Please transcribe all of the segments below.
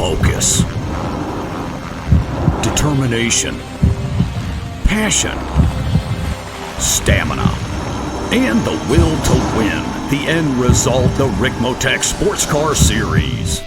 focus, determination, passion, stamina, and the will to win. The end result, the Ricmotech Sports Car Series.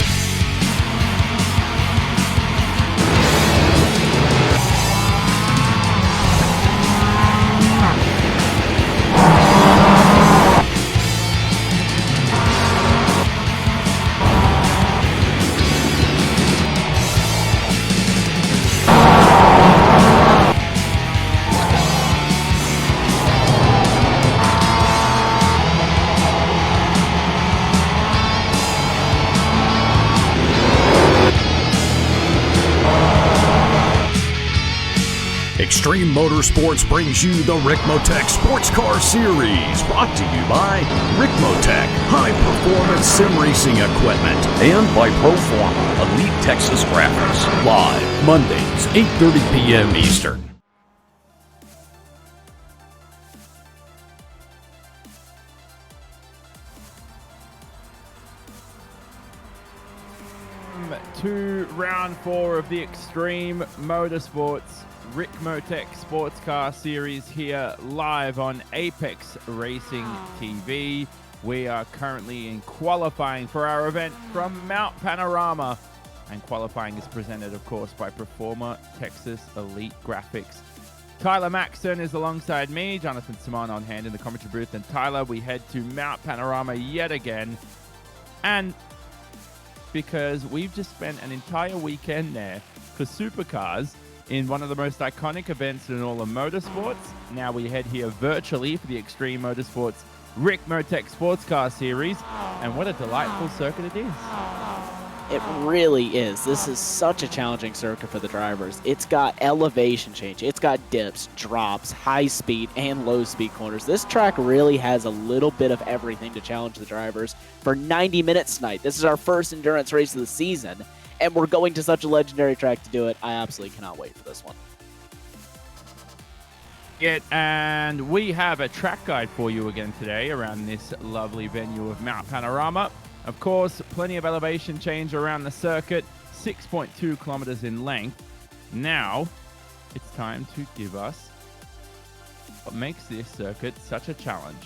Extreme Motorsports brings you the Ricmotech Sports Car Series, brought to you by Ricmotech, high-performance sim racing equipment, and by Proforma, Elite Texas Graphics, live Mondays, 8:30 p.m. Eastern. To round 4 of the Extreme Motorsports Ricmotech Sports Car Series here live on Apex Racing TV. We are currently in qualifying for our event from Mount Panorama, and qualifying is presented, of course, by Proforma Texas Elite Graphics. Tyler Maxson is alongside me, Jonathan Simon on hand in the commentary booth, and Tyler, we head to Mount Panorama yet again, and because we've just spent an entire weekend there for supercars in one of the most iconic events in all of motorsports. Now we head here virtually for the Extreme Motorsports Ricmotech Sports Car Series, and what a delightful circuit it is. It really is. This is such a challenging circuit for the drivers. It's got elevation change. It's got dips, drops, high speed, and low speed corners. This track really has a little bit of everything to challenge the drivers for 90 minutes tonight. This is our first endurance race of the season, and we're going to such a legendary track to do it. I absolutely cannot wait for this one. And we have a track guide for you again today around this lovely venue of Mount Panorama. Of course, plenty of elevation change around the circuit, 6.2 kilometers in length. Now, it's time to give us what makes this circuit such a challenge.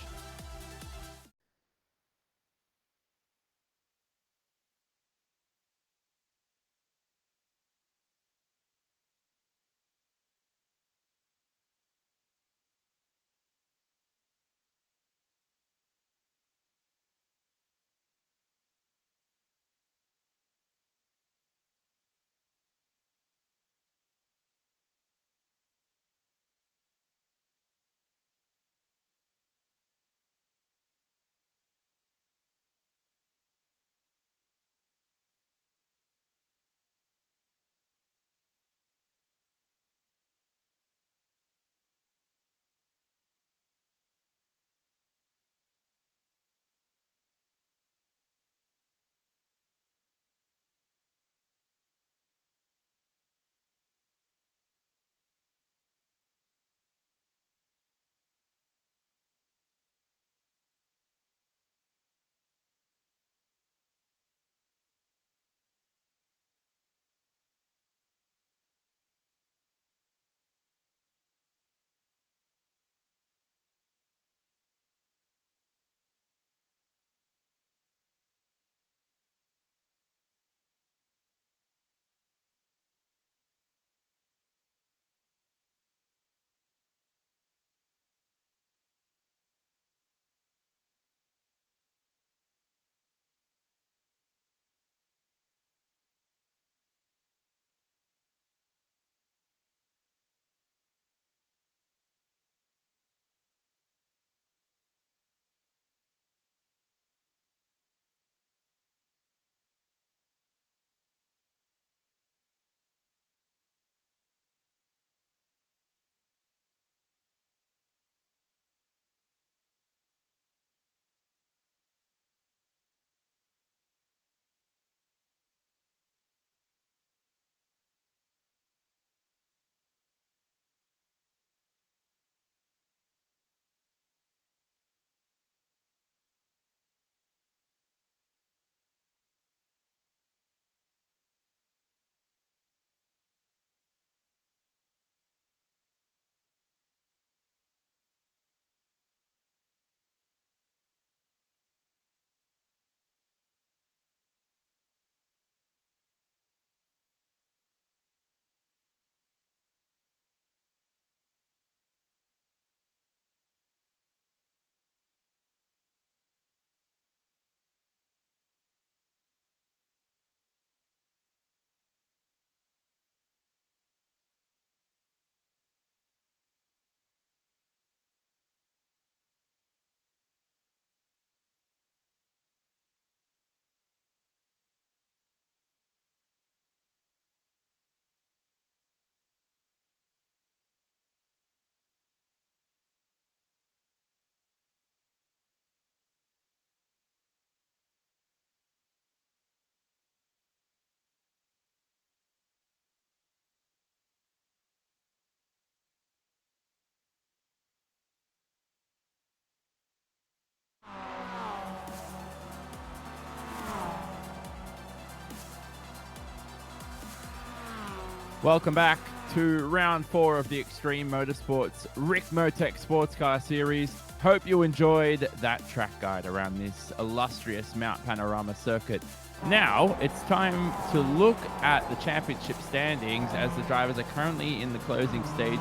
Welcome back to round 4 of the Extreme Motorsports Ricmotech Sports Car Series. Hope you enjoyed that track guide around this illustrious Mount Panorama circuit. Now it's time to look at the championship standings as the drivers are currently in the closing stages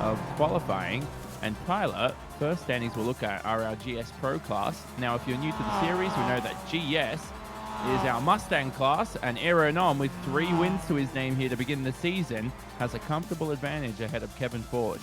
of qualifying. And Tyler, first standings we'll look at are our GS Pro class. Now, if you're new to the series, we know that GS is our Mustang class, and Aeronom, with 3 wins to his name here to begin the season, has a comfortable advantage ahead of Kevin Ford.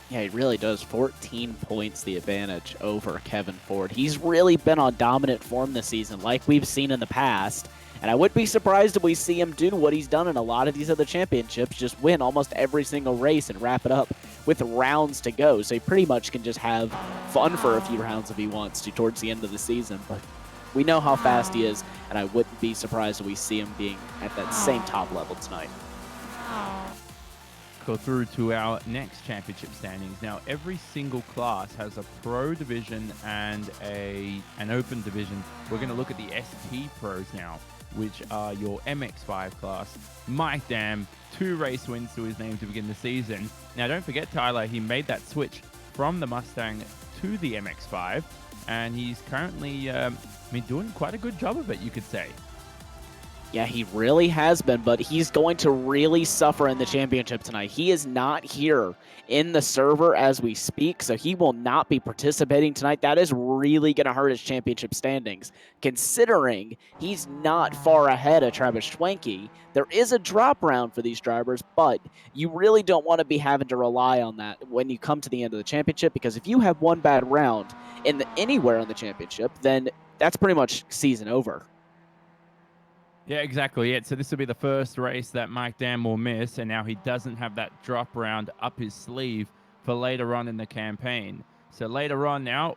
Yeah, he really does. 14 points the advantage over Kevin Ford. He's really been on dominant form this season, like we've seen in the past. And I wouldn't be surprised if we see him do what he's done in a lot of these other championships, just win almost every single race and wrap it up with rounds to go. So he pretty much can just have fun for a few rounds if he wants to towards the end of the season. But we know how fast he is, and I wouldn't be surprised if we see him being at that same top level tonight. Go through to our next championship standings. Now, every single class has a pro division and an open division. We're going to look at the ST Pros now, which are your MX5 class. Mike Dam, 2 race wins to his name to begin the season. Now, don't forget, Tyler, he made that switch from the Mustang to the MX5, and he's currently doing quite a good job of it, you could say. Yeah, he really has been, but he's going to really suffer in the championship tonight. He is not here in the server as we speak, so he will not be participating tonight. That is really going to hurt his championship standings, considering he's not far ahead of Travis Schwenke. There is a drop round for these drivers, but you really don't want to be having to rely on that when you come to the end of the championship, because if you have one bad round anywhere in the championship, then that's pretty much season over. Yeah, exactly it. So this will be the first race that Mike Dam will miss, and now he doesn't have that drop round up his sleeve for later on in the campaign. So later on now,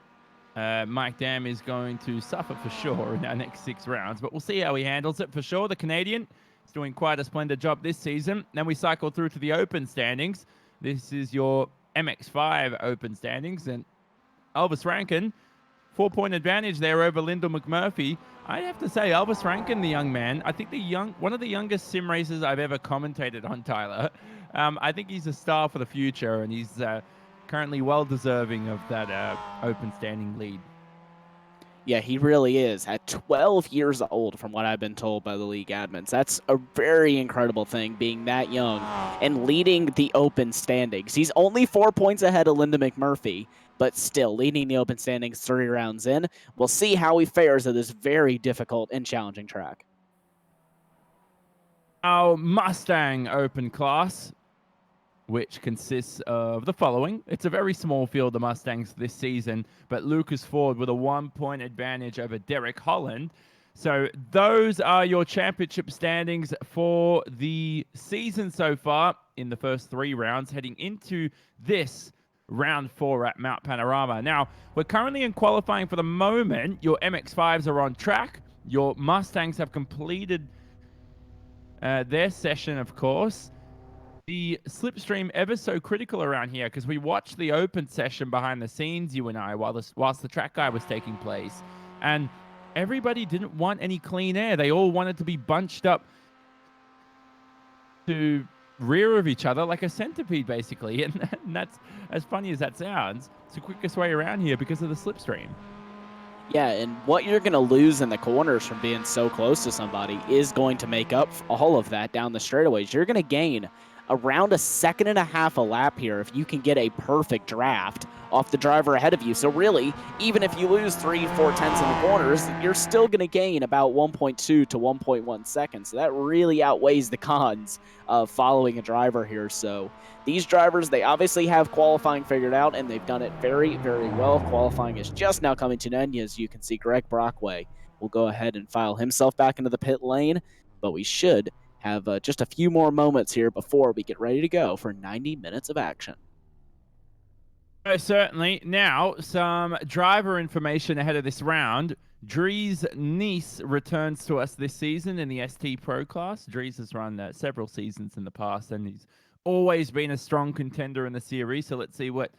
Mike Dam is going to suffer for sure in our next 6 rounds, but we'll see how he handles it for sure. The Canadian is doing quite a splendid job this season. Then we cycle through to the open standings. This is your MX5 open standings, and Elvis Rankin, 4-point advantage there over Lyndon McMurphy. I have to say, Elvis Rankin, the young man, I think one of the youngest sim racers I've ever commentated on, Tyler. I think he's a star for the future, and he's currently well deserving of that open standing lead. Yeah, he really is. At 12 years old, from what I've been told by the league admins. That's a very incredible thing, being that young and leading the open standings. He's only 4 points ahead of Lyndon McMurphy, but still leading the open standings 3 rounds in. We'll see how he fares at this very difficult and challenging track. Our Mustang open class, which consists of the following. It's a very small field of Mustangs this season, but Lucas Ford with a 1-point advantage over Derek Holland. So those are your championship standings for the season so far in the first 3 rounds, heading into this round 4 at Mount Panorama. Now, we're currently in qualifying for the moment. Your MX5s are on track. Your Mustangs have completed their session, of course. The slipstream ever so critical around here, because we watched the open session behind the scenes, you and I, whilst the track guide was taking place. And everybody didn't want any clean air. They all wanted to be bunched up to rear of each other like a centipede, basically. And that's, as funny as that sounds, it's the quickest way around here because of the slipstream. Yeah, and what you're going to lose in the corners from being so close to somebody is going to make up for all of that down the straightaways. You're going to gain around 1.5 seconds a lap here if you can get a perfect draft off the driver ahead of you. So really, even if you lose 3-4 tenths in the corners, you're still going to gain about 1.2 to 1.1 seconds. So that really outweighs the cons of following a driver here. So these drivers, they obviously have qualifying figured out, and they've done it very, very well. Qualifying is just now coming to an end. As you can see, Greg Brockway will go ahead and file himself back into the pit lane, but we should have just a few more moments here before we get ready to go for 90 minutes of action. Certainly. Now, some driver information ahead of this round. Dries Nice returns to us this season in the ST Pro class. Dries has run several seasons in the past, and he's always been a strong contender in the series. So let's see what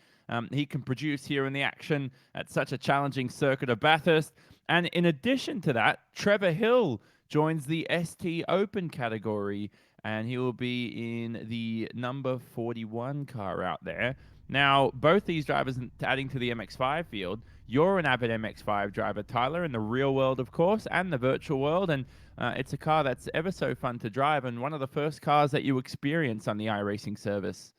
he can produce here in the action at such a challenging circuit of Bathurst. And in addition to that, Trevor Hill joins the ST Open category and he will be in the number 41 car out there. Now, both these drivers adding to the MX5 field. You're an avid MX5 driver, Tyler, in the real world, of course, and the virtual world, and it's a car that's ever so fun to drive, and one of the first cars that you experience on the iRacing service.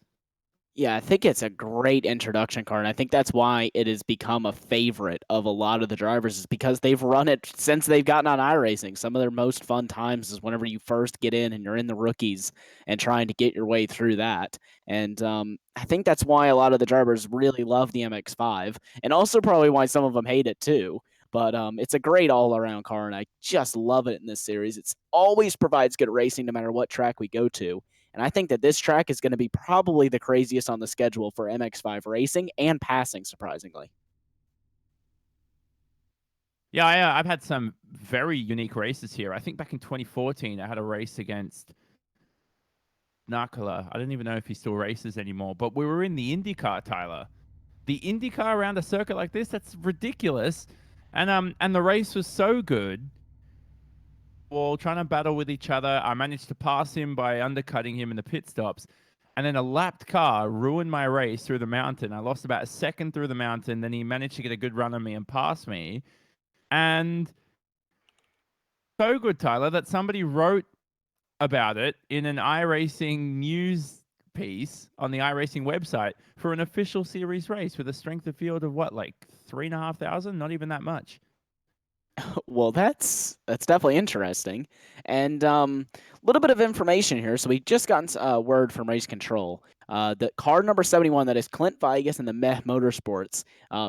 Yeah, I think it's a great introduction car, and I think that's why it has become a favorite of a lot of the drivers, is because they've run it since they've gotten on iRacing. Some of their most fun times is whenever you first get in and you're in the rookies and trying to get your way through that. And I think that's why a lot of the drivers really love the MX5, and also probably why some of them hate it too. But it's a great all-around car, and I just love it in this series. It's always provides good racing no matter what track we go to. And I think that this track is going to be probably the craziest on the schedule for MX5 racing and passing, surprisingly. Yeah, I've had some very unique races here. I think back in 2014, I had a race against Nakala. I don't even know if he still races anymore, but we were in the IndyCar, Tyler. The IndyCar around a circuit like this, that's ridiculous. And the race was so good. All trying to battle with each other. I managed to pass him by undercutting him in the pit stops. And then a lapped car ruined my race through the mountain. I lost about a second through the mountain. Then he managed to get a good run on me and pass me. And so good, Tyler, that somebody wrote about it in an iRacing news piece on the iRacing website for an official series race with a strength of field of what, like 3,500? Not even that much. Well, that's definitely interesting. And a little bit of information here. So we just got word from Race Control. The car number 71, that is Clint Vigas in the Meh Motorsports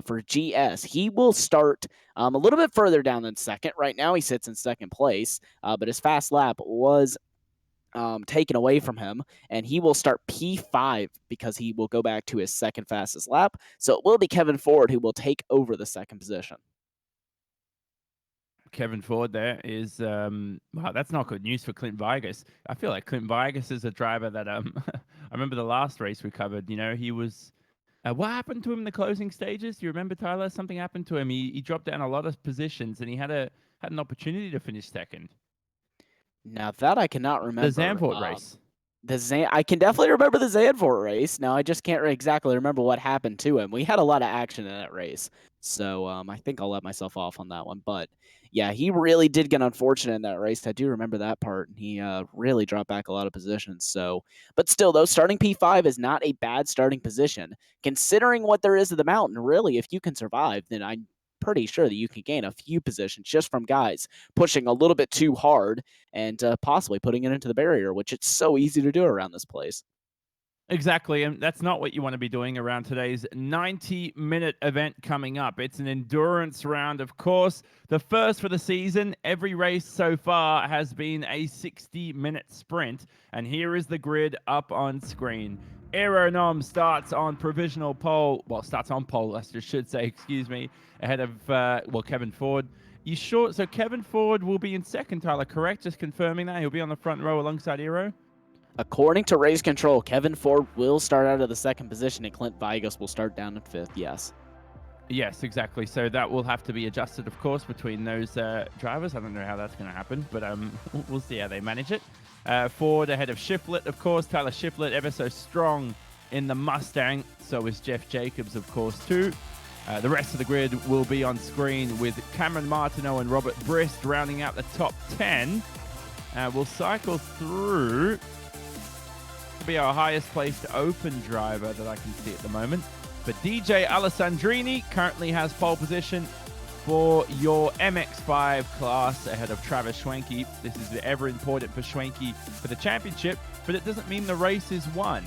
for GS. He will start a little bit further down than second. Right now he sits in second place, but his fast lap was taken away from him, and he will start P5 because he will go back to his second fastest lap. So it will be Kevin Ford who will take over the second position. Kevin Ford there is wow, that's not good news for Clint Vigas. I feel like Clint Vigas is a driver that I remember the last race we covered, you know, he was what happened to him in the closing stages? Do you remember, Tyler? Something happened to him. He dropped down a lot of positions and he had an opportunity to finish second. Now that I cannot remember. The Zandvoort race. I can definitely remember the Zandvoort race. Now I just can't exactly remember what happened to him. We had a lot of action in that race, so I think I'll let myself off on that one. But yeah, he really did get unfortunate in that race. I do remember that part. He really dropped back a lot of positions. So, but still, though, starting P5 is not a bad starting position considering what there is of the mountain. Really, if you can survive, then I'm pretty sure that you can gain a few positions just from guys pushing a little bit too hard and possibly putting it into the barrier, which it's so easy to do around this place. Exactly, and that's not what you want to be doing around today's 90-minute event coming up. It's an endurance round, of course. The first for the season. Every race so far has been a 60-minute sprint, and here is the grid up on screen. Aeronom starts on provisional pole. Well, starts on pole, I should say, excuse me, ahead of, Kevin Ford. You sure? So Kevin Ford will be in second, Tyler, correct? Just confirming that. He'll be on the front row alongside Aero? According to Race Control, Kevin Ford will start out of the second position and Clint Vigas will start down in fifth, yes. Yes, exactly. So that will have to be adjusted, of course, between those drivers. I don't know how that's going to happen, but we'll see how they manage it. Ford ahead of Shiflett, of course. Tyler Shiflett ever so strong in the Mustang. So is Jeff Jacobs, of course, too. The rest of the grid will be on screen with Cameron Martineau and Robert Brist rounding out the top 10. We'll cycle through to be our highest placed open driver that I can see at the moment. But DJ Alessandrini currently has pole position for your MX5 class ahead of Travis Schwenke. This is ever important for Schwenke for the championship, but it doesn't mean the race is won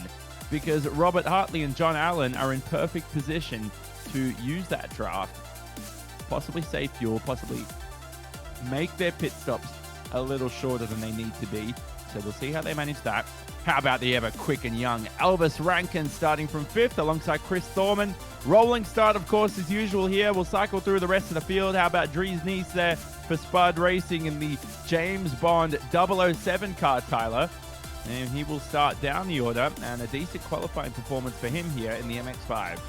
because Robert Hartley and John Allen are in perfect position to use that draft, possibly save fuel, possibly make their pit stops a little shorter than they need to be. So we'll see how they manage that. How about the ever quick and young Elvis Rankin starting from fifth alongside Chris Thorman. Rolling start, of course, as usual here. We'll cycle through the rest of the field. How about Dries Nice there for Spud Racing in the James Bond 007 car, Tyler. And he will start down the order, and a decent qualifying performance for him here in the MX5.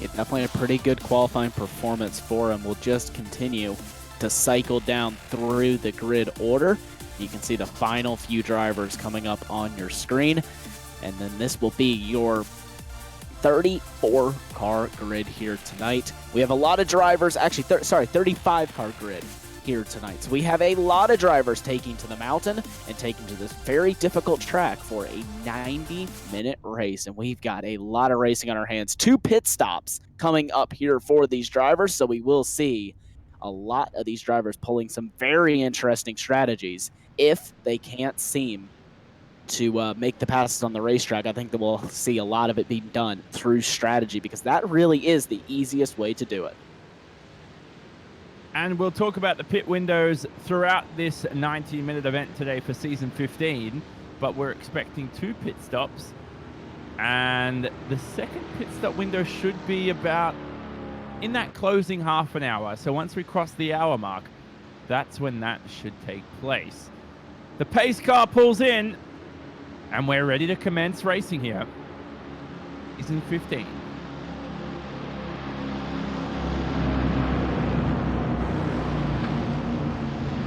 Yeah, definitely a pretty good qualifying performance for him. We'll just continue to cycle down through the grid order. You can see the final few drivers coming up on your screen, and then this will be your 34-car grid here tonight. We have a lot of drivers, actually, 35-car grid here tonight. So we have a lot of drivers taking to the mountain and taking to this very difficult track for a 90-minute race. And we've got a lot of racing on our hands. 2 pit stops coming up here for these drivers. So we will see a lot of these drivers pulling some very interesting strategies if they can't seem to make the passes on the racetrack. I think that we'll see a lot of it being done through strategy, because that really is the easiest way to do it. And we'll talk about the pit windows throughout this 90-minute event today for Season 15, but we're expecting 2 pit stops. And the second pit stop window should be about in that closing half an hour. So once we cross the hour mark, that's when that should take place. The pace car pulls in, and we're ready to commence racing here. Season 15.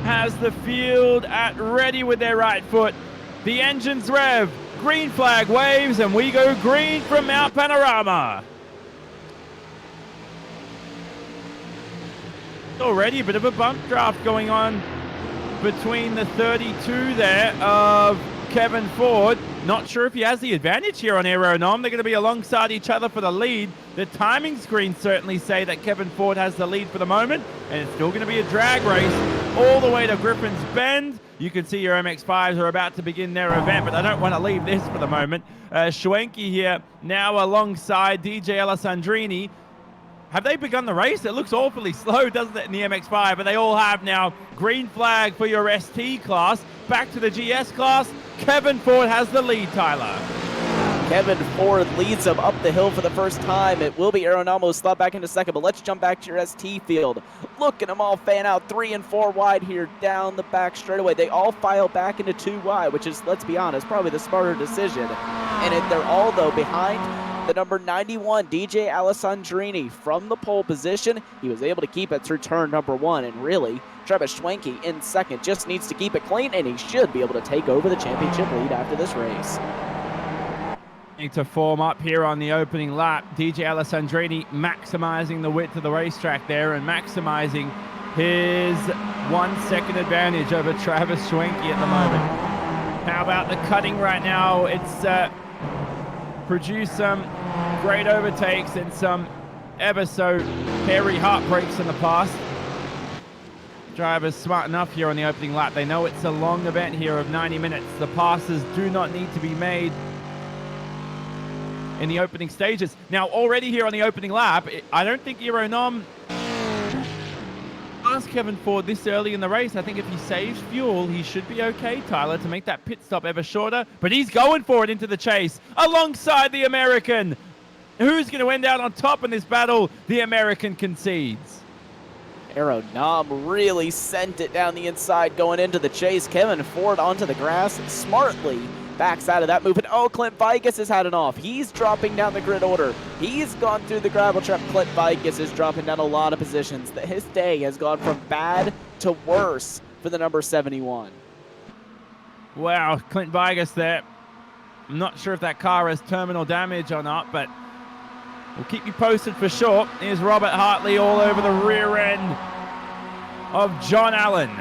Has the field at ready with their right foot. The engines rev, green flag waves, and we go green from Mount Panorama. Already a bit of a bump draft going on between the 32 there of Kevin Ford. Not sure if he has the advantage here on Aeronom. They're going to be alongside each other for the lead. The timing screens certainly say that Kevin Ford has the lead for the moment, and it's still going to be a drag race all the way to Griffin's Bend. You can see your MX-5s are about to begin their event, but I don't want to leave this for the moment. Schwenke here now alongside DJ Alessandrini. Have they begun the race? It looks awfully slow, doesn't it, in the MX-5? But they all have now green flag for your ST class. Back to the GS class. Kevin Ford has the lead, Tyler. Kevin Ford leads him up the hill for the first time. It will be Aeronamo slot back into second, but let's jump back to your ST field. Look at them all fan out 3 and 4 wide here down the back straightaway. They all file back into 2 wide, which is, let's be honest, probably the smarter decision. And they're all, though, behind the number 91, DJ Alessandrini, from the pole position. He was able to keep it through turn number 1, and really, Travis Schwenke in second just needs to keep it clean, and he should be able to take over the championship lead after this race. To form up here on the opening lap, DJ Alessandrini maximizing the width of the racetrack there and maximizing his 1 second advantage over Travis Schwenke at the moment. How about the cutting right now? It's produced some great overtakes and some ever so hairy heartbreaks in the past. Drivers smart enough here on the opening lap. They know it's a long event here of 90 minutes. The passes do not need to be made in the opening stages. Now, already here on the opening lap, I don't think Aeronom asked Kevin Ford this early in the race. I think if he saves fuel, he should be okay, Tyler, to make that pit stop ever shorter. But he's going for it into the chase alongside the American. Who's going to end out on top in this battle? The American concedes. Aeronom really sent it down the inside going into the chase. Kevin Ford onto the grass and smartly backs out of that movement. Oh, Clint Vigas has had it off. He's dropping down the grid order. He's gone through the gravel trap. Clint Vigas is dropping down a lot of positions. His day has gone from bad to worse for the number 71. Wow, Clint Vigas there. I'm not sure if that car has terminal damage or not, but we'll keep you posted for sure. Here's Robert Hartley all over the rear end of John Allen.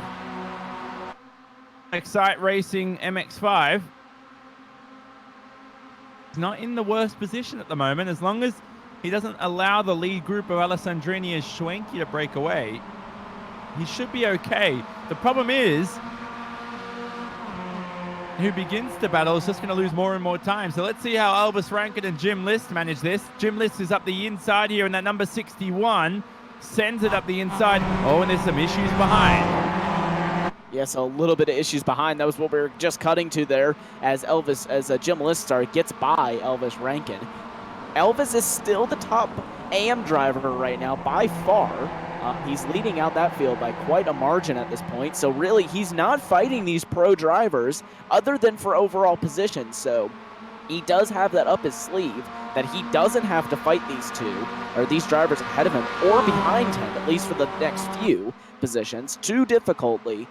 Excite Racing MX-5. He's not in the worst position at the moment. As long as he doesn't allow the lead group of Alessandrini and Schwenke to break away, he should be okay. The problem is, who begins the battle is just going to lose more and more time. So let's see how Elvis Rankin and Jim List manage this. Jim List is up the inside here, and that number 61 sends it up the inside. Oh, and there's some issues behind. Yes, a little bit of issues behind. That was what we were just cutting to there as Jim Listar gets by Elvis Rankin. Elvis is still the top AM driver right now by far. He's leading out that field by quite a margin at this point. So really, he's not fighting these pro drivers other than for overall position. So He does have that up his sleeve, that he doesn't have to fight these drivers ahead of him or behind him, at least for the next few positions, too difficultly,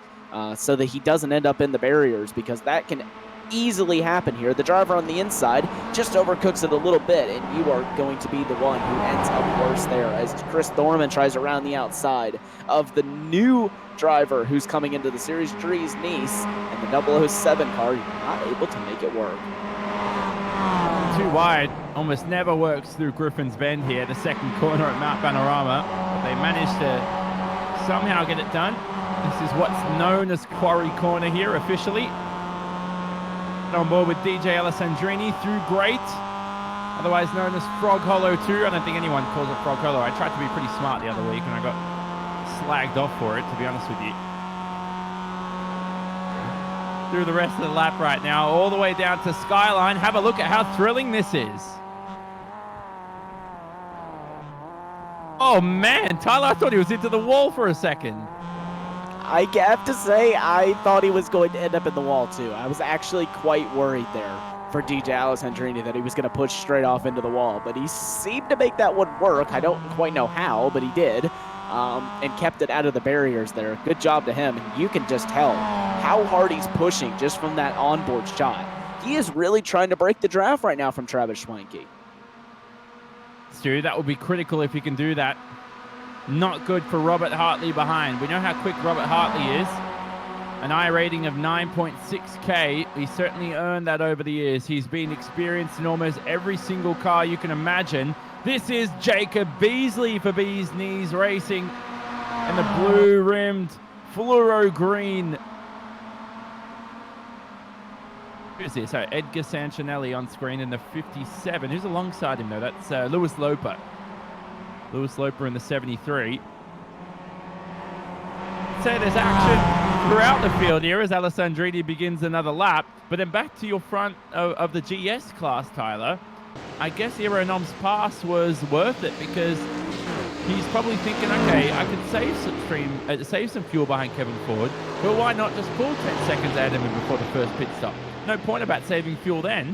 so that he doesn't end up in the barriers, because that can easily happen here. The driver on the inside just overcooks it a little bit, and you are going to be the one who ends up worse there, as Chris Thorman tries around the outside of the new driver who's coming into the series, Dries Nice, and the 007 car. You're not able to make it work. Too wide, almost never works through Griffin's Bend here, the second corner at Mount Panorama. But they managed to somehow get it done. This is what's known as Quarry Corner here officially. On board with DJ Alessandrini through Great, otherwise known as Frog Hollow 2. I don't think anyone calls it Frog Hollow. I tried to be pretty smart the other week and I got slagged off for it, to be honest with you. Through the rest of the lap right now, all the way down to Skyline. Have a look at how thrilling this is. Oh man, Tyler, I thought he was into the wall for a second. I have to say, I thought he was going to end up in the wall too. I was actually quite worried there for DJ Alessandrini that he was going to push straight off into the wall, but he seemed to make that one work. I don't quite know how, but he did, and kept it out of the barriers there. Good job to him. And you can just tell how hard he's pushing just from that onboard shot. He is really trying to break the draft right now from Travis Schwenke. Stu, that will be critical if he can do that. Not good for Robert Hartley behind. We know how quick Robert Hartley is. An I rating of 9.6K. He certainly earned that over the years. He's been experienced in almost every single car you can imagine. This is Jacob Beasley for Bees Knees Racing. And the blue-rimmed fluoro green. Who is this? So Edgar Sanchinelli on screen in the 57. Who's alongside him, though? That's Lewis Loper. Lewis Loper in the 73. So there's action throughout the field here as Alessandrini begins another lap. But then back to your front of the GS class, Tyler. I guess Aeronom's pass was worth it because he's probably thinking, okay, I could save some fuel behind Kevin Ford, but why not just pull 10 seconds out of him before the first pit stop? No point about saving fuel then.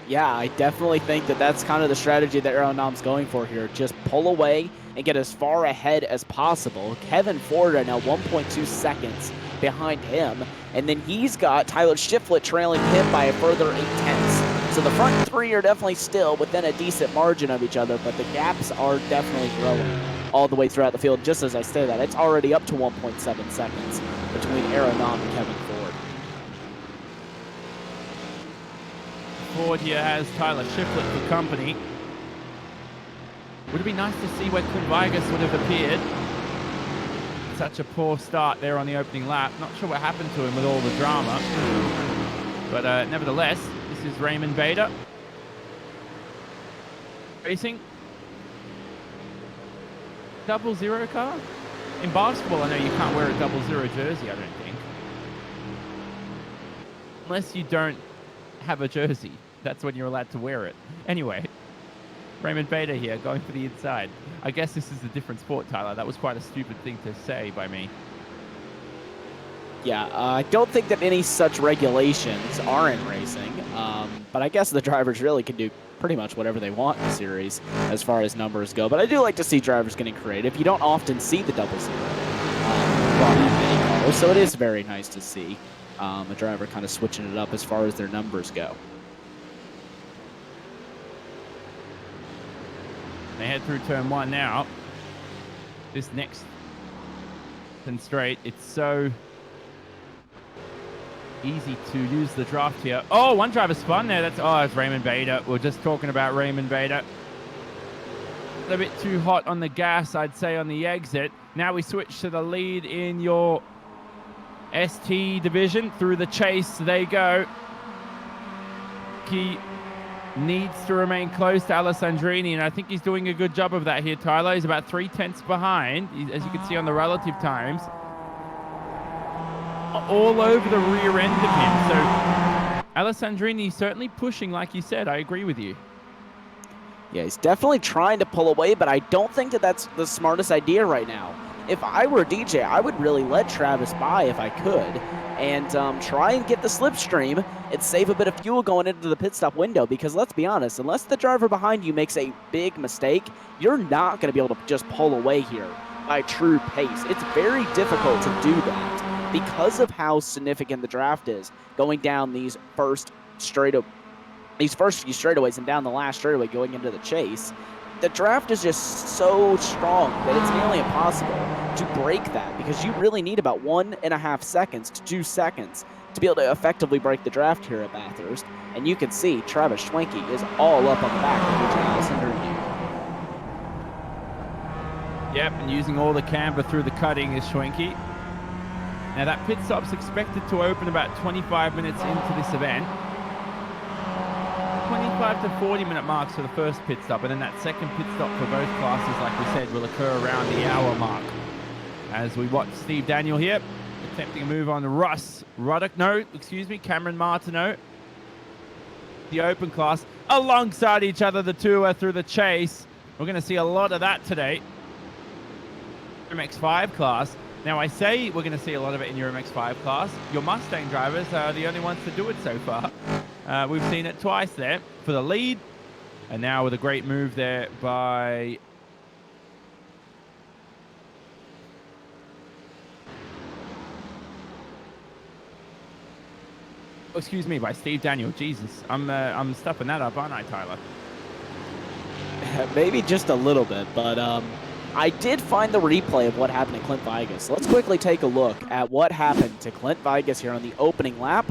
Yeah, I definitely think that that's kind of the strategy that Aeronom's going for here. Just pull away and get as far ahead as possible. Kevin Ford right now 1.2 seconds behind him, and then he's got Tyler Shiflett trailing him by a further 8/10. So the front three are definitely still within a decent margin of each other, but the gaps are definitely growing all the way throughout the field. Just as I say that, it's already up to 1.7 seconds between Aeronom and Kevin Ford. Ford here has Tyler Shiflett for company. Would it be nice to see where Clint Vigas would have appeared? Such a poor start there on the opening lap. Not sure what happened to him with all the drama. But nevertheless, this is Raymond Bader racing. 00 car? In basketball, I know you can't wear a 00 jersey, I don't think. Unless you don't have a jersey. That's when you're allowed to wear it. Anyway, Raymond Bader here going for the inside. I guess this is a different sport, Tyler. That was quite a stupid thing to say by me. Yeah, I don't think that any such regulations are in racing, but I guess the drivers really can do pretty much whatever they want in the series as far as numbers go. But I do like to see drivers getting creative. You don't often see the 00 brought in many cars, so it is very nice to see a driver kind of switching it up as far as their numbers go. They head through turn one now. This next and straight, it's so easy to use the draft here. Oh, one driver spun there. It's Raymond Bader. We're just talking about Raymond Bader. A bit too hot on the gas, I'd say, on the exit. Now we switch to the lead in your ST division. Through the chase they go. He needs to remain close to Alessandrini, and I think he's doing a good job of that here, Tyler. He's about 3/10 behind, as you can see on the relative times. All over the rear end of him. So Alessandrini certainly pushing, like you said. I agree with you. Yeah, he's definitely trying to pull away, but I don't think that that's the smartest idea right now. if I were DJ, I would really let Travis by if I could, and try and get the slipstream and save a bit of fuel going into the pit stop window, because let's be honest, unless the driver behind you makes a big mistake, you're not going to be able to just pull away here by true pace. It's very difficult to do that because of how significant the draft is going down these first few straightaways and down the last straightaway going into the chase. The draft is just so strong that it's nearly impossible to break that, because you really need about 1.5 seconds to 2 seconds to be able to effectively break the draft here at Bathurst. And you can see Travis Schwenke is all up on the back of Agent Allison Derby. Yep, and using all the camber through the cutting is Schwenke. Now that pit stop's expected to open about 25 minutes into this event. 25 to 40 minute marks for the first pit stop, and then that second pit stop for both classes, like we said, will occur around the hour mark. As we watch Steve Daniel here, attempting a move on Cameron Martineau. The open class, alongside each other, the two are through the chase. We're going to see a lot of that today. MX5 class. Now, I say we're going to see a lot of it in your MX5 class. Your Mustang drivers are the only ones to do it so far. We've seen it twice there for the lead, and now with a great move there by by Steve Daniel. Jesus, I'm stuffing that up, aren't I, Tyler? Maybe just a little bit, but I did find the replay of what happened to Clint Vigas. So let's quickly take a look at what happened to Clint Vigas here on the opening lap.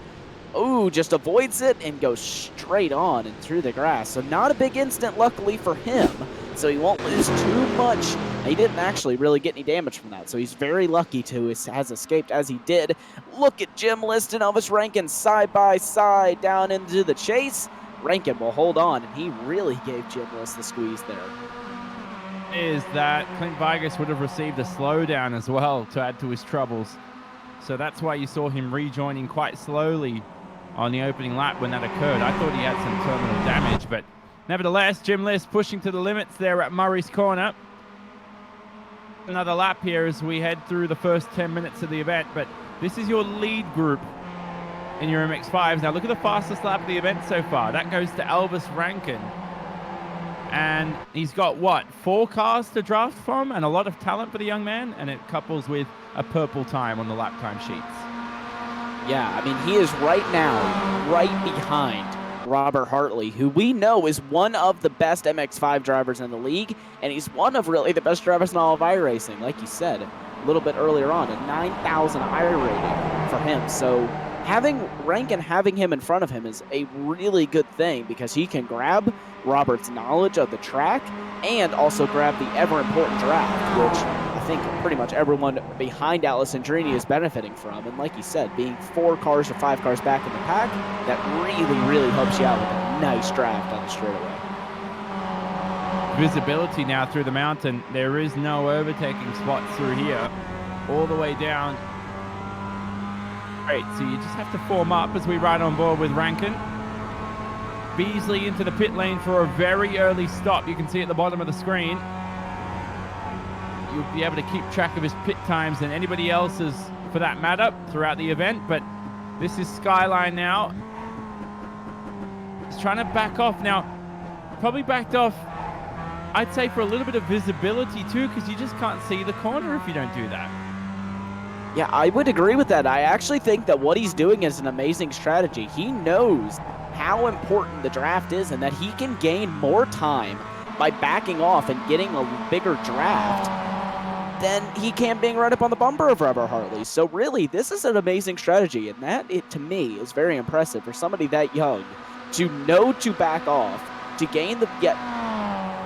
Ooh, just avoids it and goes straight on and through the grass. So not a big incident, luckily for him. So he won't lose too much. He didn't actually really get any damage from that. So he's very lucky to has escaped as he did. Look at Jim List and Elvis Rankin side by side down into the chase. Rankin will hold on, and he really gave Jim List the squeeze there. Is that Clint Vigas would have received a slowdown as well to add to his troubles. So that's why you saw him rejoining quite slowly on the opening lap when that occurred. I thought he had some terminal damage, but nevertheless, Jim List pushing to the limits there at Murray's Corner. Another lap here as we head through the first 10 minutes of the event, but this is your lead group in your MX-5s. Now look at the fastest lap of the event so far. That goes to Elvis Rankin. And he's got, what, 4 cars to draft from, and a lot of talent for the young man, and it couples with a purple time on the lap time sheets. Yeah, I mean, he is right now right behind Robert Hartley, who we know is one of the best MX-5 drivers in the league, and he's one of really the best drivers in all of iRacing, like you said a little bit earlier on, a 9,000 I rating for him. So having Rankin, having him in front of him is a really good thing, because he can grab Robert's knowledge of the track and also grab the ever-important draft, which I think pretty much everyone behind Atlas and Drini is benefiting from. And like you said, being 4 cars or 5 cars back in the pack, that really, really helps you out with a nice draft on the straightaway. Visibility now through the mountain. There is no overtaking spots through here. All the way down. Great, so you just have to form up as we ride on board with Rankin. Beasley into the pit lane for a very early stop. You can see at the bottom of the screen. You'll be able to keep track of his pit times and anybody else's, for that matter, throughout the event. But this is Skyline now. He's trying to back off now. Probably backed off, I'd say, for a little bit of visibility too, because you just can't see the corner if you don't do that. Yeah, I would agree with that. I actually think that what he's doing is an amazing strategy. He knows how important the draft is, and that he can gain more time by backing off and getting a bigger draft than he can being right up on the bumper of Robert Hartley. So really, this is an amazing strategy, and that, to me, is very impressive for somebody that young to know to back off, to gain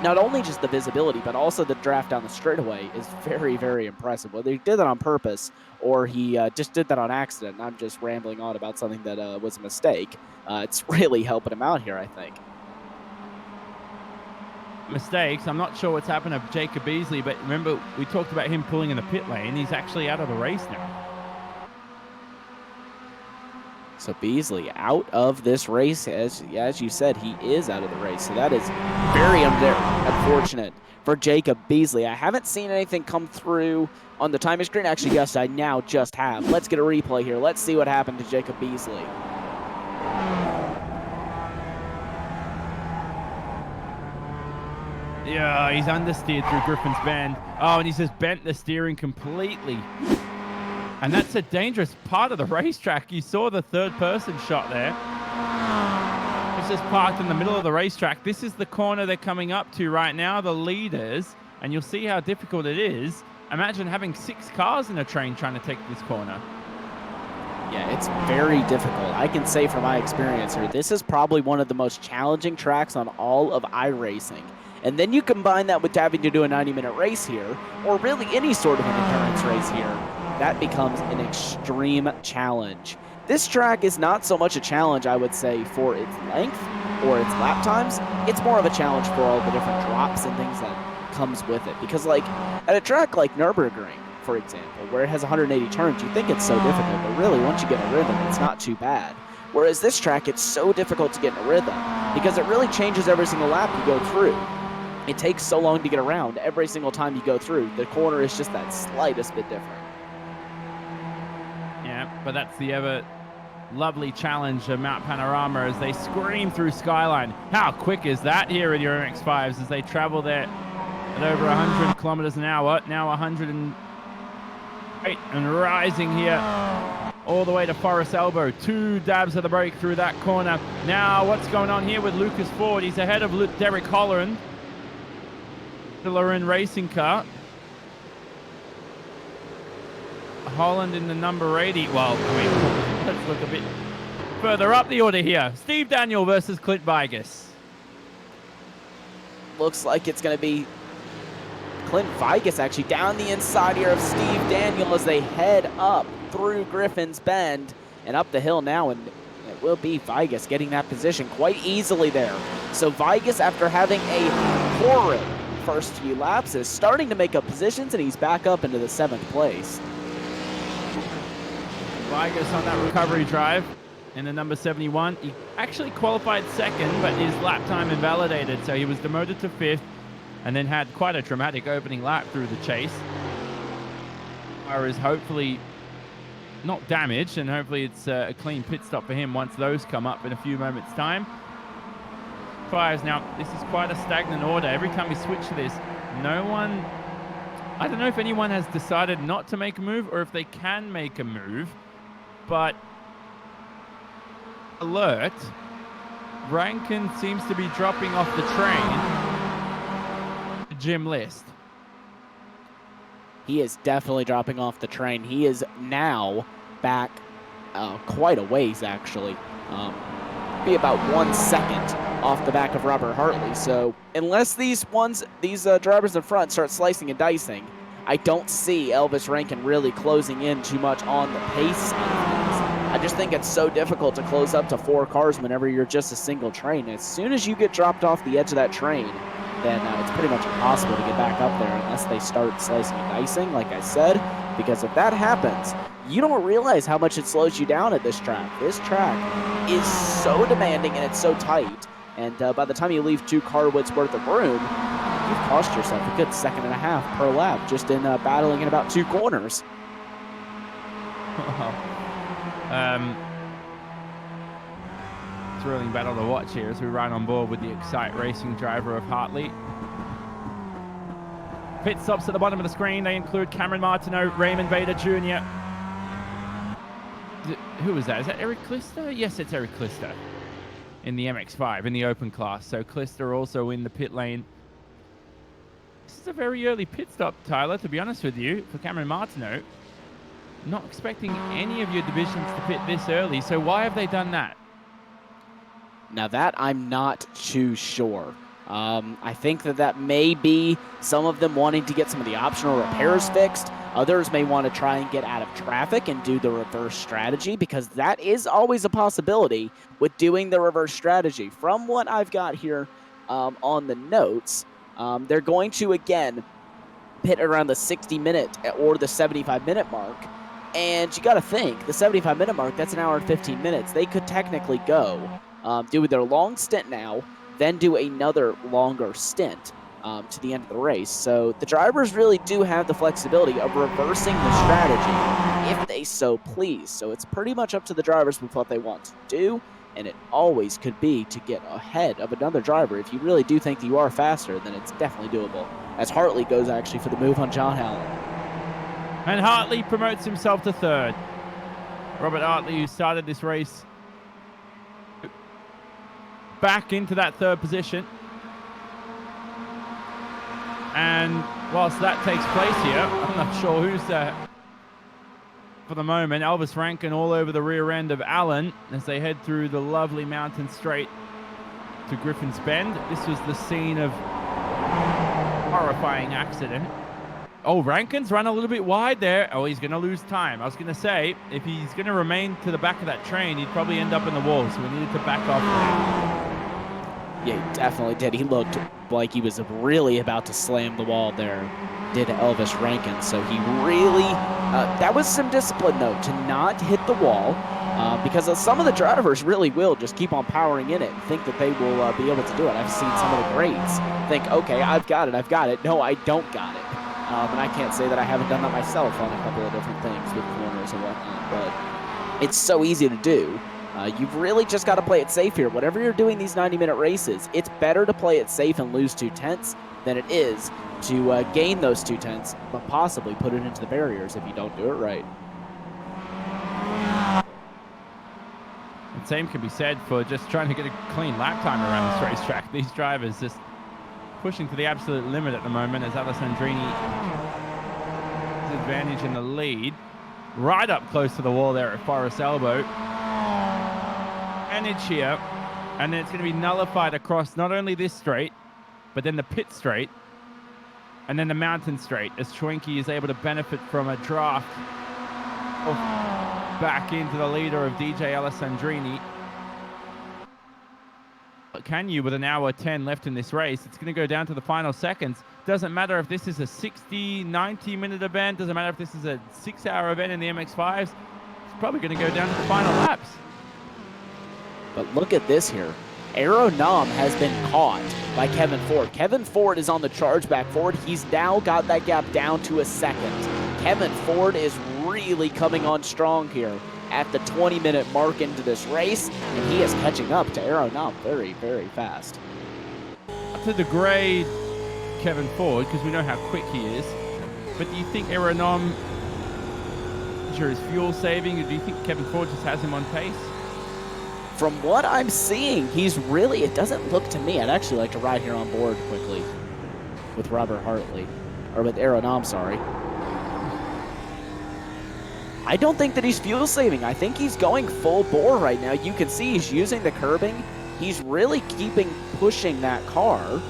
not only just the visibility, but also the draft down the straightaway is very, very impressive. Whether he did that on purpose or he just did that on accident, and I'm just rambling on about something that was a mistake, it's really helping him out here, I think. Mistakes. I'm not sure what's happened to Jacob Beasley, but remember, we talked about him pulling in the pit lane. He's actually out of the race now. So Beasley out of this race. As you said, he is out of the race. So that is very unfortunate for Jacob Beasley. I haven't seen anything come through on the timing screen. Actually, yes, I now just have. Let's get a replay here. Let's see what happened to Jacob Beasley. Yeah, he's understeered through Griffin's Bend. Oh, and he's just bent the steering completely. And that's a dangerous part of the racetrack. You saw the third-person shot there. It's just parked in the middle of the racetrack. This is the corner they're coming up to right now, the leaders, and you'll see how difficult it is. Imagine having 6 cars in a train trying to take this corner. Yeah, it's very difficult. I can say from my experience here, this is probably one of the most challenging tracks on all of iRacing. And then you combine that with having to do a 90-minute race here, or really any sort of an endurance race here, that becomes an extreme challenge. This track is not so much a challenge, I would say, for its length or its lap times. It's more of a challenge for all the different drops and things that comes with it. Because like at a track like Nürburgring, for example, where it has 180 turns, you think it's so difficult, but really once you get in a rhythm, it's not too bad. Whereas this track, it's so difficult to get in a rhythm because it really changes every single lap you go through. It takes so long to get around every single time you go through. The corner is just that slightest bit different. Yeah, but that's the ever lovely challenge of Mount Panorama as they scream through Skyline. How quick is that here in your MX-5s as they travel there at over 100 kilometers an hour, now 108 and rising here all the way to Forest Elbow. 2 dabs of the brake through that corner. Now what's going on here with Lucas Ford? He's ahead of Derek Holland. The Loren racing car. Holland in the number 80. Well, I mean, let's look a bit further up the order here. Steve Daniel versus Clint Vigas. Looks like it's going to be Clint Vigas actually down the inside here of Steve Daniel as they head up through Griffin's Bend and up the hill now, and it will be Vigas getting that position quite easily there. So Vigas, after having a horrid first few laps, is starting to make up positions, and he's back up into the 7th place. Vigas on that recovery drive in the number 71. He actually qualified 2nd, but his lap time invalidated, so he was demoted to 5th and then had quite a dramatic opening lap through the chase. Car is hopefully not damaged, and hopefully it's a clean pit stop for him once those come up in a few moments' time. Fires. Now, this is quite a stagnant order. Every time we switch to this, no one... I don't know if anyone has decided not to make a move or if they can make a move, but alert, Rankin seems to be dropping off the train. Jim List. He is definitely dropping off the train. He is now back quite a ways, actually. Be about 1 second off the back of Robert Hartley. So unless these drivers in front start slicing and dicing, I don't see Elvis Rankin really closing in too much on the pace side of things. I just think it's so difficult to close up to 4 cars whenever you're just a single train. As soon as you get dropped off the edge of that train, then it's pretty much impossible to get back up there unless they start slicing and dicing, like I said, because if that happens, you don't realize how much it slows you down at this track. This track is so demanding and it's so tight, and by the time you leave 2 car widths worth of room, you've cost yourself a good 1.5 seconds per lap just in battling in about 2 corners. Thrilling battle to watch here as we ride on board with the Excite Racing driver of Hartley. Pit stops at the bottom of the screen. They include Cameron Martineau, Raymond Vader Jr. Who is that? Is that Eric Klister? Yes, it's Eric Klister in the MX-5 in the open class. So Klister also in the pit lane. This is a very early pit stop, Tyler, to be honest with you, for Cameron Martineau. Not expecting any of your divisions to pit this early. So why have they done that? Now that I'm not too sure. I think that may be some of them wanting to get some of the optional repairs fixed. Others may want to try and get out of traffic and do the reverse strategy, because that is always a possibility with doing the reverse strategy. From what I've got here on the notes, they're going to, again, pit around the 60-minute or the 75-minute mark. And you got to think, the 75-minute mark, that's an hour and 15 minutes. They could technically go do their long stint now, then do another longer stint to the end of the race. So the drivers really do have the flexibility of reversing the strategy if they so please. So it's pretty much up to the drivers with what they want to do, and it always could be to get ahead of another driver. If you really do think that you are faster, then it's definitely doable. As Hartley goes actually for the move on John Allen. And Hartley promotes himself to third. Robert Hartley, who started this race back into that third position. And whilst that takes place here, I'm not sure who's for the moment. Elvis Rankin all over the rear end of Allen as they head through the lovely mountain straight to Griffin's Bend. This was the scene of horrifying accident. Oh, Rankin's run a little bit wide there. Oh, he's going to lose time. I was going to say, if he's going to remain to the back of that train, he'd probably end up in the wall, so we needed to back off. Yeah, he definitely did. He looked like he was really about to slam the wall there, did Elvis Rankin. So he really, that was some discipline, though, to not hit the wall, because some of the drivers really will just keep on powering in it and think that they will be able to do it. I've seen some of the greats think, okay, I've got it. No, I don't got it. And I can't say that I haven't done that myself on a couple of different things with corners and whatnot, but it's so easy to do. You've really just got to play it safe here. Whatever you're doing these 90-minute races, it's better to play it safe and lose 2/10 than it is to gain those 2/10, but possibly put it into the barriers if you don't do it right. The same can be said for just trying to get a clean lap time around this racetrack. These drivers just pushing to the absolute limit at the moment as Alessandrini has advantage in the lead. Right up close to the wall there at Forest Elbow. Advantage here, and then it's going to be nullified across not only this straight, but then the pit straight, and then the mountain straight, as Schwenke is able to benefit from a draft back into the leader of DJ Alessandrini. Can you, with an hour 10 left in this race? It's going to go down to the final seconds. Doesn't matter if this is a 60, 90-minute event. Doesn't matter if this is a 6-hour event in the MX-5s. It's probably going to go down to the final laps. But look at this here. Aeronam has been caught by Kevin Ford. Kevin Ford is on the charge back forward. He's now got that gap down to a second. Kevin Ford is really coming on strong here at the 20-minute mark into this race, and he is catching up to Aeronam very, very fast. Not to degrade Kevin Ford, because we know how quick he is, but do you think Aeronam is fuel saving, or do you think Kevin Ford just has him on pace? From what I'm seeing, he's really, it doesn't look to me, I'd actually like to ride here on board quickly with Robert Hartley, or with Aeronam, sorry. I don't think that he's fuel saving. I think he's going full bore right now. You can see he's using the curbing. He's really pushing that car.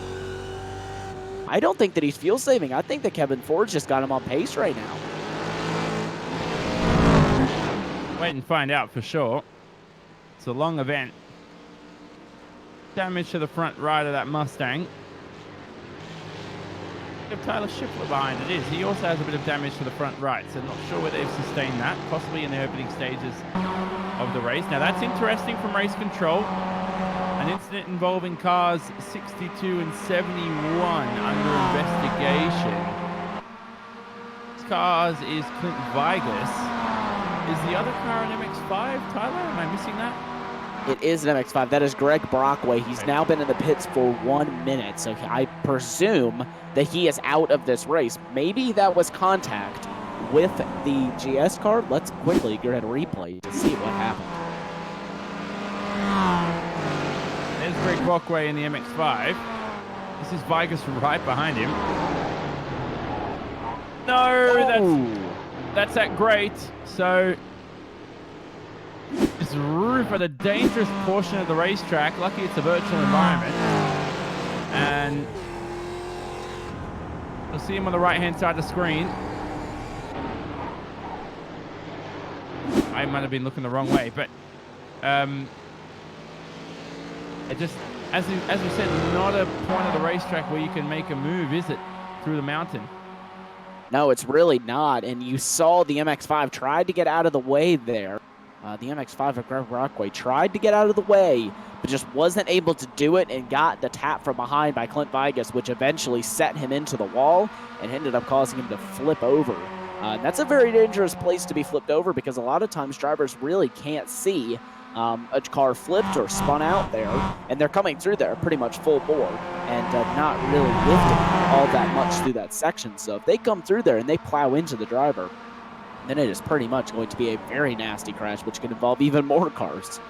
I don't think that he's fuel saving. I think that Kevin Ford's just got him on pace right now. Wait and find out for sure. It's a long event. Damage to the front right of that Mustang. Of Tyler Schiffler behind it is. He also has a bit of damage to the front right, so not sure whether they've sustained that, possibly in the opening stages of the race. Now that's interesting from race control. An incident involving cars 62 and 71 under investigation. This cars is Clint Vigas. Is the other car an MX-5, Tyler? Am I missing that? It is an MX-5. That is Greg Brockway. He's now been in the pits for 1 minute, so I presume that he is out of this race. Maybe that was contact with the GS car. Let's quickly go ahead and replay to see what happened. There's Greg Brockway in the MX-5. This is Vigas right behind him. No, that's that great. So it's roof at a dangerous portion of the racetrack. Lucky it's a virtual environment. And you'll see him on the right-hand side of the screen. I might have been looking the wrong way, but it just, as we said, not a point of the racetrack where you can make a move, is it? Through the mountain. No, it's really not. And you saw the MX-5 tried to get out of the way there. The MX-5 of Greg Rockway tried to get out of the way, but just wasn't able to do it and got the tap from behind by Clint Vigas, which eventually set him into the wall and ended up causing him to flip over. That's a very dangerous place to be flipped over because a lot of times drivers really can't see a car flipped or spun out there, and they're coming through there pretty much full bore and not really lifting all that much through that section. So if they come through there and they plow into the driver, then it is pretty much going to be a very nasty crash, which could involve even more cars.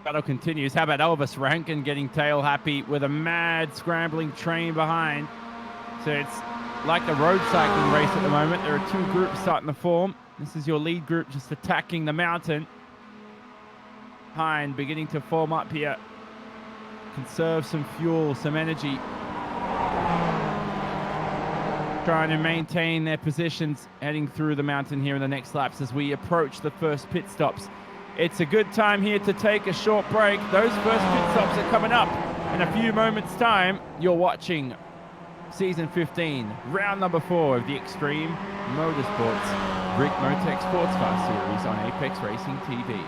Battle continues. How about Elvis Rankin getting tail happy with a mad scrambling train behind? So it's like the road cycling race at the moment. There are two groups starting to form. This is your lead group just attacking the mountain. Behind, beginning to form up here. Conserve some fuel, some energy. Trying to maintain their positions heading through the mountain here in the next laps as we approach the first pit stops. It's a good time here to take a short break. Those first pit stops are coming up in a few moments' time. You're watching Season 15, round number 4 of the Extreme Motorsports Ricmotech Sports Car Series on Apex Racing TV.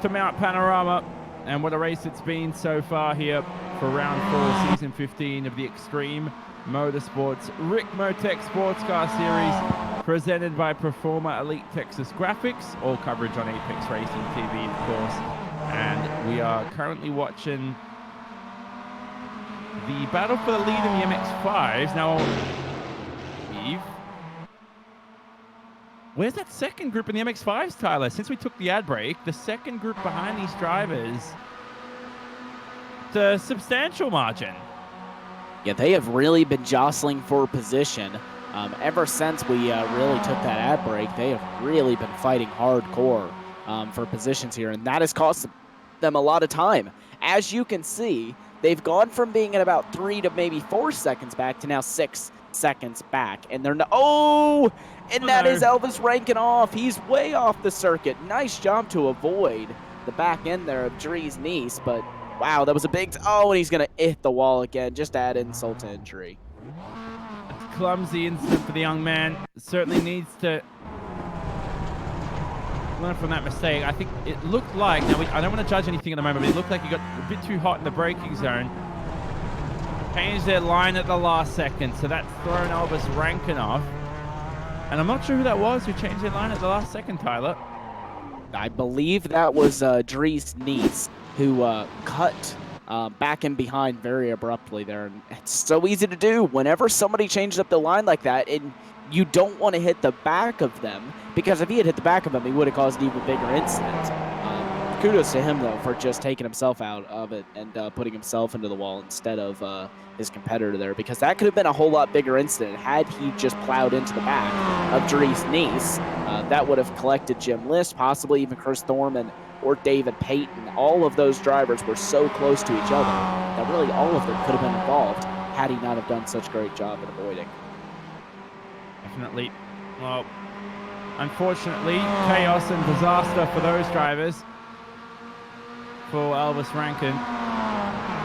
To Mount Panorama, and what a race it's been so far here for round 4, season 15 of the Extreme Motorsports Ricmotech Sports Car Series, presented by Performer Elite Texas Graphics. All coverage on Apex Racing TV, of course. And we are currently watching the battle for the lead in the MX-5s. Now, Eve, where's that second group in the MX-5s, Tyler? Since we took the ad break, the second group behind these drivers, it's a substantial margin. Yeah, they have really been jostling for position. Ever since we really took that ad break, they have really been fighting hardcore for positions here, and that has cost them a lot of time. As you can see, they've gone from being at about 3 to maybe 4 seconds back to now 6 seconds back, and they're not. Oh, and that is Elvis Rankin off. He's way off the circuit. Nice job to avoid the back end there of Dries Nice, but wow, that was a big. Oh, and he's gonna hit the wall again. Just add insult to injury. Clumsy incident for the young man. Certainly needs to learn from that mistake. I think it looked like, now I don't want to judge anything at the moment, but it looked like he got a bit too hot in the braking zone. Changed their line at the last second, so that's thrown Elvis Rankin off. And I'm not sure who that was who changed their line at the last second, Tyler. I believe that was Dries Nice, who cut back in behind very abruptly there. And it's so easy to do whenever somebody changes up the line like that, and you don't want to hit the back of them, because if he had hit the back of them, he would have caused an even bigger incident. Kudos to him, though, for just taking himself out of it and putting himself into the wall instead of his competitor there, because that could have been a whole lot bigger incident had he just plowed into the back of Dries Nice. That would have collected Jim List, possibly even Chris Thorman or David Payton. All of those drivers were so close to each other that really all of them could have been involved had he not have done such a great job at avoiding. Definitely. Well, unfortunately, chaos and disaster for those drivers, for Elvis Rankin.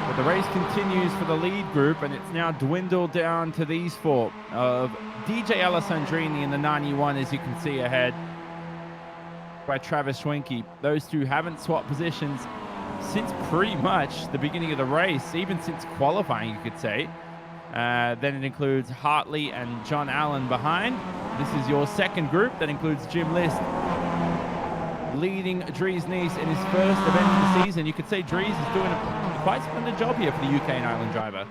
But the race continues for the lead group, and it's now dwindled down to these four of DJ Alessandrini in the 91, as you can see ahead, by Travis Schwenke. Those two haven't swapped positions since pretty much the beginning of the race, even since qualifying, you could say. Then it includes Hartley and John Allen behind. This is your second group. That includes Jim List leading Dries Nice in his first event of the season. You could say Dries is doing a quite splendid job here for the UK and Ireland driver.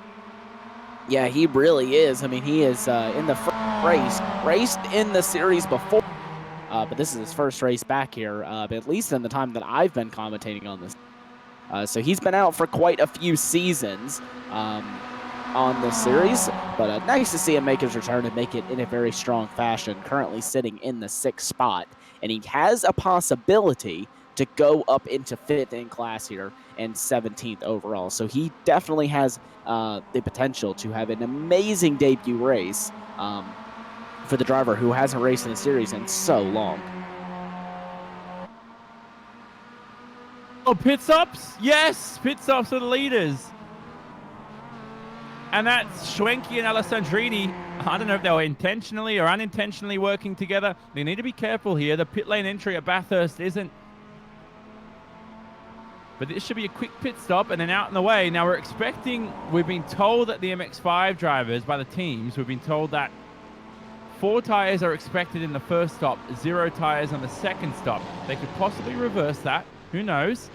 Yeah, he really is. I mean, he is in the first race, raced in the series before, but this is his first race back here, at least in the time that I've been commentating on this. So he's been out for quite a few seasons on this series, but nice to see him make his return and make it in a very strong fashion, currently sitting in the 6th spot. And he has a possibility to go up into 5th in class here and 17th overall. So he definitely has the potential to have an amazing debut race for the driver who hasn't raced in the series in so long. Oh, pit stops? Yes, pit stops are the leaders. And that's Schwenke and Alessandrini. I don't know if they were intentionally or unintentionally working together. They need to be careful here. The pit lane entry at Bathurst isn't. But this should be a quick pit stop and then out and away. Now we've been told that the MX-5 drivers by the teams, we've been told that 4 tires are expected in the first stop, 0 tires on the second stop. They could possibly reverse that. Who knows?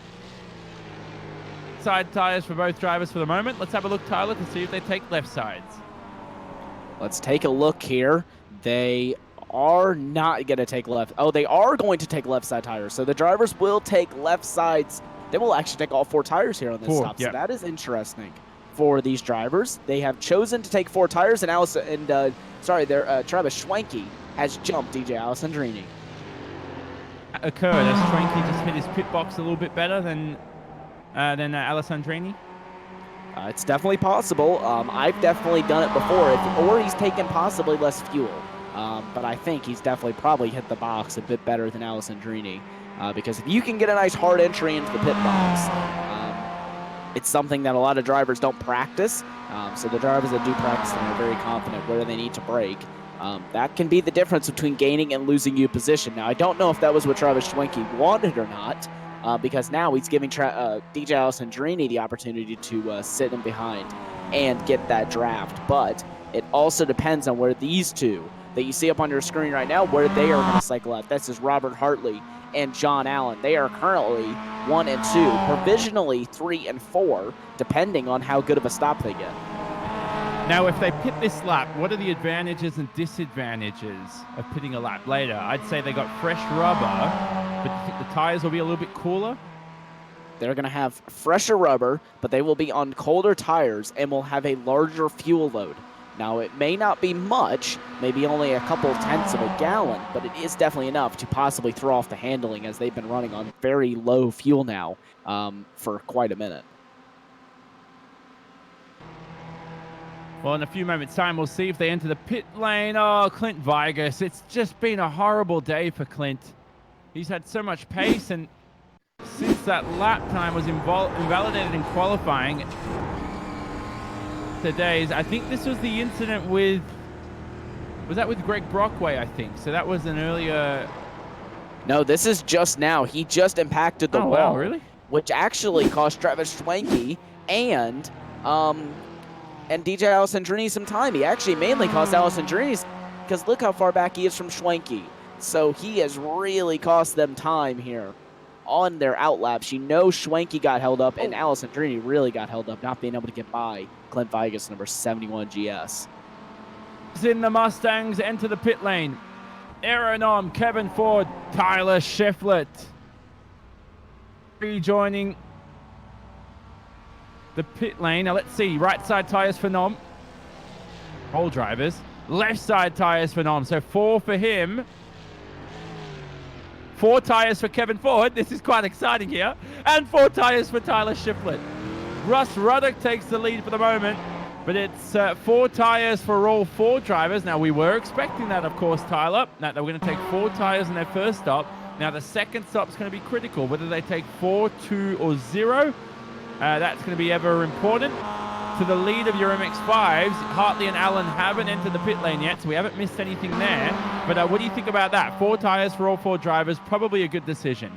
Side tires for both drivers for the moment. Let's have a look, Tyler, to see if they take left sides. Let's take a look here. They are not going to take left. Oh, they are going to take left side tires. So the drivers will take left sides. They will actually take all 4 tires here on this stop. Yep. So that is interesting for these drivers. They have chosen to take 4 tires, and Travis Schwenke has jumped DJ Alessandrini. That occurred as Schwenke just hit his pit box a little bit better than Alessandrini. It's definitely possible. I've definitely done it before, or he's taken possibly less fuel. But I think he's definitely probably hit the box a bit better than Alessandrini. Because if you can get a nice hard entry into the pit box, it's something that a lot of drivers don't practice. So the drivers that do practice and are very confident where they need to brake, that can be the difference between gaining and losing you position. Now, I don't know if that was what Travis Schwenke wanted or not, because now he's giving DJ Alessandrini the opportunity to sit in behind and get that draft. But it also depends on where these two that you see up on your screen right now, where they are going to cycle out. This is Robert Hartley and John Allen. They are currently 1 and 2, provisionally 3 and 4, depending on how good of a stop they get. Now, if they pit this lap, what are the advantages and disadvantages of pitting a lap later? I'd say they got fresh rubber, but you think the tires will be a little bit cooler? They're going to have fresher rubber, but they will be on colder tires and will have a larger fuel load. Now, it may not be much, maybe only a couple tenths of a gallon, but it is definitely enough to possibly throw off the handling, as they've been running on very low fuel now for quite a minute. Well, in a few moments' time, we'll see if they enter the pit lane. Oh, Clint Vigas. It's just been a horrible day for Clint. He's had so much pace, and since that lap time was invalidated in qualifying today's, I think this was the incident with, was that with Greg Brockway, I think? So that was an earlier... No, this is just now. He just impacted the wall. Wow, really? Which actually cost Travis Schwenke and DJ Alessandrini some time. He actually mainly cost Alessandrini because look how far back he is from Schwenke. So he has really cost them time here on their outlaps. You know Schwenke got held up, and Alessandrini really got held up, not being able to get by Clint Vigas, number 71 GS. In the Mustangs, enter the pit lane. Aeronom, Kevin Ford, Tyler Shiflett rejoining the pit lane. Now let's see, right side tires for Nom. All drivers. Left side tires for Nom. So 4 for him. 4 tires for Kevin Ford. This is quite exciting here. And 4 tires for Tyler Shiflett. Russ Ruddock takes the lead for the moment, but it's 4 tires for all 4 drivers. Now, we were expecting that, of course, Tyler, that they were going to take 4 tires in their first stop. Now, the second stop is going to be critical. Whether they take 4, 2, or 0, that's going to be ever important. To the lead of your MX-5s, Hartley and Allen haven't entered the pit lane yet, so we haven't missed anything there. But what do you think about that? 4 tires for all 4 drivers, probably a good decision.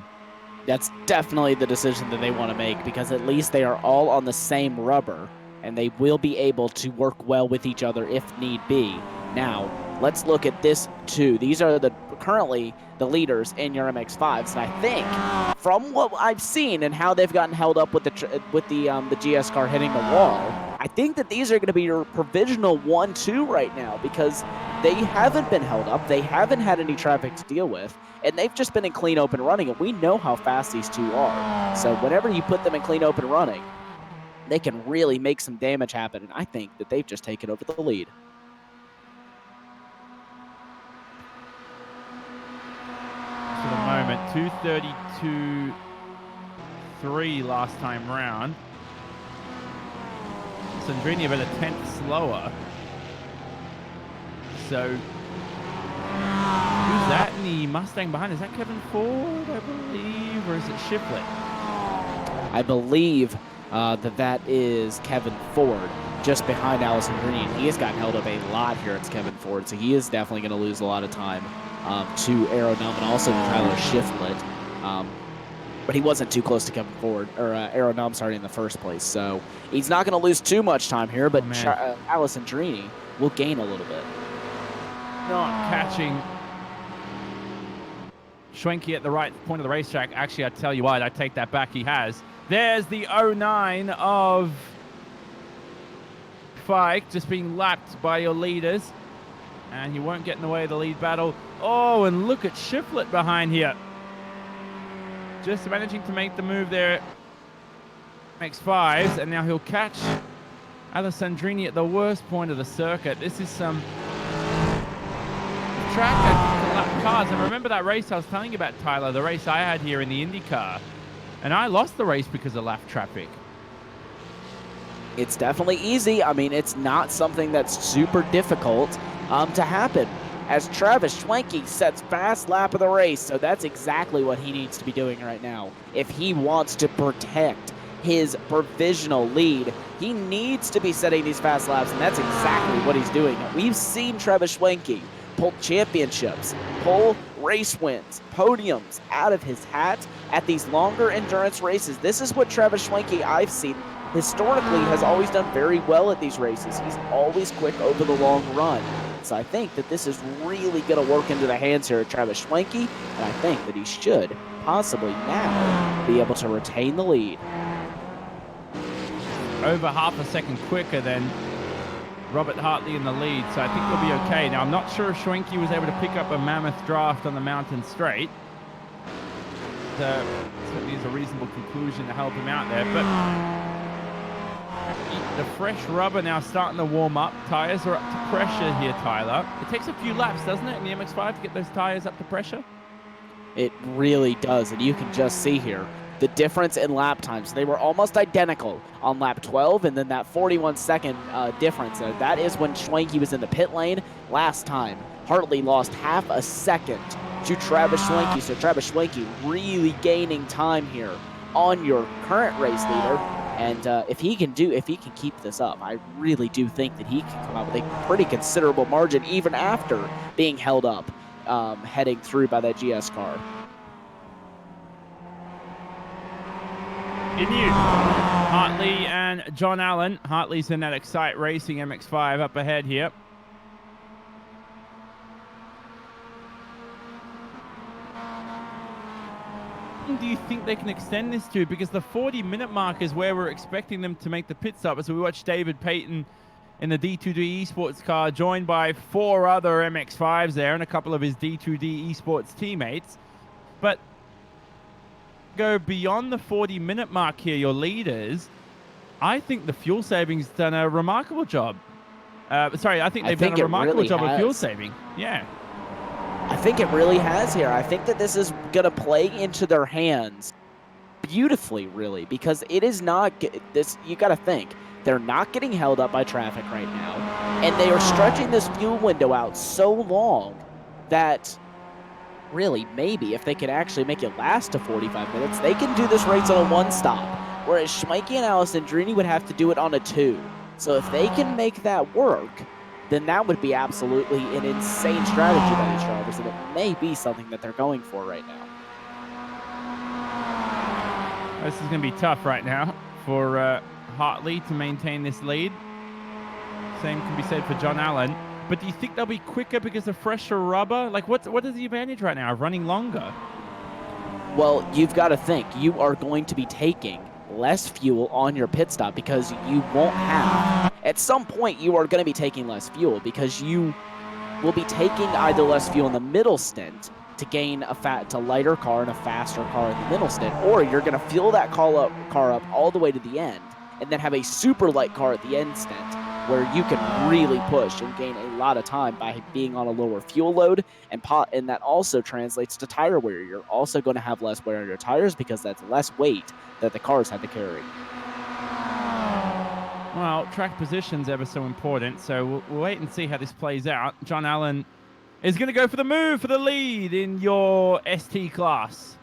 That's definitely the decision that they want to make, because at least they are all on the same rubber, and they will be able to work well with each other if need be. Now, let's look at this too. These are currently the leaders in your MX-5s, and I think from what I've seen and how they've gotten held up with the GS car hitting the wall, I think that these are going to be your provisional 1-2 right now, because they haven't been held up, they haven't had any traffic to deal with, and they've just been in clean open running, and we know how fast these 2 are. So whenever you put them in clean open running, they can really make some damage happen, and I think that they've just taken over the lead. For the moment, 2:32.3 last time round. Sandrini about a tenth slower. So, who's that in the Mustang behind? Is that Kevin Ford, I believe, or is it Shiflett? I believe that is Kevin Ford, just behind Alessandrini. He has gotten held up a lot here. It's Kevin Ford, so he is definitely going to lose a lot of time to Aeronum and also to Tyler Shiflett. But he wasn't too close to Kevin Ford, or Aeronum starting in the first place. So he's not going to lose too much time here, but Alessandrini will gain a little bit. Not catching Schwenke at the right point of the racetrack. Actually, I tell you what, I take that back. He has. There's the 09 of Fike just being lapped by your leaders. And he won't get in the way of the lead battle. Oh, and look at Shiflett behind here. Just managing to make the move there. MX-5s, and now he'll catch Alessandrini at the worst point of the circuit. This is some track to lap cars. And remember that race I was telling you about, Tyler, the race I had here in the IndyCar. And I lost the race because of lap traffic. It's definitely easy. I mean, it's not something that's super difficult to happen, as Travis Schwenke sets fast lap of the race. So that's exactly what he needs to be doing right now. If he wants to protect his provisional lead, he needs to be setting these fast laps, and that's exactly what he's doing. We've seen Travis Schwenke pull championships, pull race wins, podiums out of his hat at these longer endurance races. This is what Travis Schwenke I've seen historically has always done very well at these races. He's always quick over the long run. So I think that this is really going to work into the hands here of Travis Schwenke, and I think that he should possibly now be able to retain the lead. Over half a second quicker than Robert Hartley in the lead, so I think we'll be okay. Now, I'm not sure if Schwenke was able to pick up a mammoth draft on the Mountain Straight. So certainly is a reasonable conclusion to help him out there. But the fresh rubber now starting to warm up. Tires are up to pressure here, Tyler. It takes a few laps, doesn't it, in the MX-5 to get those tires up to pressure? It really does, and you can just see here the difference in lap times. They were almost identical on lap 12, and then that 41-second difference. That is when Schwenke was in the pit lane last time. Hartley lost half a second to Travis Schwenke, so Travis Schwenke really gaining time here on your current race leader. And if he can keep this up, I really do think that he can come out with a pretty considerable margin even after being held up heading through by that GS car. In you, Hartley and John Allen. Hartley's in that Excite Racing MX-5 up ahead here. Do you think they can extend this to? Because the 40-minute mark is where we're expecting them to make the pit stop. So we watched David Payton in the D2D Esports car, joined by 4 other MX-5s there and a couple of his D2D Esports teammates. But go beyond the 40-minute mark here, your leaders. I think the fuel savings done a remarkable job. I think they've done a remarkable job of fuel saving. Yeah. I think it really has here. I think that this is going to play into their hands beautifully, really, because it is not this. You got to think they're not getting held up by traffic right now, and they are stretching this fuel window out so long that really maybe if they could actually make it last to 45 minutes, they can do this race on a 1-stop, whereas Schwenke and Alessandrini would have to do it on a 2. So if they can make that work, then that would be absolutely an insane strategy by these drivers, and it may be something that they're going for right now. This is going to be tough right now for Hartley to maintain this lead. Same can be said for John Allen. But do you think they'll be quicker because of fresher rubber? Like, what is the advantage right now of running longer? Well, you've got to think. You are going to be taking less fuel on your pit stop because you won't have... At some point, you are going to be taking less fuel because you will be taking either less fuel in the middle stint to gain a lighter car and a faster car in the middle stint, or you're going to fuel that car up all the way to the end and then have a super light car at the end stint where you can really push and gain a lot of time by being on a lower fuel load, and that also translates to tire wear. You're also going to have less wear on your tires because that's less weight that the cars had to carry. Well, track position's ever so important, so we'll wait and see how this plays out. John Allen is going to go for the move for the lead in your ST class.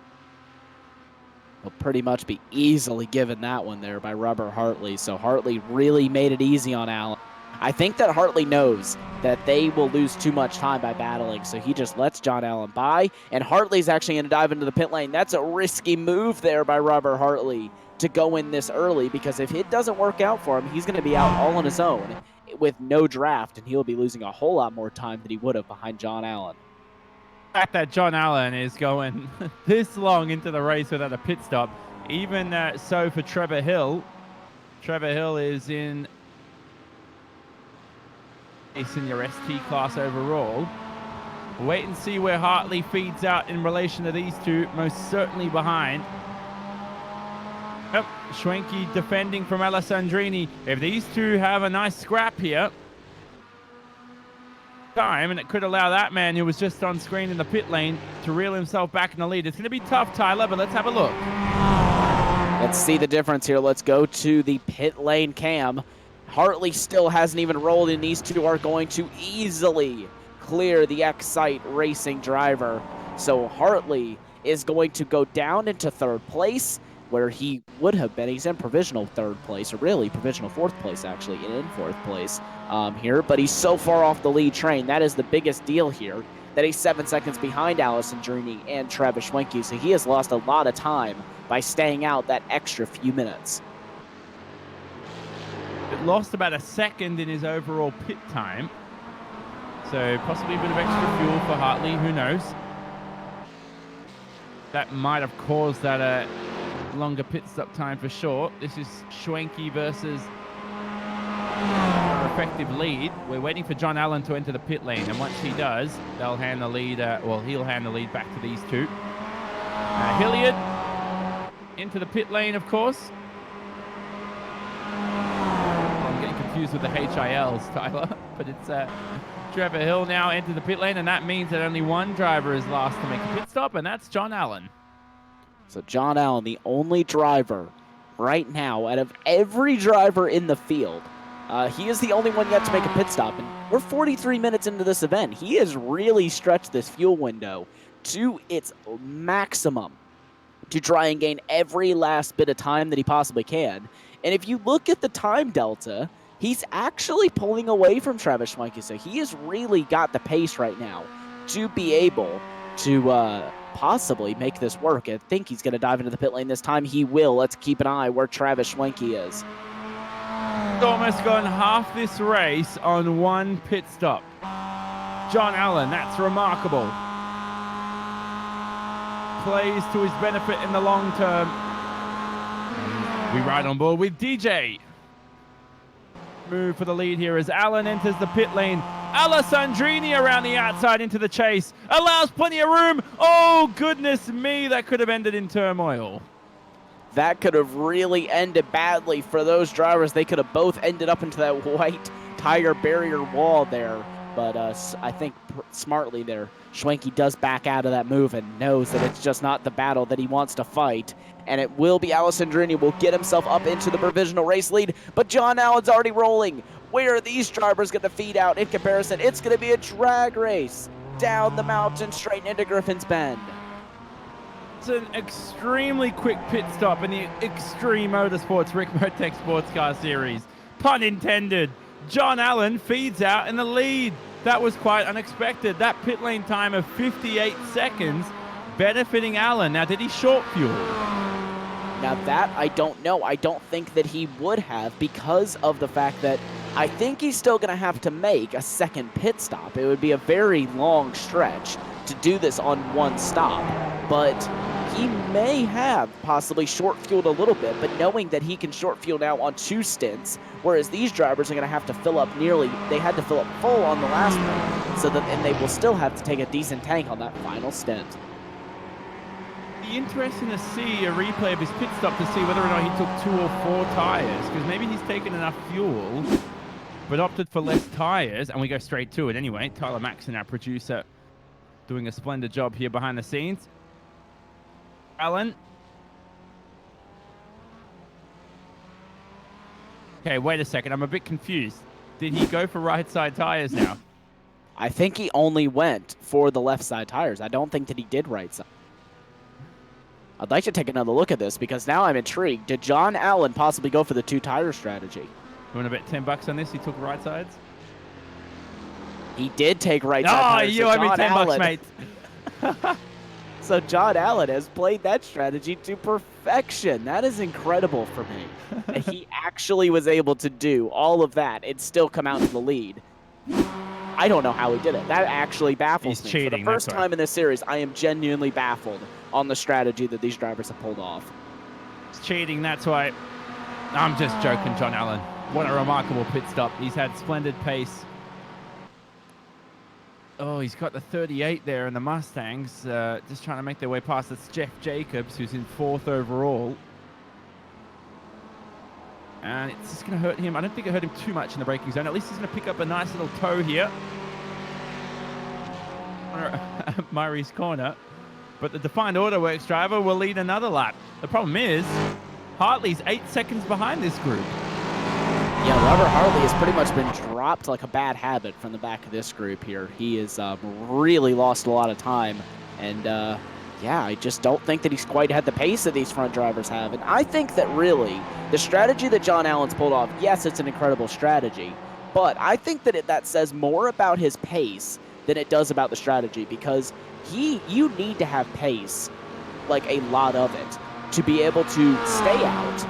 Will pretty much be easily given that one there by Robert Hartley. So Hartley really made it easy on Allen. I think that Hartley knows that they will lose too much time by battling, so he just lets John Allen by, and Hartley's actually going to dive into the pit lane. That's a risky move there by Robert Hartley to go in this early, because if it doesn't work out for him, he's going to be out all on his own with no draft, and he'll be losing a whole lot more time than he would have behind John Allen. The fact that John Allen is going this long into the race without a pit stop, even so for Trevor Hill. Trevor Hill is in your ST class overall. Wait and see where Hartley feeds out in relation to these two, most certainly behind. Yep, Schwenke defending from Alessandrini. If these two have a nice scrap here, and it could allow that man who was just on screen in the pit lane to reel himself back in the lead. It's going to be tough, Tyler, but let's have a look. Let's see the difference here. Let's go to the pit lane cam. Hartley still hasn't even rolled in. These two are going to easily clear the Excite Racing driver. So Hartley is going to go down into 3rd place, where he would have been. He's in provisional 3rd place, or really provisional 4th place, actually, and in 4th place here. But he's so far off the lead train. That is the biggest deal here, that he's 7 seconds behind Alessandrini and Travis Schwenke. So he has lost a lot of time by staying out that extra few minutes. It lost about a second in his overall pit time. So possibly a bit of extra fuel for Hartley, who knows. That might have caused that longer pit stop time for sure. This is Schwenke versus our effective lead. We're waiting for John Allen to enter the pit lane, and once he does, they'll hand the lead, he'll hand the lead back to these two. Hilliard into the pit lane, of course. I'm getting confused with the HILs, Tyler, but it's Trevor Hill now entered the pit lane, and that means that only one driver is last to make a pit stop, and that's John Allen. So John Allen, the only driver right now out of every driver in the field, he is the only one yet to make a pit stop, and we're 43 minutes into this event. He has really stretched this fuel window to its maximum to try and gain every last bit of time that he possibly can. And if you look at the time delta, he's actually pulling away from Travis Schwenke, so he has really got the pace right now to be able to possibly make this work. I think he's going to dive into the pit lane this time. He will. Let's keep an eye where Travis Schwenke is. He's almost gone half this race on one pit stop. John Allen, that's remarkable. Plays to his benefit in the long term. We ride on board with DJ. Move for the lead here as Allen enters the pit lane. Alessandrini around the outside into the chase. Allows plenty of room. Oh, goodness me, that could have ended in turmoil. That could have really ended badly for those drivers. They could have both ended up into that white tire barrier wall there. But I think smartly there, Schwenke does back out of that move and knows that it's just not the battle that he wants to fight. And it will be Alessandrini will get himself up into the provisional race lead. But John Allen's already rolling. Where are these drivers going to feed out in comparison? It's going to be a drag race down the mountain straight into Griffin's Bend. It's an extremely quick pit stop in the Extreme Motorsports Ricmotech Sports Car Series. Pun intended. John Allen feeds out in the lead. That was quite unexpected. That pit lane time of 58 seconds benefiting Allen. Now, did he short fuel? Now that I don't know. I don't think that he would have because of the fact that I think he's still going to have to make a second pit stop. It would be a very long stretch to do this on one stop. But he may have possibly short fueled a little bit, but knowing that he can short fuel now on 2 stints, whereas these drivers are going to have to fill up they had to fill up full on the last one, so that, and they will still have to take a decent tank on that final stint. Be interesting to see a replay of his pit stop to see whether or not he took 2 or 4 tires, because maybe he's taken enough fuel, but opted for less tires, and we go straight to it anyway. Tyler Maxson, our producer, doing a splendid job here behind the scenes. Allen. Okay, wait a second. I'm a bit confused. Did he go for right side tires now? I think he only went for the left side tires. I don't think that he did right side. I'd like to take another look at this because now I'm intrigued. Did John Allen possibly go for the 2 tire strategy? You want to bet $10 on this? He took right sides? He did take right side tires. You owe me $10, mate. So John Allen has played that strategy to perfection. That is incredible for me. That he actually was able to do all of that and still come out to the lead. I don't know how he did it. That actually baffles me. Cheating, for the first time in this series, I am genuinely baffled on the strategy that these drivers have pulled off. It's cheating, that's why. I'm just joking, John Allen. What a remarkable pit stop. He's had splendid pace. Oh, he's got the 38 there in the Mustangs, just trying to make their way past. It's Jeff Jacobs, who's in 4th overall. And it's just going to hurt him. I don't think it hurt him too much in the braking zone. At least he's going to pick up a nice little toe here. Murray's corner. But the Defined Auto Works driver will lead another lap. The problem is, Hartley's 8 seconds behind this group. Yeah, Robert Hartley has pretty much been dropped like a bad habit from the back of this group here. He has really lost a lot of time. And, yeah, I just don't think that he's quite had the pace that these front drivers have. And I think that really, the strategy that John Allen's pulled off, yes, it's an incredible strategy. But I think that that says more about his pace than it does about the strategy. Because you need to have pace, like a lot of it, to be able to stay out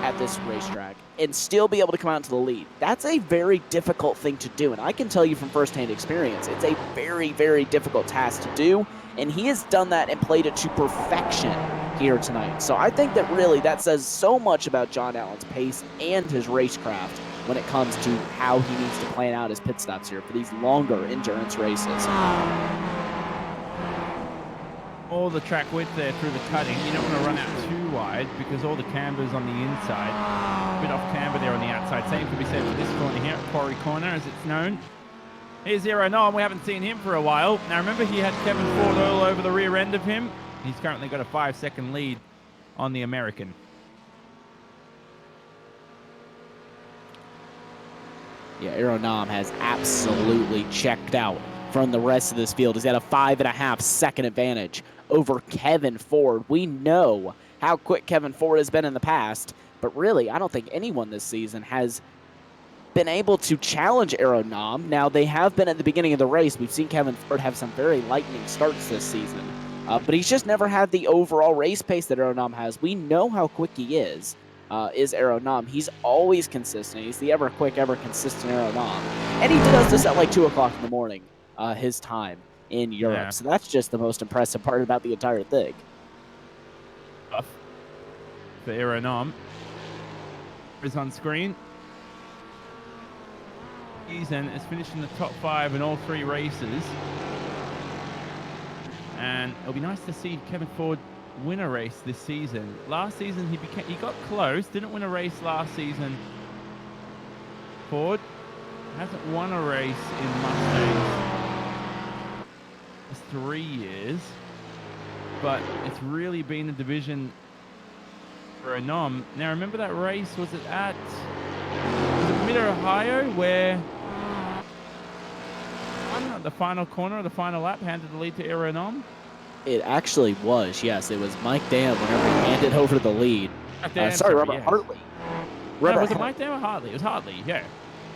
at this racetrack and still be able to come out into the lead. That's a very difficult thing to do, and I can tell you from firsthand experience, it's a very, very difficult task to do, and he has done that and played it to perfection here tonight. So I think that really that says so much about John Allen's pace and his racecraft when it comes to how he needs to plan out his pit stops here for these longer endurance races. all the track width there through the cutting. You don't want to run out too wide because all the camber's on the inside. A bit off camber there on the outside. Same can be said for this corner here, Quarry Corner as it's known. Here's Zero Nom. We haven't seen him for a while. Now remember, he had Kevin Ford all over the rear end of him. He's currently got a 5-second lead on the American. Yeah, Aero Nom has absolutely checked out from the rest of this field. He's got a 5.5-second advantage over Kevin Ford. We know how quick Kevin Ford has been in the past, but really, I don't think anyone this season has been able to challenge Aero Nom. Now, they have been at the beginning of the race. We've seen Kevin Ford have some very lightning starts this season, but he's just never had the overall race pace that Aero Nom has. We know how quick he is Aero Nom. He's always consistent. He's the ever quick, ever consistent Aero Nom. And he does this at like 2 o'clock in the morning, his time in Europe. Yeah. So that's just the most impressive part about the entire thing. For Aero Nom is on screen. Season is finished in the top 5 in all 3 races. And it'll be nice to see Kevin Ford win a race this season. Last season he got close, didn't win a race last season. Ford hasn't won a race in Mustangs for 3 years, but it's really been a division for a Nom. Now remember that race, was it Mid-Ohio where the final corner of the final lap handed the lead to Aero Nom? It actually was, yes. It was Mike Dam whenever he handed over the lead. Robert Hartley. Was it Mike Dam or Hartley? It was Hartley, yeah.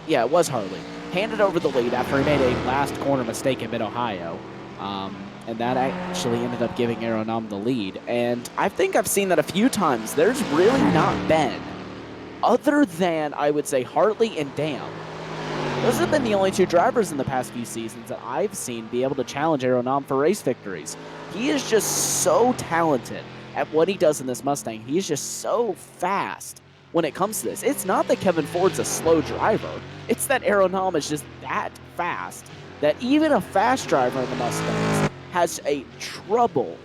Yeah, it was Hartley. Handed over the lead after he made a last corner mistake in Mid-Ohio. And that actually ended up giving Aero Nom the lead. And I think I've seen that a few times. There's really not been, other than, I would say, Hartley and Dam, those have been the only 2 drivers in the past few seasons that I've seen be able to challenge Aero Nom for race victories. He is just so talented at what he does in this Mustang. He is just so fast when it comes to this. It's not that Kevin Ford's a slow driver. It's that Aero Nom is just that fast that even a fast driver in the Mustangs has a trouble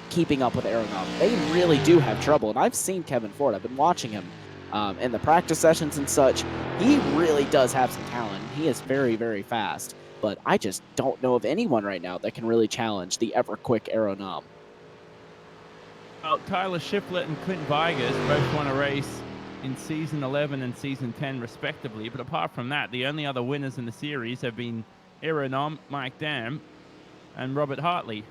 keeping up with Aero Nom. They really do have trouble, and I've seen Kevin Ford. I've been watching him in the practice sessions and such. He really does have some talent. He is very, very fast, but I just don't know of anyone right now that can really challenge the ever-quick Aero Nom. Well, Tyler Shiflett and Clint Vigas both won a race in Season 11 and Season 10, respectively, but apart from that, the only other winners in the series have been Aero Nom, Mike Dam, and Robert Hartley.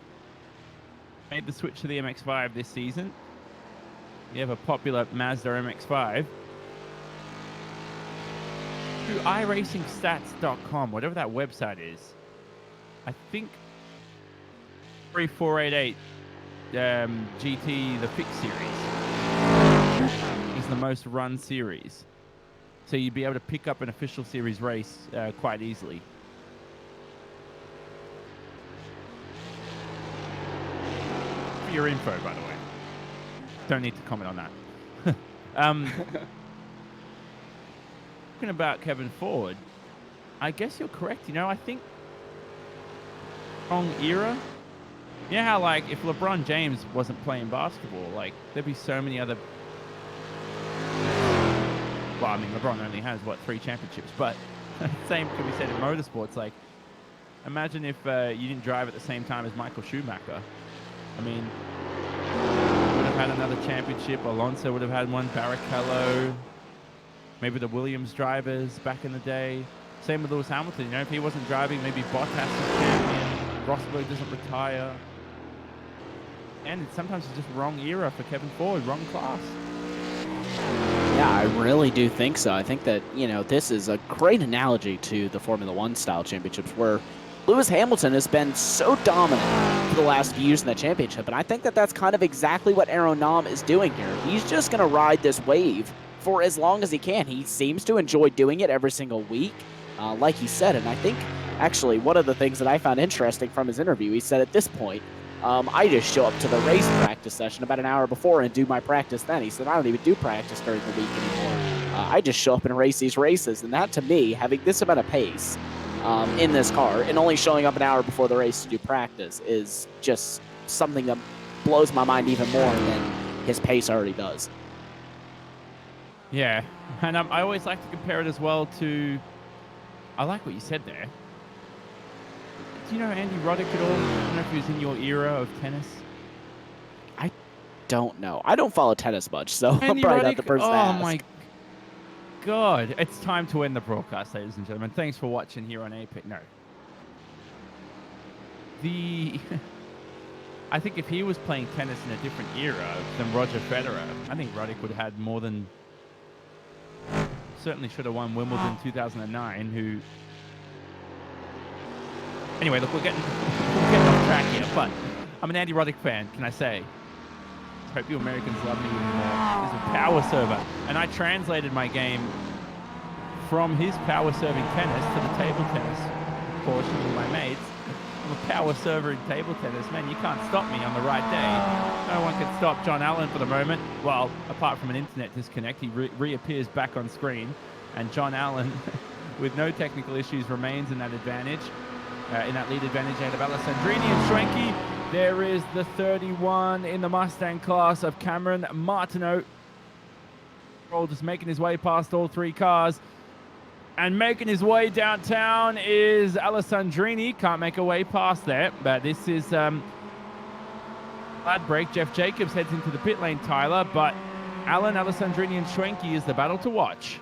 Made the switch to the MX-5 this season. You have a popular Mazda MX-5. To iRacingStats.com, whatever that website is, I think 3488 GT, the Fix Series, is the most run series. So you'd be able to pick up an official series race quite easily. For your info, by the way. Don't need to comment on that. Talking about Kevin Ford, I guess you're correct. You know, I think wrong era. You know how, like, if LeBron James wasn't playing basketball, like, there'd be so many other... Well, I mean, LeBron only has, 3 championships, but same can be said in motorsports. Like, imagine if you didn't drive at the same time as Michael Schumacher. I mean, would have had another championship. Alonso would have had one. Barrichello. Maybe the Williams drivers back in the day. Same with Lewis Hamilton. You know, if he wasn't driving, maybe Bottas is champion. Rosberg doesn't retire. And sometimes it's just wrong era for Kevin Ford, wrong class. Yeah, I really do think so. I think that, you know, this is a great analogy to the Formula One style championships where Lewis Hamilton has been so dominant for the last few years in the championship. And I think that that's kind of exactly what Aero Nom is doing here. He's just going to ride this wave for as long as he can. He seems to enjoy doing it every single week, like he said. And I think, actually, one of the things that I found interesting from his interview, he said at this point, I just show up to the race practice session about an hour before and do my practice then. He said, I don't even do practice during the week anymore. I just show up and race these races. And that, to me, having this amount of pace in this car and only showing up an hour before the race to do practice is just something that blows my mind even more than his pace already does. Yeah, and I always like to compare it as well to, I like what you said there. Do you know Andy Roddick at all? I don't know if he was in your era of tennis. I don't know. I don't follow tennis much, so I'm Andy probably Roddick, not the person to oh ask. my God. It's time to end the broadcast, ladies and gentlemen. Thanks for watching here on Apex. No. I think if he was playing tennis in a different era than Roger Federer, I think Roddick would have had more than... Certainly should have won Wimbledon 2009, who... Anyway, look, we're getting off track here, but I'm an Andy Roddick fan, can I say? Hope you Americans love me even more. He's a power server, and I translated my game from his power serving tennis to the table tennis portion with my mates. I'm a power server in table tennis. Man, you can't stop me on the right day. No one can stop John Allen for the moment. Well, apart from an internet disconnect, he reappears back on screen, and John Allen, with no technical issues, remains in that advantage. In that lead advantage ahead of Alessandrini and Schwenke. There is the 31 in the Mustang class of Cameron Martineau. Just making his way past all three cars. And making his way downtown is Alessandrini. Can't make a way past there. But this is bad break. Jeff Jacobs heads into the pit lane, Tyler. But Alan, Alessandrini, and Schwenke is the battle to watch.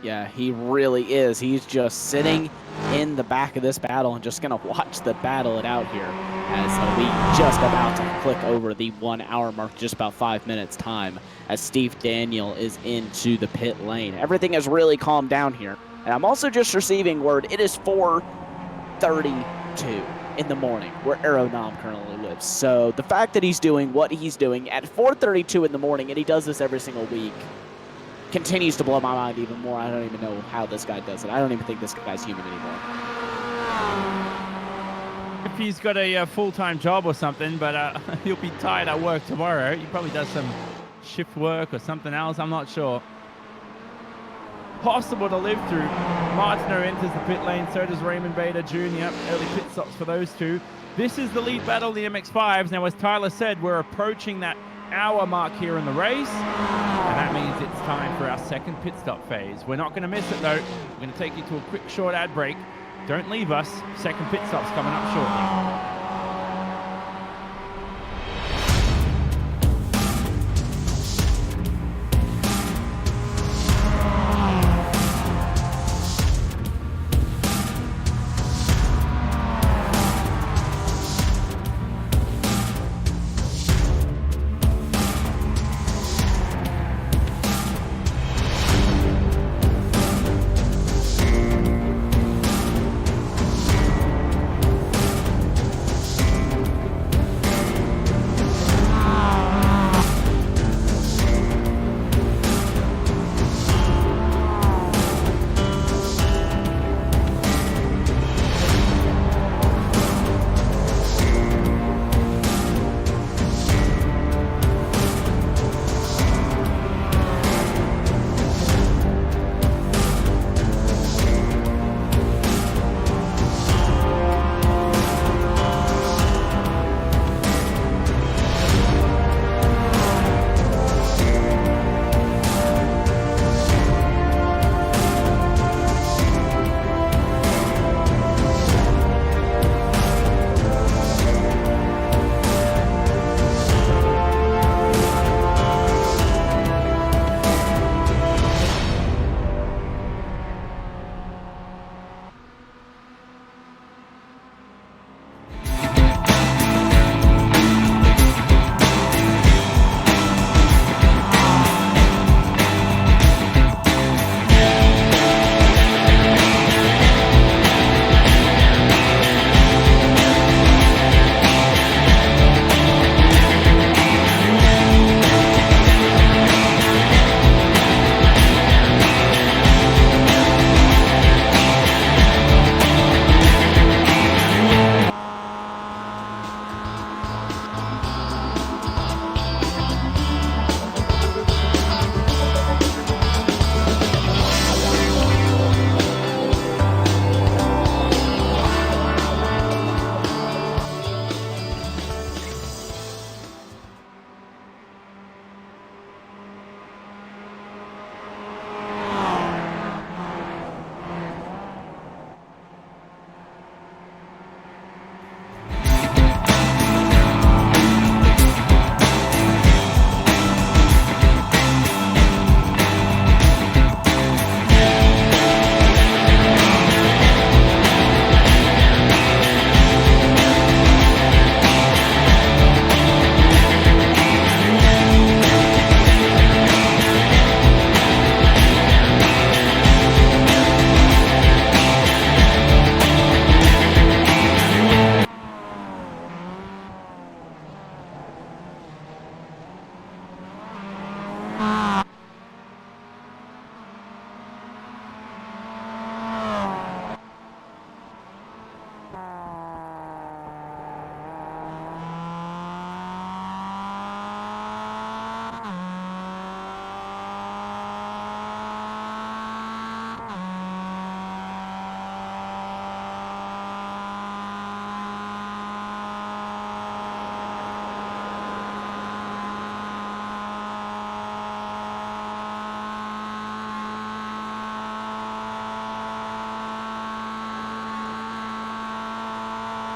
Yeah, he really is. He's just sitting in the back of this battle and just going to watch the battle it out here as we just about to click over the 1 hour mark, just about 5 minutes time, as Steve Daniel is into the pit lane. Everything has really calmed down here. And I'm also just receiving word it is 4:32 in the morning where Aeronom currently lives. So the fact that he's doing what he's doing at 4:32 in the morning, and he does this every single week, continues to blow my mind even more. I don't even know how this guy does it. I don't even think this guy's human anymore. If he's got a full-time job or something, but he'll be tired at work tomorrow. He probably does some shift work or something else. I'm not sure. Possible to live through. Martineau enters the pit lane. So does Raymond Bader Jr. Early pit stops for those two. This is the lead battle of the MX-5s. Now, as Tyler said, we're approaching that hour mark here in the race, and that means it's time for our second pit stop phase. We're not going to miss it though. We're going to take you to a quick short ad break. Don't leave us. Second pit stop's coming up shortly.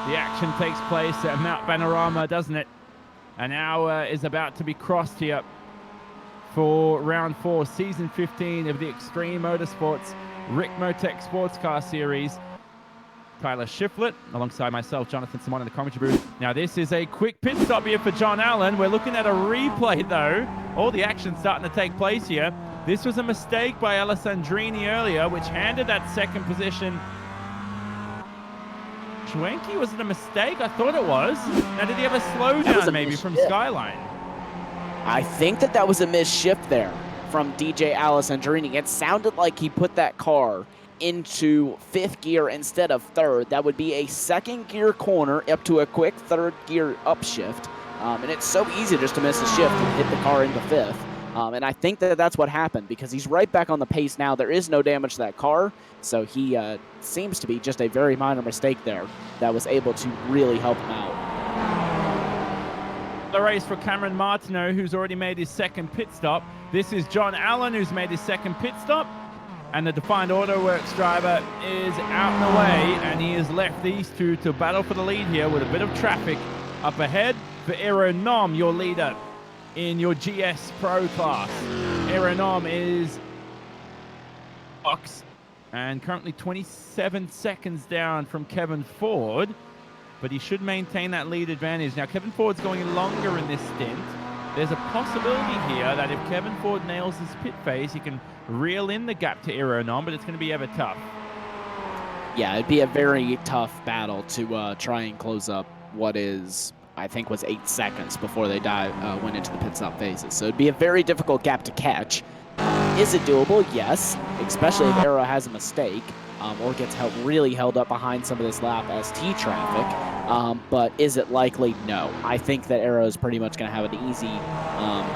The action takes place at Mount Panorama, doesn't it? An hour is about to be crossed here for round 4, season 15 of the Extreme Motorsports Ricmotech Sports Car Series. Tyler Shiflett, alongside myself, Jonathan Simon in the commentary booth. Now, this is a quick pit stop here for John Allen. We're looking at a replay, though. All the action starting to take place here. This was a mistake by Alessandrini earlier, which handed that second position. Schwenke, was it a mistake? I thought it was. Now, did he have a slowdown maybe from Skyline? I think that was a missed shift there from DJ Alessandrini. It sounded like he put that car into 5th gear instead of 3rd. That would be a 2nd gear corner up to a quick 3rd gear upshift. And it's so easy just to miss a shift and hit the car into 5th. And I think that's what happened because he's right back on the pace now. There is no damage to that car. So he seems to be just a very minor mistake there that was able to really help him out. The race for Cameron Martineau, who's already made his 2nd pit stop. This is John Allen, who's made his 2nd pit stop. And the Defined Auto Works driver is out and away, and he has left these two to battle for the lead here with a bit of traffic up ahead for Aeronom, your leader in your GS Pro class. Aeronom is box and currently 27 seconds down from Kevin Ford, but he should maintain that lead advantage. Now, Kevin Ford's going longer in this stint. There's a possibility here that if Kevin Ford nails his pit phase, he can reel in the gap to Aeronom, but it's going to be ever tough. Yeah, it'd be a very tough battle to try and close up what is, I think, was 8 seconds before they went into the pit stop phases. So it'd be a very difficult gap to catch. Is it doable? Yes, especially if Aero has a mistake or gets really held up behind some of this lap ST traffic. But is it likely? No. I think that Aero is pretty much going to have an easy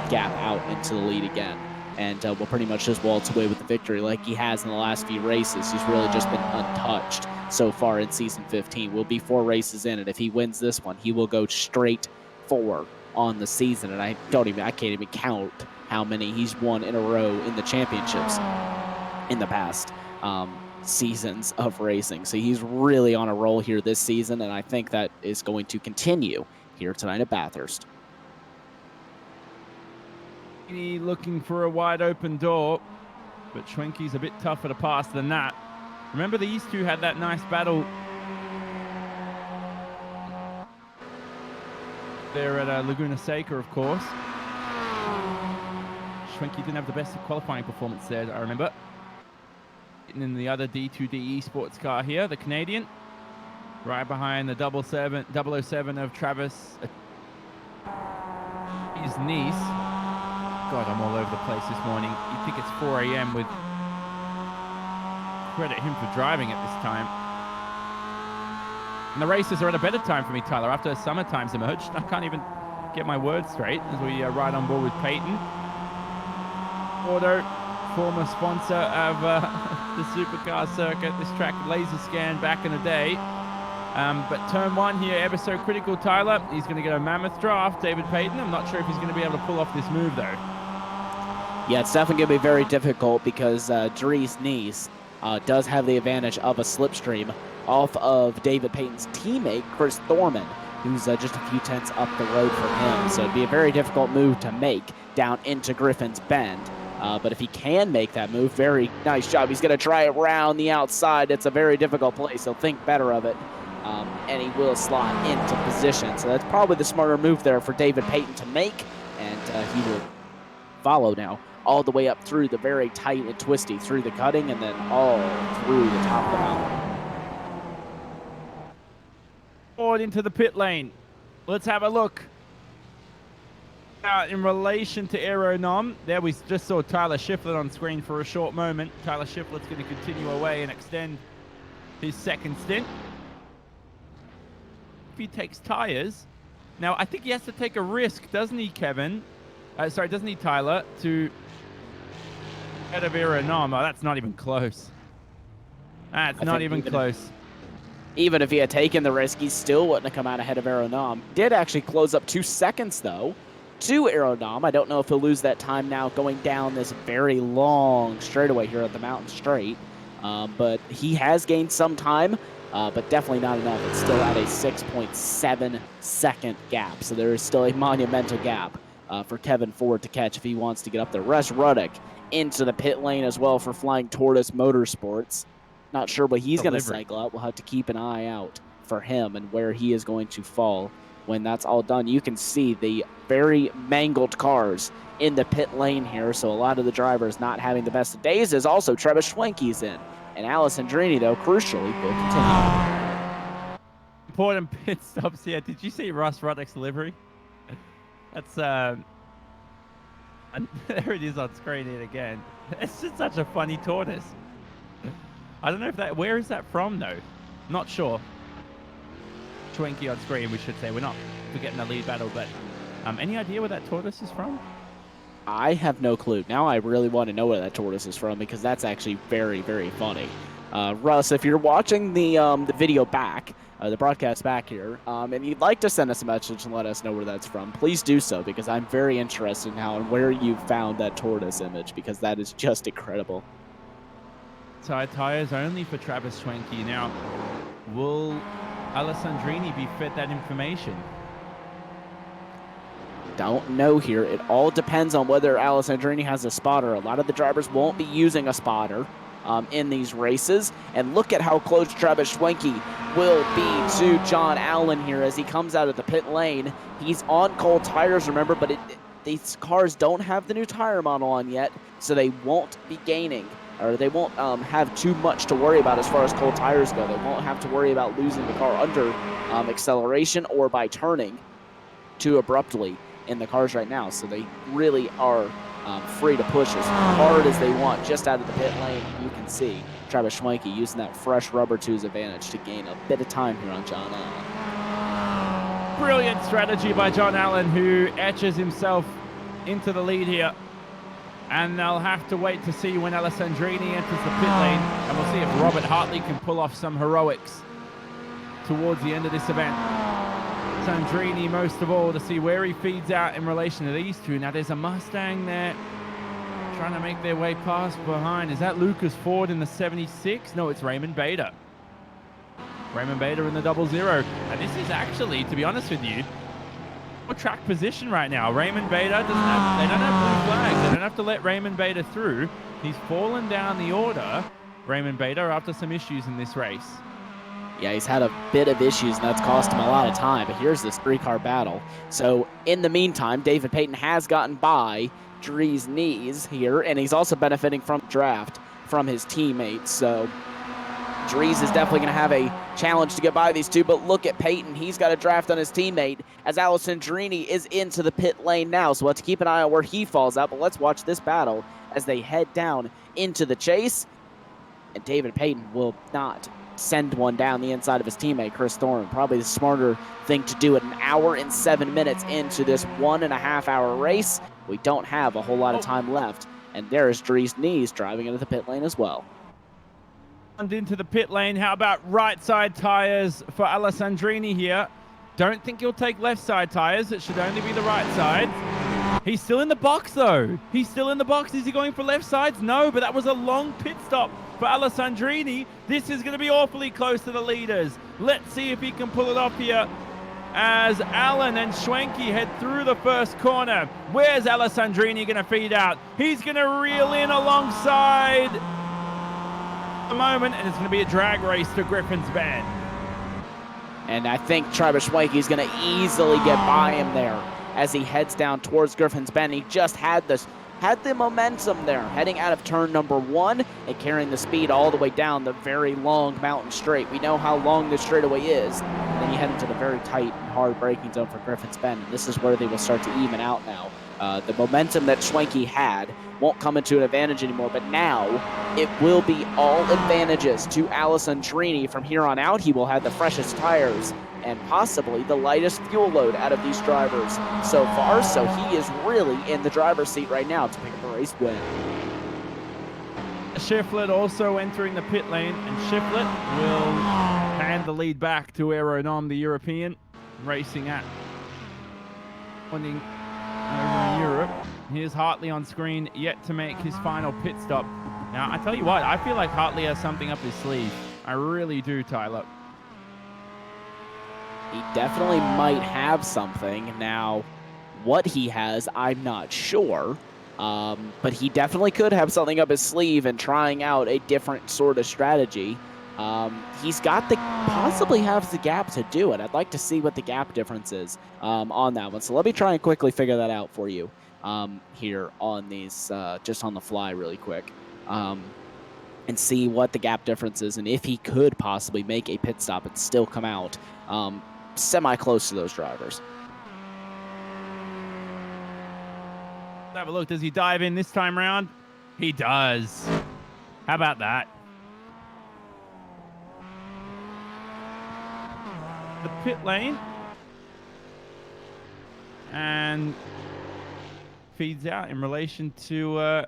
gap out into the lead again. And will pretty much just waltz away with the victory like he has in the last few races. He's really just been untouched so far in Season 15. We'll be 4 races in, and if he wins this one, he will go straight 4 on the season. And I can't even count how many he's won in a row in the championships in the past seasons of racing. So he's really on a roll here this season, and I think that is going to continue here tonight at Bathurst. Looking for a wide open door, but Schwenke's a bit tougher to pass than that. Remember, these two had that nice battle there at Laguna Seca, of course. Schwenke didn't have the best qualifying performance there, I remember. And in the other D2DE sports car here, the Canadian, right behind the 007 of Travis. His niece. God, I'm all over the place this morning. You'd think it's 4 a.m. with credit him for driving at this time. And the races are at a better time for me, Tyler, after summertime's emerged. I can't even get my words straight as we ride on board with Peyton. Auto, former sponsor of the supercar circuit. This track laser scan back in the day. But turn 1 here, ever so critical, Tyler. He's going to get a mammoth draft, David Peyton. I'm not sure if he's going to be able to pull off this move, though. Yeah, it's definitely going to be very difficult because Dries Nies does have the advantage of a slipstream off of David Peyton's teammate, Chris Thorman, who's just a few tenths up the road from him. So it'd be a very difficult move to make down into Griffin's Bend. But if he can make that move, very nice job. He's going to try it around the outside. It's a very difficult place. He'll think better of it. And he will slot into position. So that's probably the smarter move there for David Peyton to make. And he will follow now all the way up through the very tight and twisty, through the cutting, and then all through the top of the mountain. Forward into the pit lane. Let's have a look. In relation to Aeronom, there we just saw Tyler Shiflett on screen for a short moment. Tyler Shiflett's going to continue away and extend his 2nd stint. If he takes tires, now I think he has to take a risk, doesn't he, Kevin? Doesn't he, Tyler, to head of Aeronom? Oh, that's not even close. That's not even close. Even if he had taken the risk, he still wouldn't have come out ahead of Aeronom. Did actually close up 2 seconds, though, to Aeronom. I don't know if he'll lose that time now going down this very long straightaway here at the Mountain Straight. but he has gained some time, but definitely not enough. It's still at a 6.7 second gap, so there is still a monumental gap for Kevin Ford to catch if he wants to get up there. Russ Ruddock into the pit lane as well for Flying Tortoise Motorsports. Not sure what he's going to cycle out. We'll have to keep an eye out for him and where he is going to fall when that's all done. You can see the very mangled cars in the pit lane here, so a lot of the drivers not having the best of days. Is also Travis Schwenke's in, and Alessandrini, though, crucially, will continue. Important pit stops here. Did you see Russ Ruddock's livery? That's and there it is on screen yet again. It's just such a funny tortoise. I don't know if that, where is that from though? Not sure. Schwenke on screen, we should say. We're not forgetting the lead battle, but any idea where that tortoise is from? I have no clue. Now I really want to know where that tortoise is from, because that's actually very, very funny. Russ, if you're watching the video back, the broadcast back here, and you'd like to send us a message and let us know where that's from, please do so, because I'm very interested in how and where you found that tortoise image, because that is just incredible. Tires only for Travis Schwenke. Now, will Alessandrini be fed that information? Don't know here. It all depends on whether Alessandrini has a spotter. A lot of the drivers won't be using a spotter in these races. And look at how close Travis Schwenke will be to John Allen here as he comes out of the pit lane. He's on cold tires, remember, but these cars don't have the new tire model on yet, so they won't be gaining, or they won't have too much to worry about as far as cold tires go. They won't have to worry about losing the car under acceleration or by turning too abruptly in the cars right now. So they really are free to push as hard as they want just out of the pit lane. You can see Travis Schwenke using that fresh rubber to his advantage to gain a bit of time here on John Allen. Brilliant strategy by John Allen, who etches himself into the lead here. And they'll have to wait to see when Alessandrini enters the pit lane, and we'll see if Robert Hartley can pull off some heroics towards the end of this event. Alessandrini most of all, to see where he feeds out in relation to these two. Now there's a Mustang there trying to make their way past behind. Is that Lucas Ford in the 76? No, it's Raymond Bader. Raymond Bader in the 00. And this is actually, to be honest with you, track position right now. Raymond Bader doesn't have, they don't have blue flags. They don't have to let Raymond Bader through. He's fallen down the order, Raymond Bader, after some issues in this race. Yeah, he's had a bit of issues, and that's cost him a lot of time, but here's this three-car battle. So in the meantime, David Payton has gotten by Drees Knees here, and he's also benefiting from draft from his teammates. So Drees is definitely going to have a challenge to get by these two, but look at Payton. He's got a draft on his teammate as Alessandrini is into the pit lane now, so let's keep an eye on where he falls out, but let's watch this battle as they head down into the chase, and David Payton will not send one down the inside of his teammate, Chris Thorne. Probably the smarter thing to do at an hour and 7 minutes into this 1.5 hour race. We don't have a whole lot of time left, and there is Drees Knees driving into the pit lane as well. Into the pit lane. How about right side tires for Alessandrini here? Don't think he'll take left side tires. It should only be the right side. He's still in the box though. He's still in the box. Is he going for left sides? No, but that was a long pit stop for Alessandrini. This is going to be awfully close to the leaders. Let's see if he can pull it off here as Allen and Schwenke head through the first corner. Where's Alessandrini going to feed out? He's going to reel in alongside the moment, and it's going to be a drag race to Griffin's Bend. And I think Travis Schwenke is going to easily get by him there as he heads down towards Griffin's Bend. He just had the momentum there, heading out of turn number 1 and carrying the speed all the way down the very long mountain straight. We know how long this straightaway is. And then you head into the very tight and hard braking zone for Griffin's Bend. And this is where they will start to even out now. The momentum that Schwenke had won't come into an advantage anymore, but now it will be all advantages to Alessandrini. From here on out, he will have the freshest tires and possibly the lightest fuel load out of these drivers so far, so he is really in the driver's seat right now to pick up a race win. Shiflett also entering the pit lane, and Shiflett will hand the lead back to Aeronom, the European, racing at over in Europe. Here's Hartley on screen, yet to make his final pit stop. Now, I tell you what, I feel like Hartley has something up his sleeve. I really do, Tyler. He definitely might have something. Now, what he has, I'm not sure. But he definitely could have something up his sleeve and trying out a different sort of strategy. He's got possibly has the gap to do it. I'd like to see what the gap difference is on that one. So let me try and quickly figure that out for you here on these, just on the fly really quick. And see what the gap difference is and if he could possibly make a pit stop and still come out semi-close to those drivers. Let's have a look. Does he dive in this time round? He does. How about that? The pit lane. And feeds out in relation to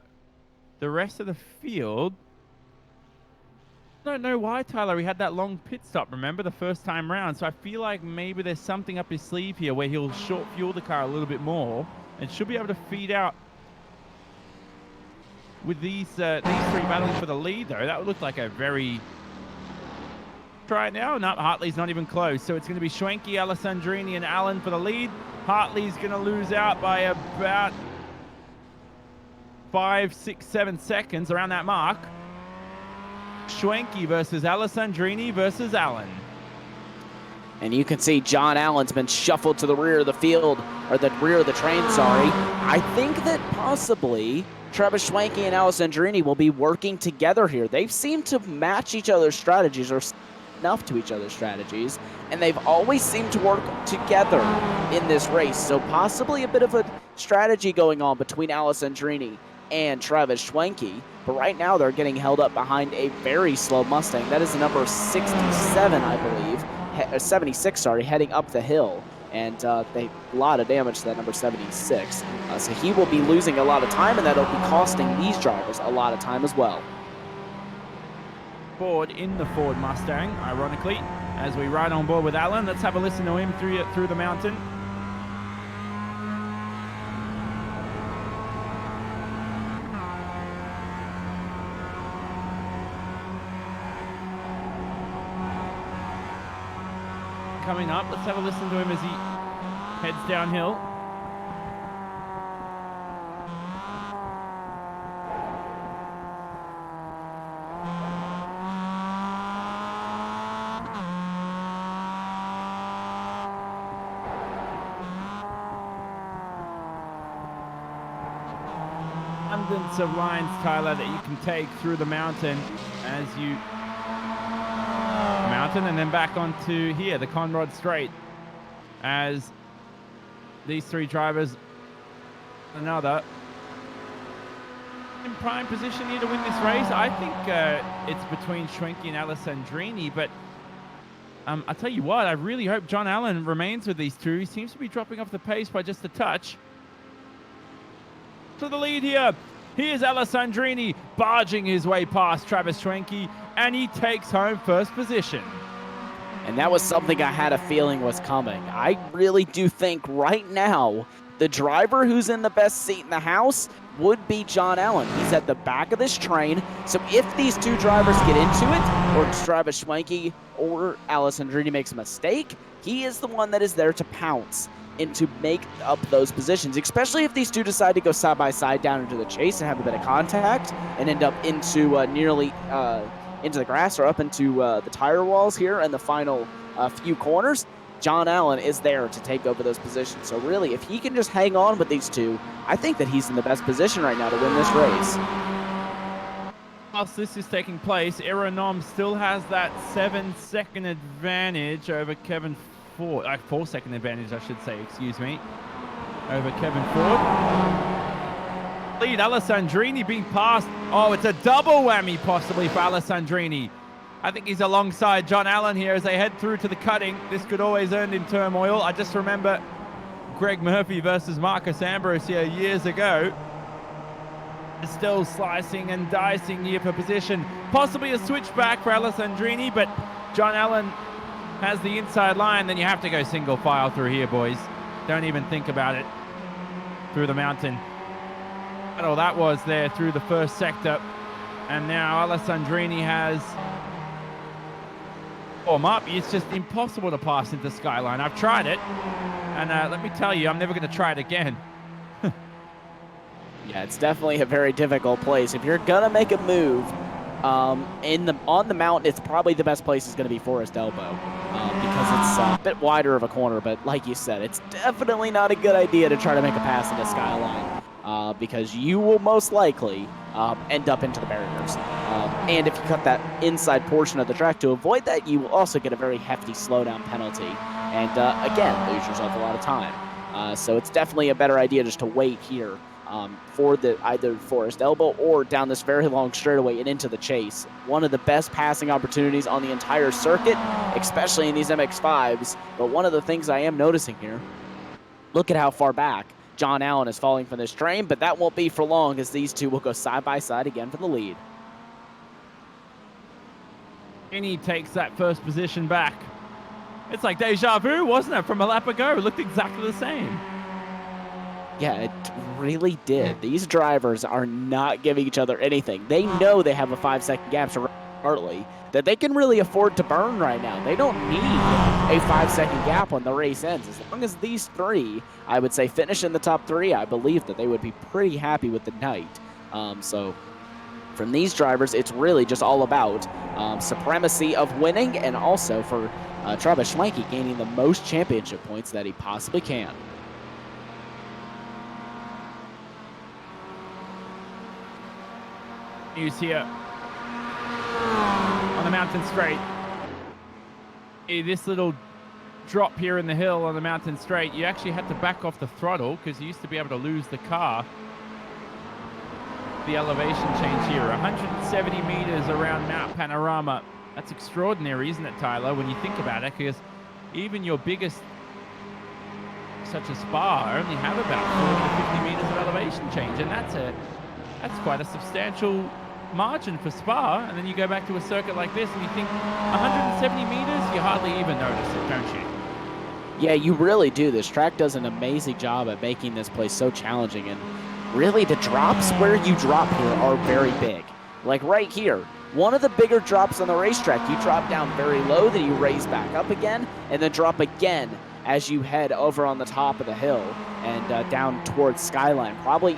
the rest of the field. I don't know why, Tyler. He had that long pit stop, remember, the first time round. So I feel like maybe there's something up his sleeve here where he'll short fuel the car a little bit more and should be able to feed out with these three battling for the lead, though. That would look like a very... Try it now. No, Hartley's not even close. So it's going to be Schwenke, Alessandrini, and Allen for the lead. Hartley's going to lose out by about 5, 6, 7 seconds, around that mark. Schwenke versus Alessandrini versus Allen. And you can see John Allen's been shuffled to the rear of the field, or the rear of the train, sorry. I think that possibly Travis Schwenke and Alessandrini will be working together here. They've seemed to match each other's strategies, or enough to each other's strategies, and they've always seemed to work together in this race. So possibly a bit of a strategy going on between Alessandrini and Travis Schwenke. But right now they're getting held up behind a very slow Mustang. That is the number 67, I believe. 76, sorry, heading up the hill. And a lot of damage to that number 76. So he will be losing a lot of time, and that'll be costing these drivers a lot of time as well. Ford in the Ford Mustang, ironically, as we ride on board with Allen. Let's have a listen to him through the mountain. Coming up, let's have a listen to him as he heads downhill. Abundance of lines, Tyler, that you can take through the mountain as you and then back onto here, the Conrod Straight, as these three drivers, another in prime position here to win this race. I think it's between Schwenke and Alessandrini, but I'll tell you what, I really hope John Allen remains with these two. He seems to be dropping off the pace by just a touch. To the lead here. Here's Alessandrini barging his way past Travis Schwenke, and he takes home first position. And that was something I had a feeling was coming. I really do think right now the driver who's in the best seat in the house would be John Allen. He's at the back of this train. So if these two drivers get into it, or Travis Schwenke or Alessandrini makes a mistake, he is the one that is there to pounce and to make up those positions, especially if these two decide to go side by side down into the chase and have a bit of contact and end up into nearly into the grass or up into the tire walls here in the final few corners. John Allen is there to take over those positions. So really, if he can just hang on with these two, I think that he's in the best position right now to win this race. Whilst this is taking place, Aeronom still has that 7-second advantage over Kevin Ford. 4-second advantage, I should say, excuse me, over Kevin Ford. Lead Alessandrini being passed. Oh, it's a double whammy possibly for Alessandrini. I think he's alongside John Allen here as they head through to the cutting. This could always end in turmoil. I just remember Greg Murphy versus Marcus Ambrose here years ago. Still slicing and dicing here for position. Possibly a switchback for Alessandrini, but John Allen has the inside line. Then you have to go single file through here, boys. Don't even think about it. Through the mountain. Oh, that was there through the first sector. And now Alessandrini has warm up. It's just impossible to pass into Skyline. I've tried it, and let me tell you, I'm never going to try it again. Yeah, it's definitely a very difficult place. If you're gonna make a move on the mountain, it's probably the best place is going to be Forest Elbow because it's a bit wider of a corner. But like you said, it's definitely not a good idea to try to make a pass into Skyline because you will most likely end up into the barriers. And if you cut that inside portion of the track to avoid that, you will also get a very hefty slowdown penalty. And again, lose yourself a lot of time. So it's definitely a better idea just to wait here for either Forest Elbow or down this very long straightaway and into the chase. One of the best passing opportunities on the entire circuit, especially in these MX-5s. But one of the things I am noticing here, look at how far back John Allen is falling from this train, but that won't be for long as these two will go side by side again for the lead. And he takes that first position back. It's like deja vu, wasn't it, from a lap ago? It looked exactly the same. Yeah, it really did. These drivers are not giving each other anything. They know they have a 5-second gap to Hartley that they can really afford to burn right now. They don't need a 5-second gap when the race ends. As long as these three, I would say, finish in the top three, I believe that they would be pretty happy with the night. So from these drivers, it's really just all about supremacy of winning and also for Travis Schlenke gaining the most championship points that he possibly can. News here on the mountain straight. This little drop here in the hill on the mountain straight, you actually had to back off the throttle because you used to be able to lose the car. The elevation change here, 170 meters around Mount Panorama. That's extraordinary, isn't it, Tyler, when you think about it? Because even your biggest, such as Spa, only have about 40 to 50 meters of elevation change, and that's quite a substantial margin for Spa. And then you go back to a circuit like this and you think 170 meters, you hardly even notice it, don't you? Yeah, you really do. This track does an amazing job at making this place so challenging, and really the drops where you drop here are very big. Like right here, one of the bigger drops on the racetrack, you drop down very low, then you raise back up again, and then drop again as you head over on the top of the hill and down towards Skyline. Probably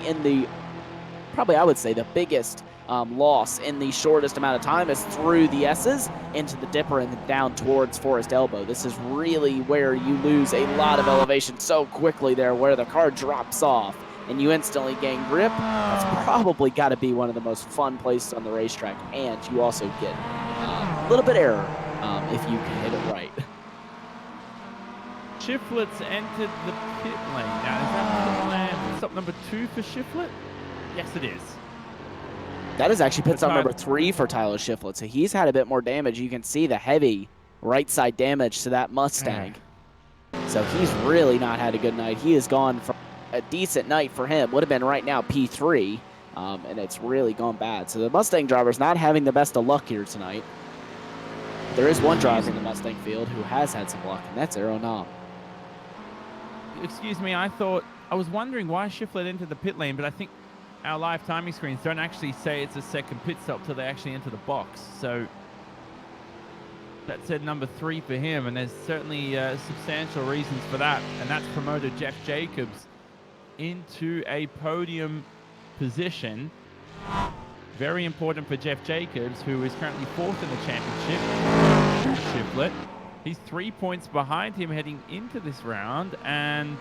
I would say the biggest loss in the shortest amount of time is through the S's into the Dipper and then down towards Forest Elbow. This is really where you lose a lot of elevation so quickly there, where the car drops off and you instantly gain grip. That's probably got to be one of the most fun places on the racetrack, and you also get a little bit error if you can hit it right. Shiflett's entered the pit lane. Now, is that pit lane stop number 2 for Shiflett? Yes, it is. That is actually pit stop number 3 for Tyler Shiflett. So he's had a bit more damage. You can see the heavy right side damage to that Mustang. So he's really not had a good night. He has gone from a decent night for him. Would have been right now P3. And it's really gone bad. So the Mustang driver's not having the best of luck here tonight. There is one driver in the Mustang field who has had some luck, and that's Aaron Nam. Excuse me, I was wondering why Shiflett entered the pit lane, but I think our live timing screens don't actually say it's a second pit stop till they actually enter the box. So that said number 3 for him, and there's certainly substantial reasons for that. And that's promoted Jeff Jacobs into a podium position. Very important for Jeff Jacobs, who is currently 4th in the championship. Shiflett. He's 3 points behind him heading into this round, and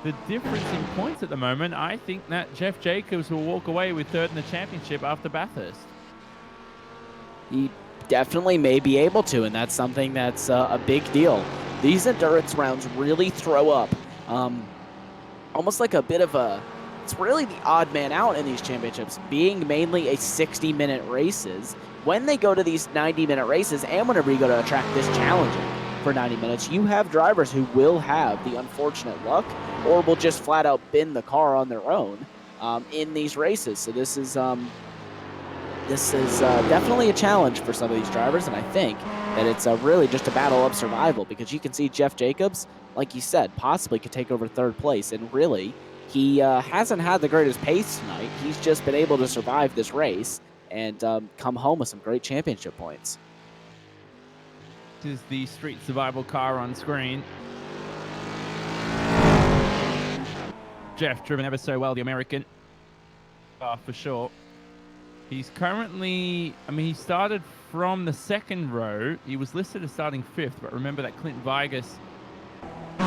the difference in points at the moment, I think that Jeff Jacobs will walk away with 3rd in the championship after Bathurst. He definitely may be able to, and that's something that's a big deal. These endurance rounds really throw up almost like a bit of it's really the odd man out in these championships, being mainly a 60-minute races. When they go to these 90-minute races, and whenever you go to a track this challenging for 90 minutes, you have drivers who will have the unfortunate luck or will just flat out bin the car on their own in these races. So this is definitely a challenge for some of these drivers, and I think that it's really just a battle of survival, because you can see Jeff Jacobs, like you said, possibly could take over 3rd place, and really, he hasn't had the greatest pace tonight. He's just been able to survive this race, and come home with some great championship points. This is the street survival car on screen. Jeff driven ever so well, the American. For sure. He's currently, he started from the second row. He was listed as starting fifth, but remember that Clint Vigas to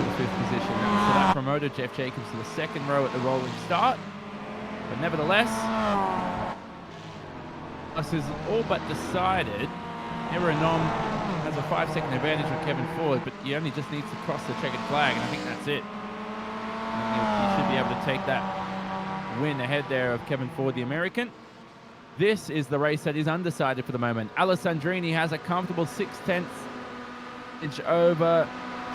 the fifth position. So that promoted Jeff Jacobs to the second row at the rolling start. But nevertheless, this is all but decided. Aeronom has a 5-second advantage on Kevin Ford, but he only just needs to cross the checkered flag, and I think that's it. He should be able to take that win ahead there of Kevin Ford, the American. This is the race that is undecided for the moment. Alessandrini has a comfortable 0.6 inch over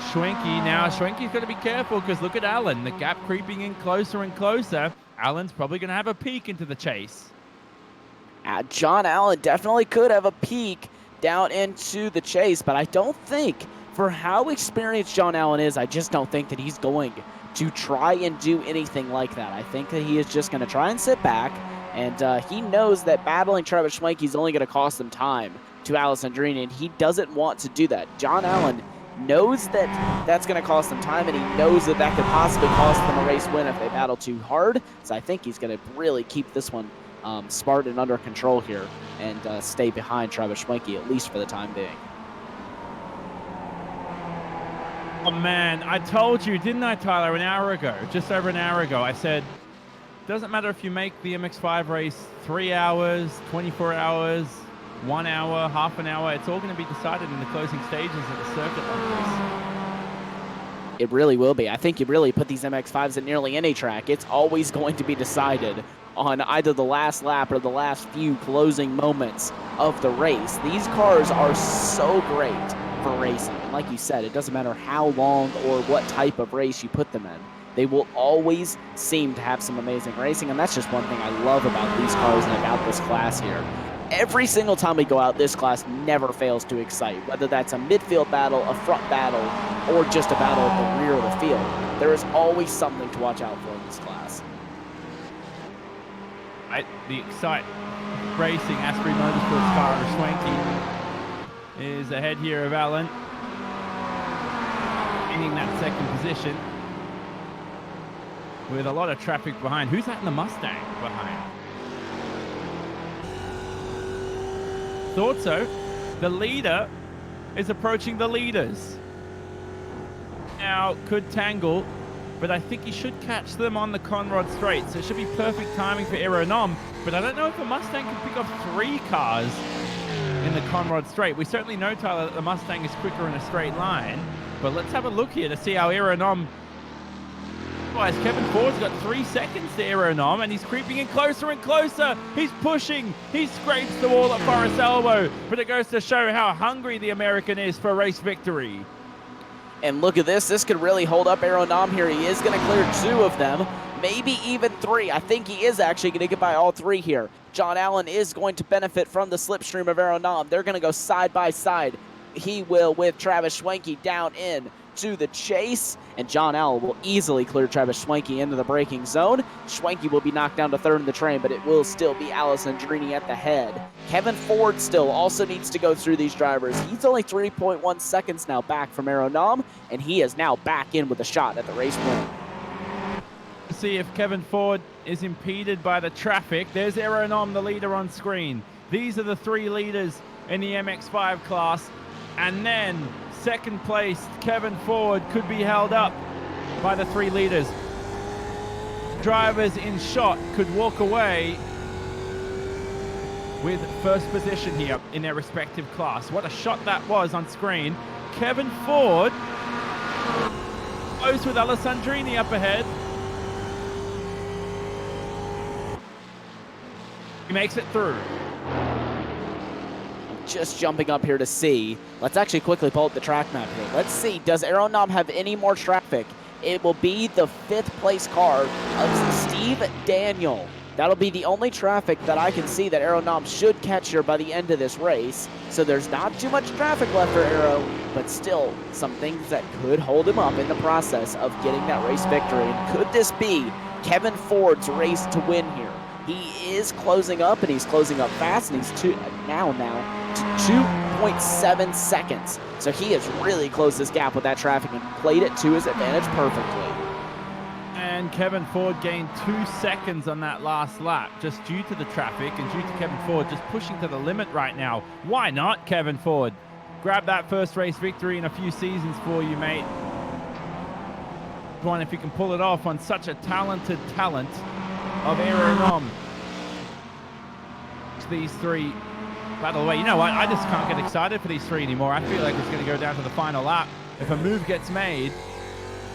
Schwenke. Now, Schwenke's got to be careful because look at Allen. The gap creeping in closer and closer. Allen's probably going to have a peek into the chase. John Allen definitely could have a peek down into the chase, but I don't think, for how experienced John Allen is, I just don't think that he's going to try and do anything like that. I think that he is just going to try and sit back, and he knows that battling Travis Schwenke is only going to cost him time to Alessandrini, and he doesn't want to do that. John Allen knows that that's going to cost them time, and he knows that that could possibly cost them a race win if they battle too hard. So I think he's going to really keep this one smart and under control here and stay behind Travis Schwenke, at least for the time being. Oh man, I told you, didn't I, Tyler, an hour ago, just over an hour ago, I said, doesn't matter if you make the MX5 race 3 hours, 24 hours, 1 hour, half an hour, it's all going to be decided in the closing stages of the circuit like this. It really will be. I think you really put these MX5s at nearly any track. It's always going to be decided on either the last lap or the last few closing moments of the race. These cars are so great for racing. And like you said, it doesn't matter how long or what type of race you put them in. They will always seem to have some amazing racing, and that's just one thing I love about these cars and about this class here. Every single time we go out, this class never fails to excite, whether that's a midfield battle, a front battle, or just a battle at the rear of the field. There is always something to watch out for in this class. The Excite Racing Asprey Motorsports car of Schwenke is ahead here of Allen, gaining that second position with a lot of traffic behind. Who's that in the Mustang behind? Thought so. The leader is approaching the leaders. Now, could tangle, but I think he should catch them on the Conrod straight, so it should be perfect timing for Aeronom, but I don't know if the Mustang can pick up 3 cars in the Conrod straight. We certainly know, Tyler, that the Mustang is quicker in a straight line, but let's have a look here to see how Aeronom... Otherwise, Kevin Ford's got 3 seconds to Aeronom, and he's creeping in closer and closer. He's pushing. He scrapes the wall at Forest Elbow, but it goes to show how hungry the American is for race victory. And look at this. This could really hold up Aeronom here. He is going to clear 2 of them, maybe even 3. I think he is actually going to get by all 3 here. John Allen is going to benefit from the slipstream of Aeronom. They're going to go side by side. He will with Travis Schwenke down in to the chase, and John Allen will easily clear Travis Schwenke into the braking zone. Schwenke will be knocked down to 3rd in the train, but it will still be Alessandrini at the head. Kevin Ford still also needs to go through these drivers. He's only 3.1 seconds now back from Aeronom, and he is now back in with a shot at the race win. See if Kevin Ford is impeded by the traffic. There's Aeronom, the leader on screen. These are the 3 leaders in the MX5 class, and then second place, Kevin Ford, could be held up by the 3 leaders. Drivers in shot could walk away with first position here in their respective class. What a shot that was on screen. Kevin Ford close with Alessandrini up ahead. He makes it through. Just jumping up here to see. Let's actually quickly pull up the track map here. Let's see, does Aeronom have any more traffic? It will be the 5th place car of Steve Daniel. That'll be the only traffic that I can see that Aeronom should catch here by the end of this race. So there's not too much traffic left for Aero, but still some things that could hold him up in the process of getting that race victory. And could this be Kevin Ford's race to win here? He is closing up, and he's closing up fast, and he's now to 2.7 seconds. So he has really closed this gap with that traffic and played it to his advantage perfectly. And Kevin Ford gained 2 seconds on that last lap just due to the traffic and due to Kevin Ford just pushing to the limit right now. Why not, Kevin Ford? Grab that first race victory in a few seasons for you, mate. One, if you can pull it off on such a talented talent of Aeronom. These three battle away. You know what? I just can't get excited for these three anymore. I feel like it's going to go down to the final lap. If a move gets made,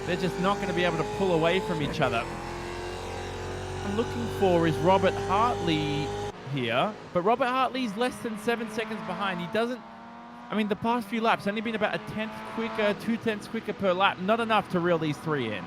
they're just not going to be able to pull away from each other. What I'm looking for is Robert Hartley here, but Robert Hartley's less than 7 seconds behind. He doesn't, I mean, the past few laps, only been about a tenth quicker, 2/10 quicker per lap. Not enough to reel these three in.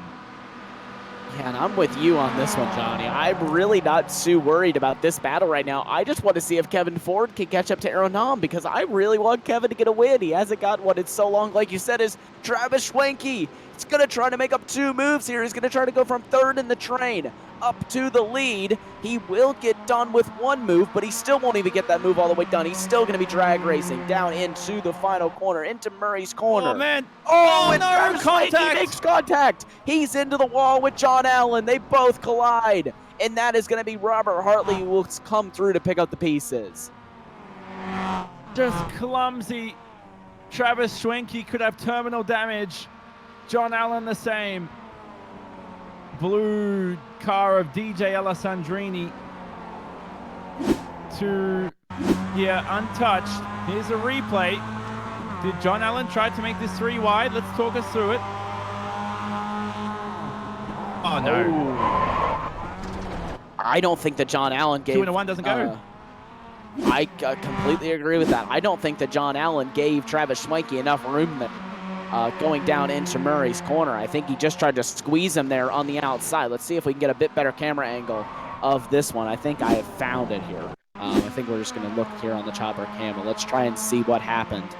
Yeah, and I'm with you on this one, Johnny. I'm really not too worried about this battle right now. I just want to see if Kevin Ford can catch up to Aeronom because I really want Kevin to get a win. He hasn't got one in so long, like you said, is Travis Schwenke. He's going to try to make up 2 moves here. He's going to try to go from 3rd in the train up to the lead. He will get done with 1 move, but he still won't even get that move all the way done. He's still going to be drag racing down into the final corner, into Murray's corner. Oh, man. Oh, and no, Travis Schwenke makes contact. He's into the wall with John Allen. They both collide. And that is going to be Robert Hartley who will come through to pick up the pieces. Just clumsy. Travis Schwenke could have terminal damage. John Allen the same. Blue car of DJ Alessandrini to, untouched. Here's a replay. Did John Allen try to make this 3 wide? Let's talk us through it. Oh, no. I don't think that John Allen gave... 2 and a 1 doesn't go. I completely agree with that. I don't think that John Allen gave Travis Schwenke enough room there. Going down into Murray's corner. I think he just tried to squeeze him there on the outside. Let's see if we can get a bit better camera angle of this one. I think I have found it here. I think we're just going to look here on the chopper camera. Let's try and see what happened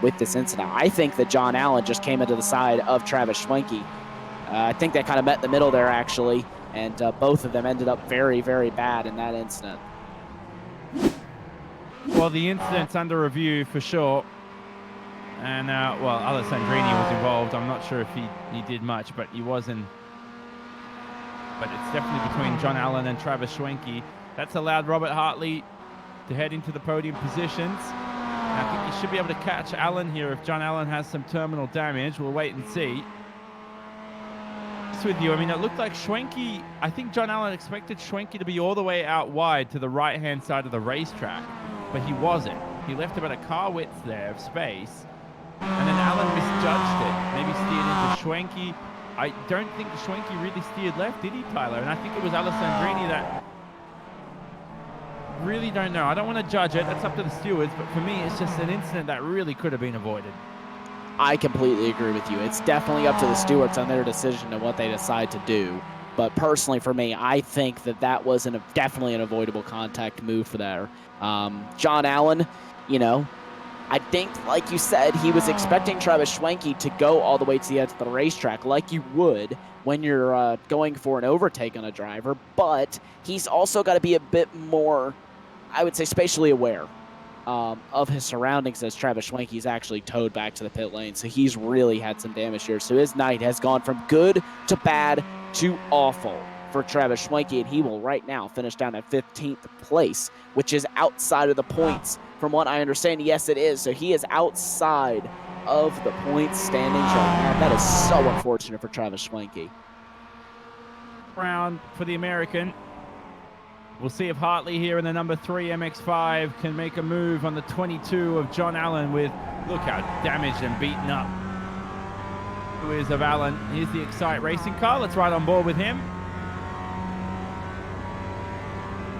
with this incident. I think that John Allen just came into the side of Travis Schwenke. I think they kind of met in the middle there, actually, and both of them ended up very, very bad in that incident. Well, the incident's under review for sure. And, Alessandrini was involved. I'm not sure if he did much, but he wasn't. But it's definitely between John Allen and Travis Schwenke. That's allowed Robert Hartley to head into the podium positions. I think he should be able to catch Allen here if John Allen has some terminal damage. We'll wait and see. Just with you, I mean, it looked like Schwenke, I think John Allen expected Schwenke to be all the way out wide to the right-hand side of the racetrack, but he wasn't. He left about a car width there of space. And then Allen misjudged it. Maybe steered into Schwenke. I don't think Schwenke really steered left, did he, Tyler? And I think it was Alessandrini that... Really don't know. I don't want to judge it. That's up to the stewards. But for me, it's just an incident that really could have been avoided. I completely agree with you. It's definitely up to the stewards on their decision and what they decide to do. But personally, for me, I think that was definitely an avoidable contact move for there. John Allen, I think, like you said, he was expecting Travis Schwenke to go all the way to the edge of the racetrack like you would when you're going for an overtake on a driver, but he's also got to be a bit more, I would say, spatially aware of his surroundings as Travis Schwenke's actually towed back to the pit lane, so he's really had some damage here. So his night has gone from good to bad to awful for Travis Schwenke, and he will right now finish down at 15th place, which is outside of the points. From what I understand, yes, it is. So he is outside of the points standings right now. That is so unfortunate for Travis Schwenke. Round for the American. We'll see if Hartley here in the number 3 MX-5 can make a move on the 22 of John Allen with, look how damaged and beaten up who is of Allen. Here's the Excite Racing car. Let's ride on board with him.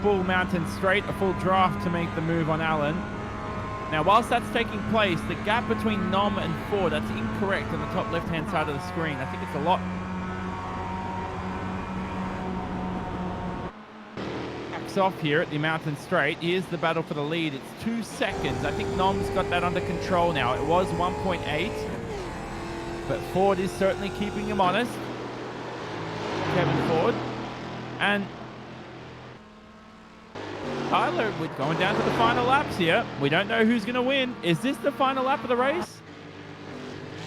Full mountain straight, a full draft to make the move on Allen. Now, whilst that's taking place, the gap between Nom and Ford, that's incorrect on the top left-hand side of the screen. I think it's a lot. Backs off here at the mountain straight. Here's the battle for the lead. It's 2 seconds. I think Nom's got that under control now. It was 1.8, but Ford is certainly keeping him honest. Kevin Ford. And Tyler, we're going down to the final laps here. We don't know who's going to win. Is this the final lap of the race?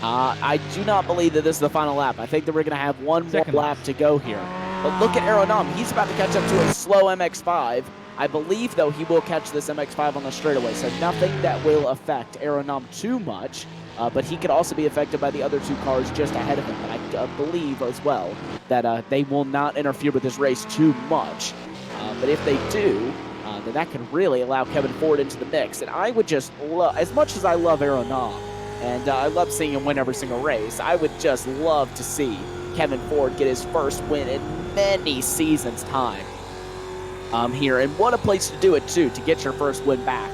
I do not believe that this is the final lap. I think that we're going to have one more lap to go here. But look at Aeronom. He's about to catch up to a slow MX-5. I believe, though, he will catch this MX-5 on the straightaway, so nothing that will affect Aeronom too much. But he could also be affected by the other two cars just ahead of him. And I believe as well that they will not interfere with this race too much. But if they do, then that could really allow Kevin Ford into the mix. And I would just love, as much as I love Aeronom, and I love seeing him win every single race, I would just love to see Kevin Ford get his first win in many seasons' time here. And what a place to do it, too, to get your first win back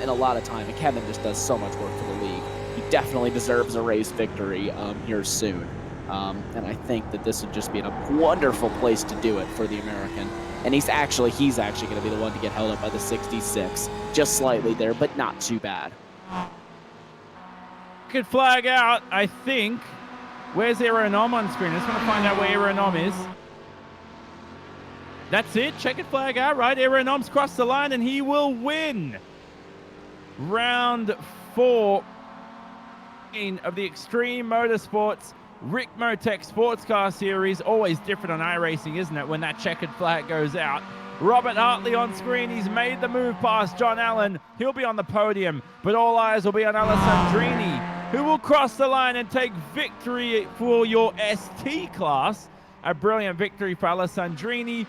in a lot of time. And Kevin just does so much work for the league. He definitely deserves a race victory here soon. And I think that this would just be a wonderful place to do it for the American. And he's actually going to be the one to get held up by the 66. Just slightly there, but not too bad. Could flag out, I think. Where's Aeronom on screen? I just want to find out where Aeronom is. That's it. Checkered flag out, right? Aeronom's crossed the line, and he will win round 4 of the Extreme Motorsports Ricmotech Sports Car Series. Always different on iRacing, isn't it, when that checkered flag goes out? Robert Hartley on screen. He's made the move past John Allen. He'll be on the podium, but all eyes will be on Alessandrini, who will cross the line and take victory for your ST class. A brilliant victory for Alessandrini.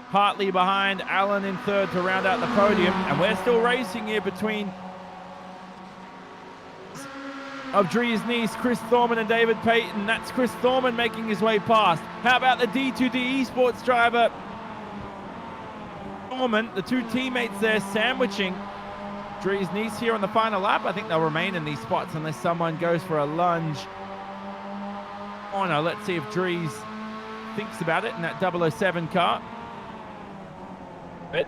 Hartley behind, Allen in third to round out the podium. And we're still racing here between of Drees Nice, Chris Thorman and David Payton. That's Chris Thorman making his way past. How about the D2D Esports driver? Thorman, the two teammates there sandwiching Drees Nice here on the final lap. I think they'll remain in these spots unless someone goes for a lunge. Oh no, let's see if Drees thinks about it in that 007 car. But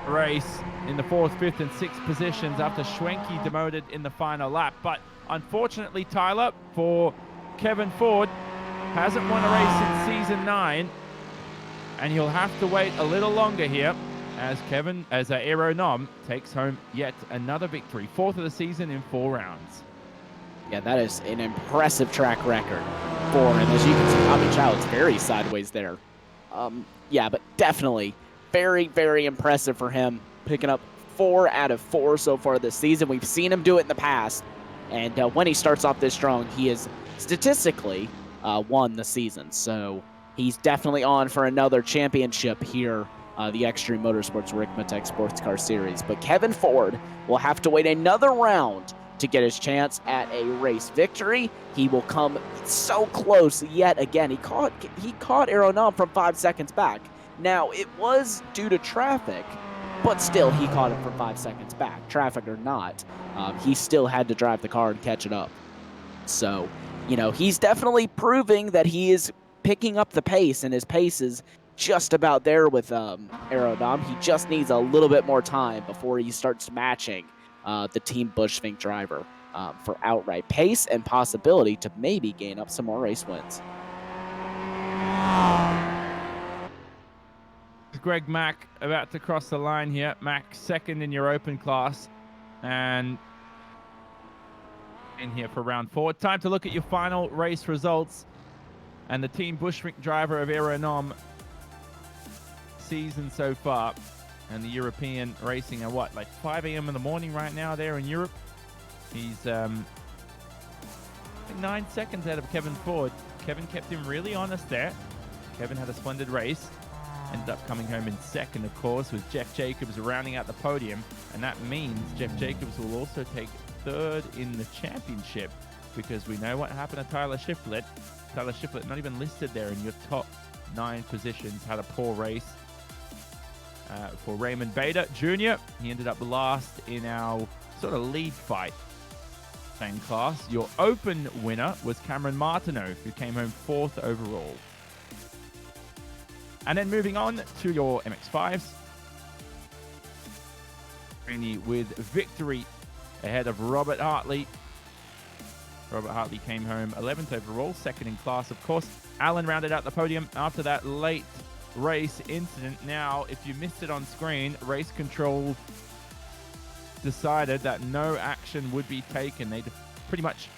race in the 4th, 5th, and 6th positions after Schwenke demoted in the final lap. But unfortunately, Tyler, for Kevin Ford, hasn't won a race since season 9, and he'll have to wait a little longer here as Aeronom takes home yet another victory, 4th of the season in 4 rounds. Yeah, that is an impressive track record for him. As you can see, Tommy Child's very sideways there. Yeah, but definitely very, very impressive for him, picking up 4 out of 4 so far this season. We've seen him do it in the past, and when he starts off this strong, he has statistically won the season. So he's definitely on for another championship here, the Extreme Motorsports Ricmotech Sports Car Series. But Kevin Ford will have to wait another round to get his chance at a race victory. He will come so close yet again. He caught Aeronom from 5 seconds back. Now, it was due to traffic, but still, he caught him from 5 seconds back, traffic or not. He still had to drive the car and catch it up. So, you know, he's definitely proving that he is picking up the pace, and his pace is just about there with Aeronom. He just needs a little bit more time before he starts matching the Team Bushfink driver for outright pace and possibility to maybe gain up some more race wins. Greg Mack about to cross the line here. Mack second in your open class and in here for round 4. Time to look at your final race results and the Team Bushfink driver of Aeronom season so far. And the European racing at what, like 5 a.m. in the morning right now there in Europe. He's 9 seconds out of Kevin Ford. Kevin kept him really honest there. Kevin had a splendid race. Ended up coming home in second, of course, with Jeff Jacobs rounding out the podium. And that means Jeff Jacobs will also take third in the championship, because we know what happened to Tyler Shiflett. Tyler Shiflett not even listed there in your top 9 positions. Had a poor race. For Raymond Bader Jr. He ended up last in our sort of lead fight. Same class. Your open winner was Cameron Martineau, who came home 4th overall. And then moving on to your MX-5s. With victory ahead of Robert Hartley. Robert Hartley came home 11th overall, 2nd in class, of course. Allen rounded out the podium after that late race incident. Now, if you missed it on screen, race control decided that no action would be taken. They pretty much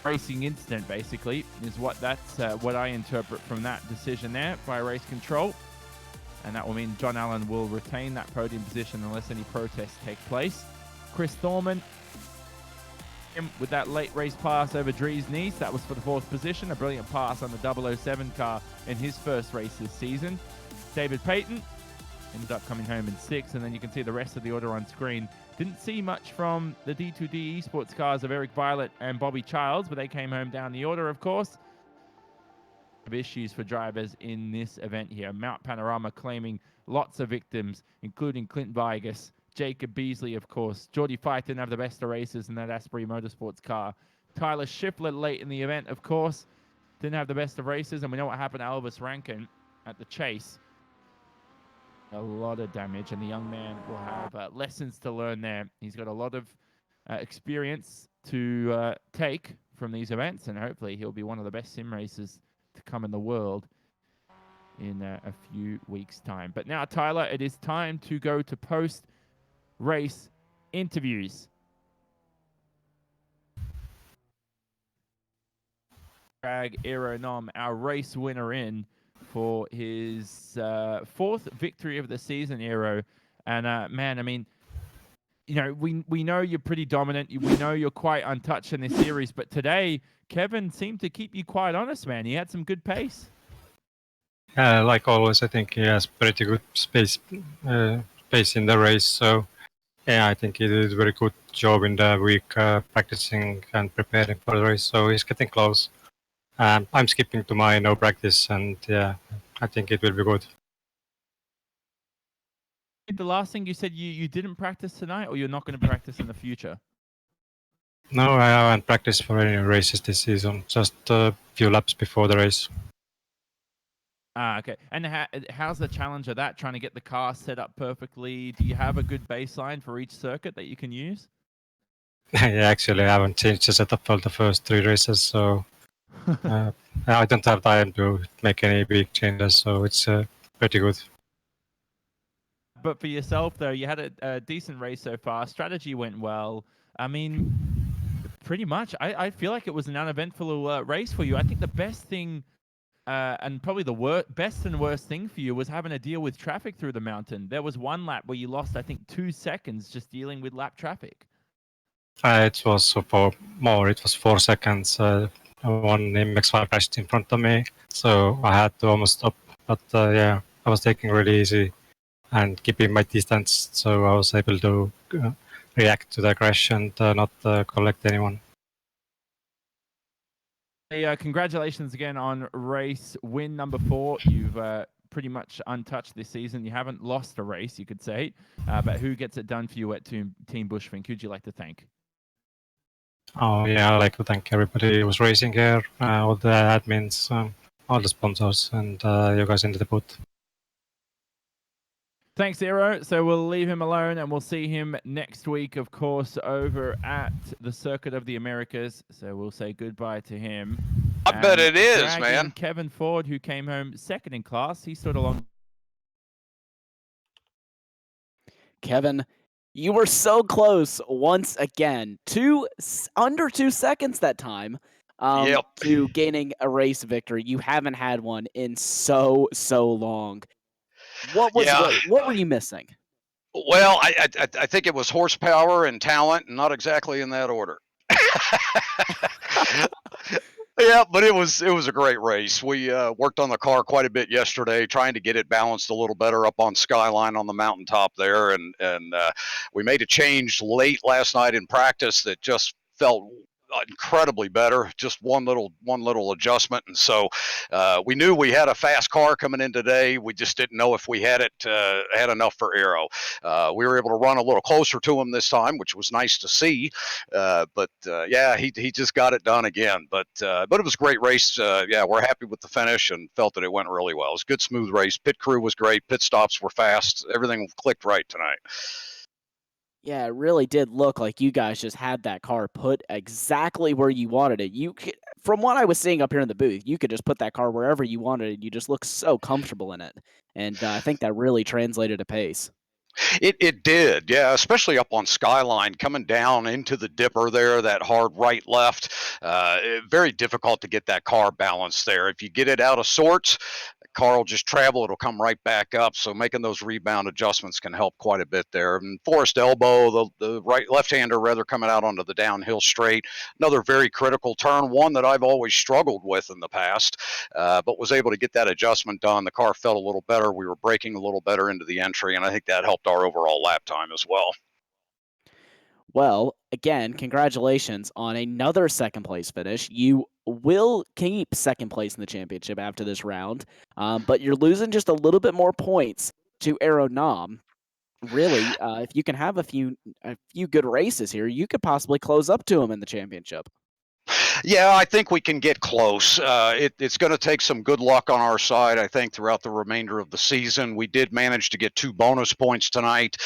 racing incident, basically, is what I interpret from that decision there by race control. And that will mean John Allen will retain that podium position unless any protests take place. Chris Thorman with that late race pass over Dries Nice. That was for the 4th position. A brilliant pass on the 007 car in his first race this season. David Payton ended up coming home in 6th, and then you can see the rest of the order on screen. Didn't see much from the D2D esports cars of Eric Violet and Bobby Childs, but they came home down the order, of course. Issues for drivers in this event here. Mount Panorama claiming lots of victims, including Clint Vigas, Jacob Beasley, of course. Geordie Fife didn't have the best of races in that Asbury Motorsports car. Tyler Schiffler late in the event, of course, didn't have the best of races, and we know what happened to Elvis Rankin at the chase. A lot of damage, and the young man will have lessons to learn there. He's got a lot of experience to take from these events, and hopefully he'll be one of the best sim racers to come in the world in a few weeks' time. But now, Tyler, it is time to go to post-race interviews. Drag Aeronom, our race winner, in for his 4th victory of the season, Aero. And man, I mean, you know, we know you're pretty dominant. We know you're quite untouched in this series, but today Kevin seemed to keep you quite honest, man. He had some good pace. Like always, I think he has pretty good pace in the race. So yeah, I think he did a very good job in the week practicing and preparing for the race. So he's getting close. I'm skipping to my no practice, and yeah, I think it will be good. The last thing you said, you didn't practice tonight, or you're not going to practice in the future? No, I haven't practiced for any races this season. Just a few laps before the race. Okay. And how's the challenge of that, trying to get the car set up perfectly? Do you have a good baseline for each circuit that you can use? Yeah, actually, I haven't changed the setup for the first 3 races, so I don't have time to make any big changes, so it's pretty good. But for yourself, though, you had a decent race so far. Strategy went well. I mean, pretty much, I feel like it was an uneventful race for you. I think the best thing, and probably the best and worst thing for you, was having to deal with traffic through the mountain. There was one lap where you lost, I think, 2 seconds just dealing with lap traffic. It was for more. It was 4 seconds. One MX-5 crashed in front of me, so I had to almost stop. But yeah, I was taking really easy and keeping my distance, so I was able to react to the crash and not collect anyone. Hey, congratulations again on race win number 4. You've pretty much untouched this season. You haven't lost a race, you could say. But who gets it done for you at Team Bushfink? Who'd you like to thank? Oh yeah, I'd like to thank everybody who was racing here, all the admins, all the sponsors, and you guys in the booth. Thanks, Aero. So we'll leave him alone, and we'll see him next week, of course, over at the Circuit of the Americas. So we'll say goodbye to him. I bet it is, man. Kevin Ford, who came home 2nd in class. He stood along. Kevin, you were so close once again. Under 2 seconds that time to gaining a race victory. You haven't had one in so long. What were you missing? Well, I think it was horsepower and talent, and not exactly in that order. Yeah, but it was a great race. We worked on the car quite a bit yesterday, trying to get it balanced a little better up on Skyline on the mountaintop there, and we made a change late last night in practice that just felt incredibly better. Just one little adjustment, and so we knew we had a fast car coming in today. We just didn't know if we had enough for Aero. We were able to run a little closer to him this time, which was nice to see. But yeah, he just got it done again. But it was a great race. Yeah, we're happy with the finish and felt that it went really well. It was a good, smooth race. Pit crew was great. Pit stops were fast. Everything clicked right tonight. Yeah, it really did look like you guys just had that car put exactly where you wanted it. from what I was seeing up here in the booth, you could just put that car wherever you wanted, and you just look so comfortable in it. And I think that really translated to pace. It did, yeah, especially up on Skyline, coming down into the dipper there, that hard right left. Very difficult to get that car balanced there. If you get it out of sorts, the car will just travel, it'll come right back up. So making those rebound adjustments can help quite a bit there. And Forrest Elbow, the right left-hander rather, coming out onto the downhill straight. Another very critical turn, one that I've always struggled with in the past, but was able to get that adjustment done. The car felt a little better. We were braking a little better into the entry, and I think that helped our overall lap time as well. Well, again, congratulations on another second place finish. You will keep second place in the championship after this round, but you're losing just a little bit more points to Aeronom. Really, if you can have a few good races here, you could possibly close up to him in the championship. Yeah, I think we can get close. It's going to take some good luck on our side, I think, throughout the remainder of the season. We did manage to get 2 bonus points tonight.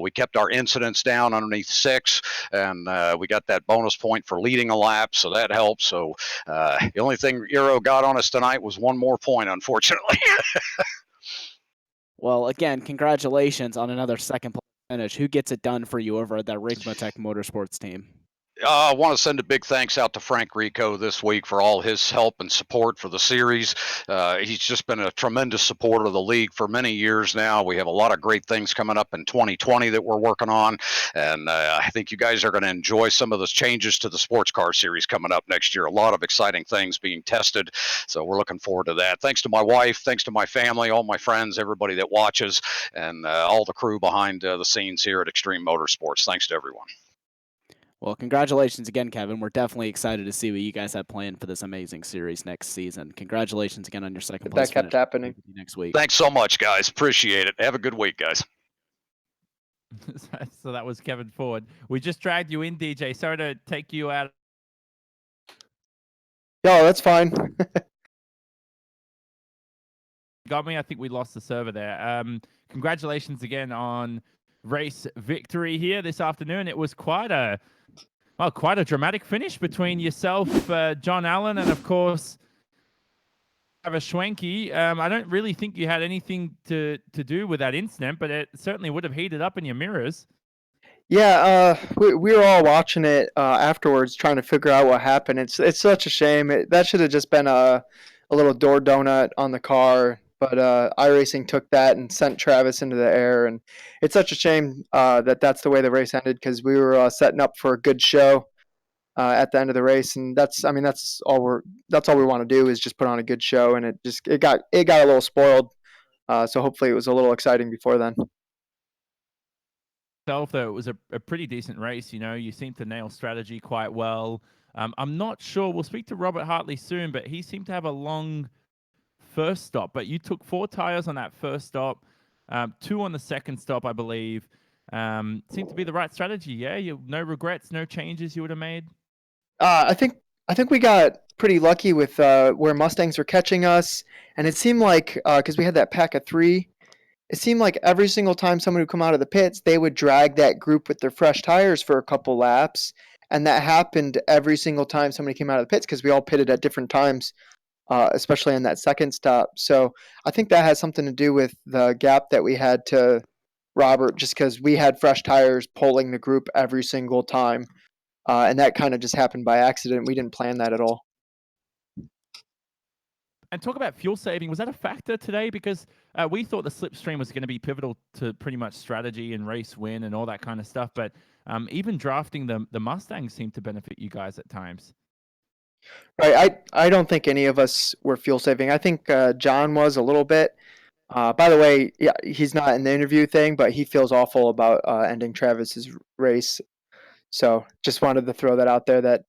We kept our incidents down underneath 6, and we got that bonus point for leading a lap, so that helps. So the only thing Eero got on us tonight was 1 more point, unfortunately. Well, again, congratulations on another second place finish. Who gets it done for you over at that Ricmotech Motorsports team? I want to send a big thanks out to Frank Rico this week for all his help and support for the series. He's just been a tremendous supporter of the league for many years now. We have a lot of great things coming up in 2020 that we're working on, and I think you guys are going to enjoy some of those changes to the sports car series coming up next year. A lot of exciting things being tested, so we're looking forward to that. Thanks to my wife, thanks to my family, all my friends, everybody that watches, and all the crew behind the scenes here at Extreme Motorsports. Thanks to everyone. Well, congratulations again, Kevin. We're definitely excited to see what you guys have planned for this amazing series next season. Congratulations again on your second place That kept finish. happening. Next week. Thanks so much, guys. Appreciate it. Have a good week, guys. So that was Kevin Ford. We just dragged you in, DJ. Sorry to take you out. Yo, that's fine. Got me. I think we lost the server there. Congratulations again on race victory here this afternoon. It was quite a dramatic finish between yourself, John Allen, and of course Travis Schwenke. I don't really think you had anything to do with that incident, but it certainly would have heated up in your mirrors. Yeah, we were all watching it afterwards, trying to figure out what happened. It's such a shame. That should have just been a little door donut on the car, but iRacing took that and sent Travis into the air, and it's such a shame that that's the way the race ended, because we were setting up for a good show at the end of the race, and that's all we want to do, is just put on a good show, and it got a little spoiled. So hopefully it was a little exciting before then. Though it was a pretty decent race. You seemed to nail strategy quite well. I'm not sure. We'll speak to Robert Hartley soon, but he seemed to have a long first stop. But you took 4 tires on that first stop, 2 on the second stop, I believe. Seemed to be the right strategy. Yeah, no regrets, no changes you would have made. I think we got pretty lucky with where Mustangs were catching us, and it seemed like because we had that pack of 3. It seemed like every single time someone would come out of the pits, they would drag that group with their fresh tires for a couple laps. And that happened every single time somebody came out of the pits, because we all pitted at different times, especially on that second stop. So I think that has something to do with the gap that we had to Robert, just because we had fresh tires pulling the group every single time. And that kind of just happened by accident. We didn't plan that at all. And talk about fuel saving. Was that a factor today? Because we thought the slipstream was going to be pivotal to pretty much strategy and race win and all that kind of stuff. But even drafting the Mustangs seemed to benefit you guys at times. Right. I don't think any of us were fuel saving. I think John was a little bit. By the way, yeah, he's not in the interview thing, but he feels awful about ending Travis's race. So just wanted to throw that out there, that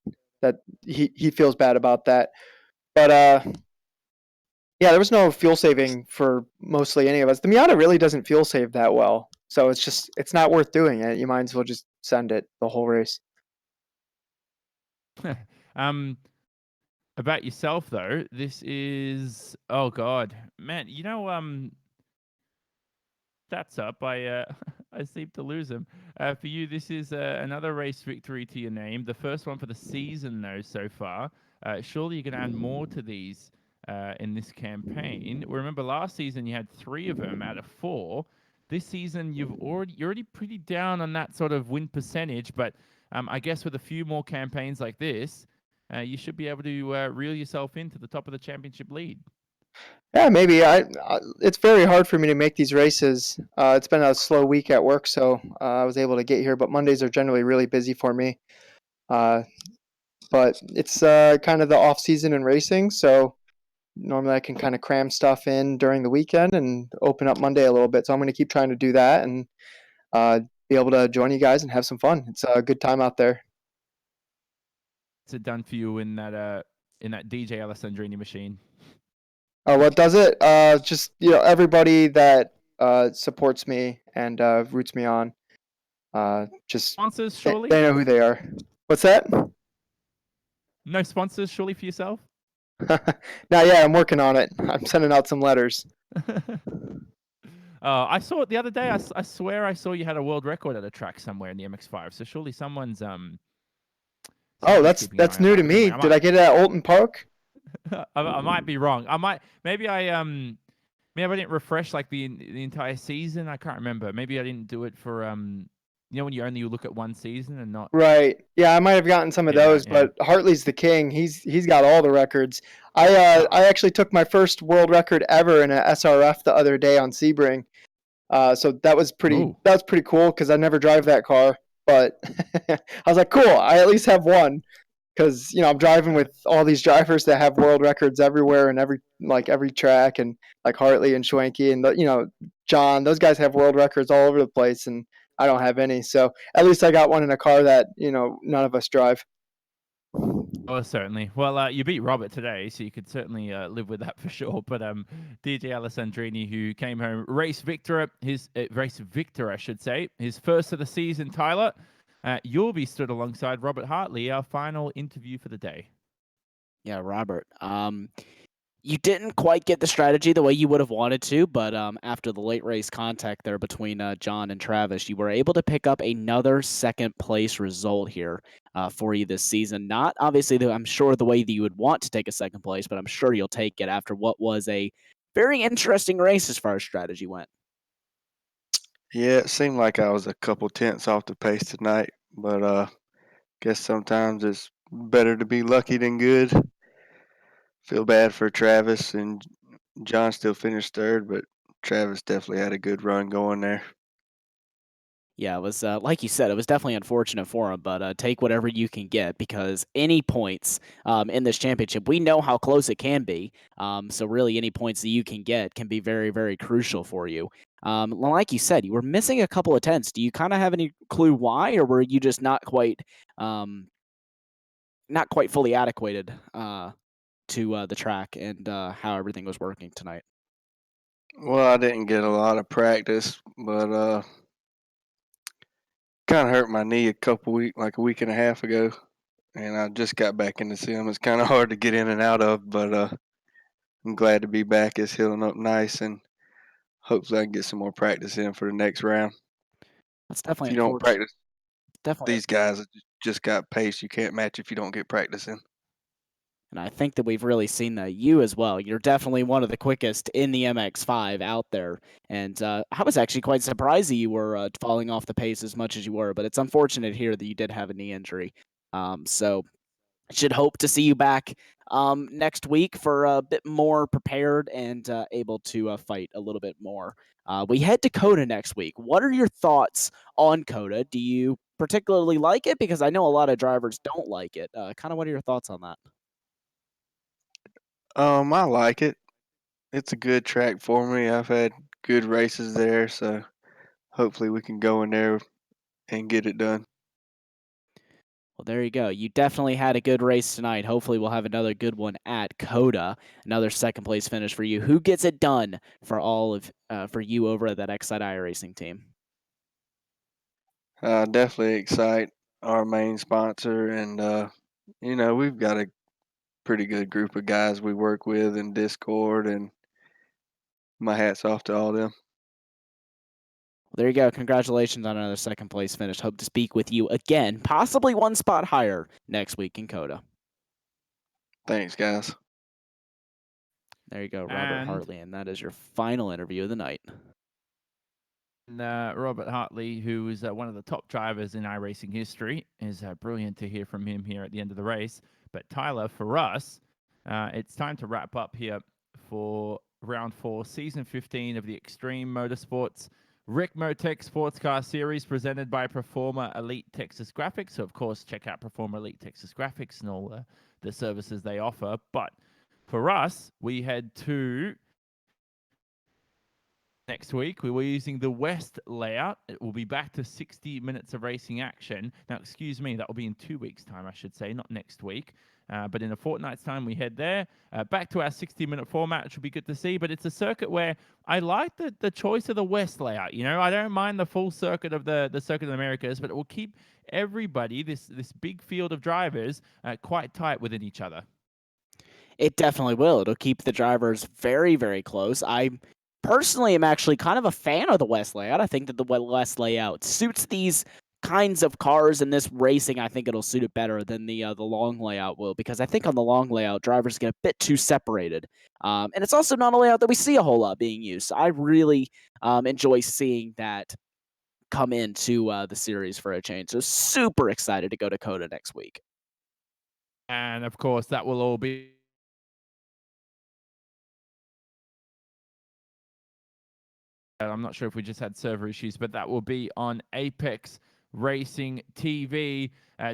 he feels bad about that. But yeah, there was no fuel saving for mostly any of us. The Miata really doesn't fuel save that well, so it's not worth doing it. You might as well just send it the whole race. About yourself though, this is oh god, man. That's up. I seem to lose them. For you, this is another race victory to your name. The first one for the season, though, so far. Surely you're going to add more to these in this campaign. Remember, last season you had 3 of them out of 4. This season you're already pretty down on that sort of win percentage, but I guess with a few more campaigns like this, you should be able to reel yourself into the top of the championship lead. Yeah, maybe. It's very hard for me to make these races. It's been a slow week at work, so I was able to get here. But Mondays are generally really busy for me. Uh, but it's kind of the off season in racing, so normally I can kind of cram stuff in during the weekend and open up Monday a little bit. So I'm going to keep trying to do that and be able to join you guys and have some fun. It's a good time out there. What's it done for you in that DJ Alessandrini machine? What does it? Just everybody that supports me and roots me on. Just Sponsors, they surely? know who they are. What's that? No sponsors, surely, for yourself? Now, yeah, I'm working on it. I'm sending out some letters. I saw it the other day. I swear I saw you had a world record at a track somewhere in the MX5. So surely someone's Oh, keeping an that's eye on new to that me. somewhere. Did I get it at Alton Park? I might be wrong. Maybe I didn't refresh like the entire season. I can't remember. Maybe I didn't do it for when you only look at one season and not. Right. Yeah, I might have gotten some of Yeah, those, yeah. but Hartley's the king. He's got all the records. Oh, I actually took my first world record ever in a SRF the other day on Sebring. So oh, that was pretty cool because I never drive that car. But I was like, cool. I at least have one because I'm driving with all these drivers that have world records everywhere and every track and like Hartley and Schwenke and John. Those guys have world records all over the place, and I don't have any. So at least I got one in a car that none of us drive. oh, certainly. Well, you beat Robert today, so you could certainly live with that for sure. But DJ Alessandrini, who came home race victor, I should say, his first of the season. Tyler, you'll be stood alongside Robert Hartley, our final interview for the day. Yeah, Robert. You didn't quite get the strategy the way you would have wanted to, but after the late race contact there between John and Travis, you were able to pick up another second place result here for you this season. Not obviously, I'm sure the way that you would want to take a second place, but I'm sure you'll take it after what was a very interesting race as far as strategy went. Yeah, it seemed like I was a couple tenths off the pace tonight, but guess sometimes it's better to be lucky than good. Feel bad for Travis and John still finished third, but Travis definitely had a good run going there. Yeah, it was like you said, it was definitely unfortunate for him, but take whatever you can get because any points in this championship, we know how close it can be. So really, any points that you can get can be very, very crucial for you. Like you said, you were missing a couple of tenths. Do you kind of have any clue why, or were you just not quite fully adequated to the track and how everything was working tonight? Well, I didn't get a lot of practice, but kind of hurt my knee like a week and a half ago, and I just got back in the sim. It's kind of hard to get in and out of, but I'm glad to be back. It's healing up nice, and hopefully I can get some more practice in for the next round. That's If definitely you don't unfortunate. practice, Definitely. these guys just got pace. You can't match if you don't get practice in. And I think that we've really seen that. You as well. You're definitely one of the quickest in the MX5 out there. And I was actually quite surprised that you were falling off the pace as much as you were. But it's unfortunate here that you did have a knee injury. So I should hope to see you back next week for a bit more prepared and able to fight a little bit more. We head to Coda next week. What are your thoughts on Coda? Do you particularly like it? Because I know a lot of drivers don't like it. Kind of what are your thoughts on that? I like it. It's a good track for me. I've had good races there, so hopefully we can go in there and get it done. Well, there you go. You definitely had a good race tonight. Hopefully, we'll have another good one at Coda. Another second place finish for you. Who gets it done for all of for you over at that Excite Racing team? Definitely Excite, our main sponsor, and we've got a pretty good group of guys we work with in Discord, and my hats off to all them. There you go. Congratulations on another second place finish. Hope to speak with you again, possibly one spot higher next week in Coda. Thanks, guys. There you go, Robert And Hartley, and that is your final interview of the night. Robert Hartley, who is one of the top drivers in iRacing history, is brilliant to hear from him here at the end of the race. But Tyler, for us, it's time to wrap up here for round 4, season 15 of the Extreme Motorsports Ricmotech Sports Car Series, presented by Performer Elite Texas Graphics. So, of course, check out Performer Elite Texas Graphics and all the services they offer. But for us, we head to next week. We were using the West layout. It will be back to 60 minutes of racing action. Now, excuse me, that will be in 2 weeks' time, I should say, not next week. But in a fortnight's time, we head there. Back to our 60-minute format, which will be good to see. But it's a circuit where I like the choice of the West layout. You know, I don't mind the full circuit of the Circuit of the Americas, but it will keep everybody, this big field of drivers, quite tight within each other. It definitely will. It'll keep the drivers very, very close. I personally am actually kind of a fan of the West layout. I think that the West layout suits these kinds of cars in this racing. I think it'll suit it better than the long layout will, because I think on the long layout, drivers get a bit too separated. And it's also not a layout that we see a whole lot being used. So I really enjoy seeing that come into the series for a change. So super excited to go to Coda next week. And, of course, that will all be I'm not sure if we just had server issues, but that will be on Apex Racing TV.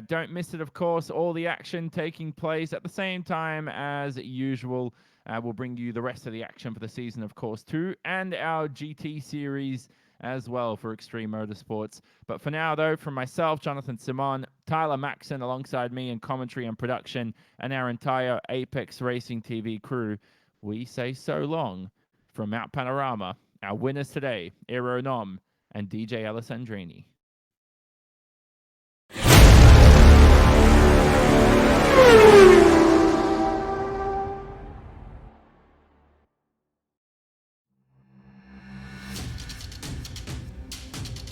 Don't miss it, of course. All the action taking place at the same time as usual. We'll bring you the rest of the action for the season, of course, too, and our GT series as well for Extreme Motorsports. But for now, though, from myself, Jonathan Simon, Tyler Maxon alongside me in commentary and production, and our entire Apex Racing TV crew, we say so long from Mount Panorama. Our winners today, Aero Nom and DJ Alessandrini.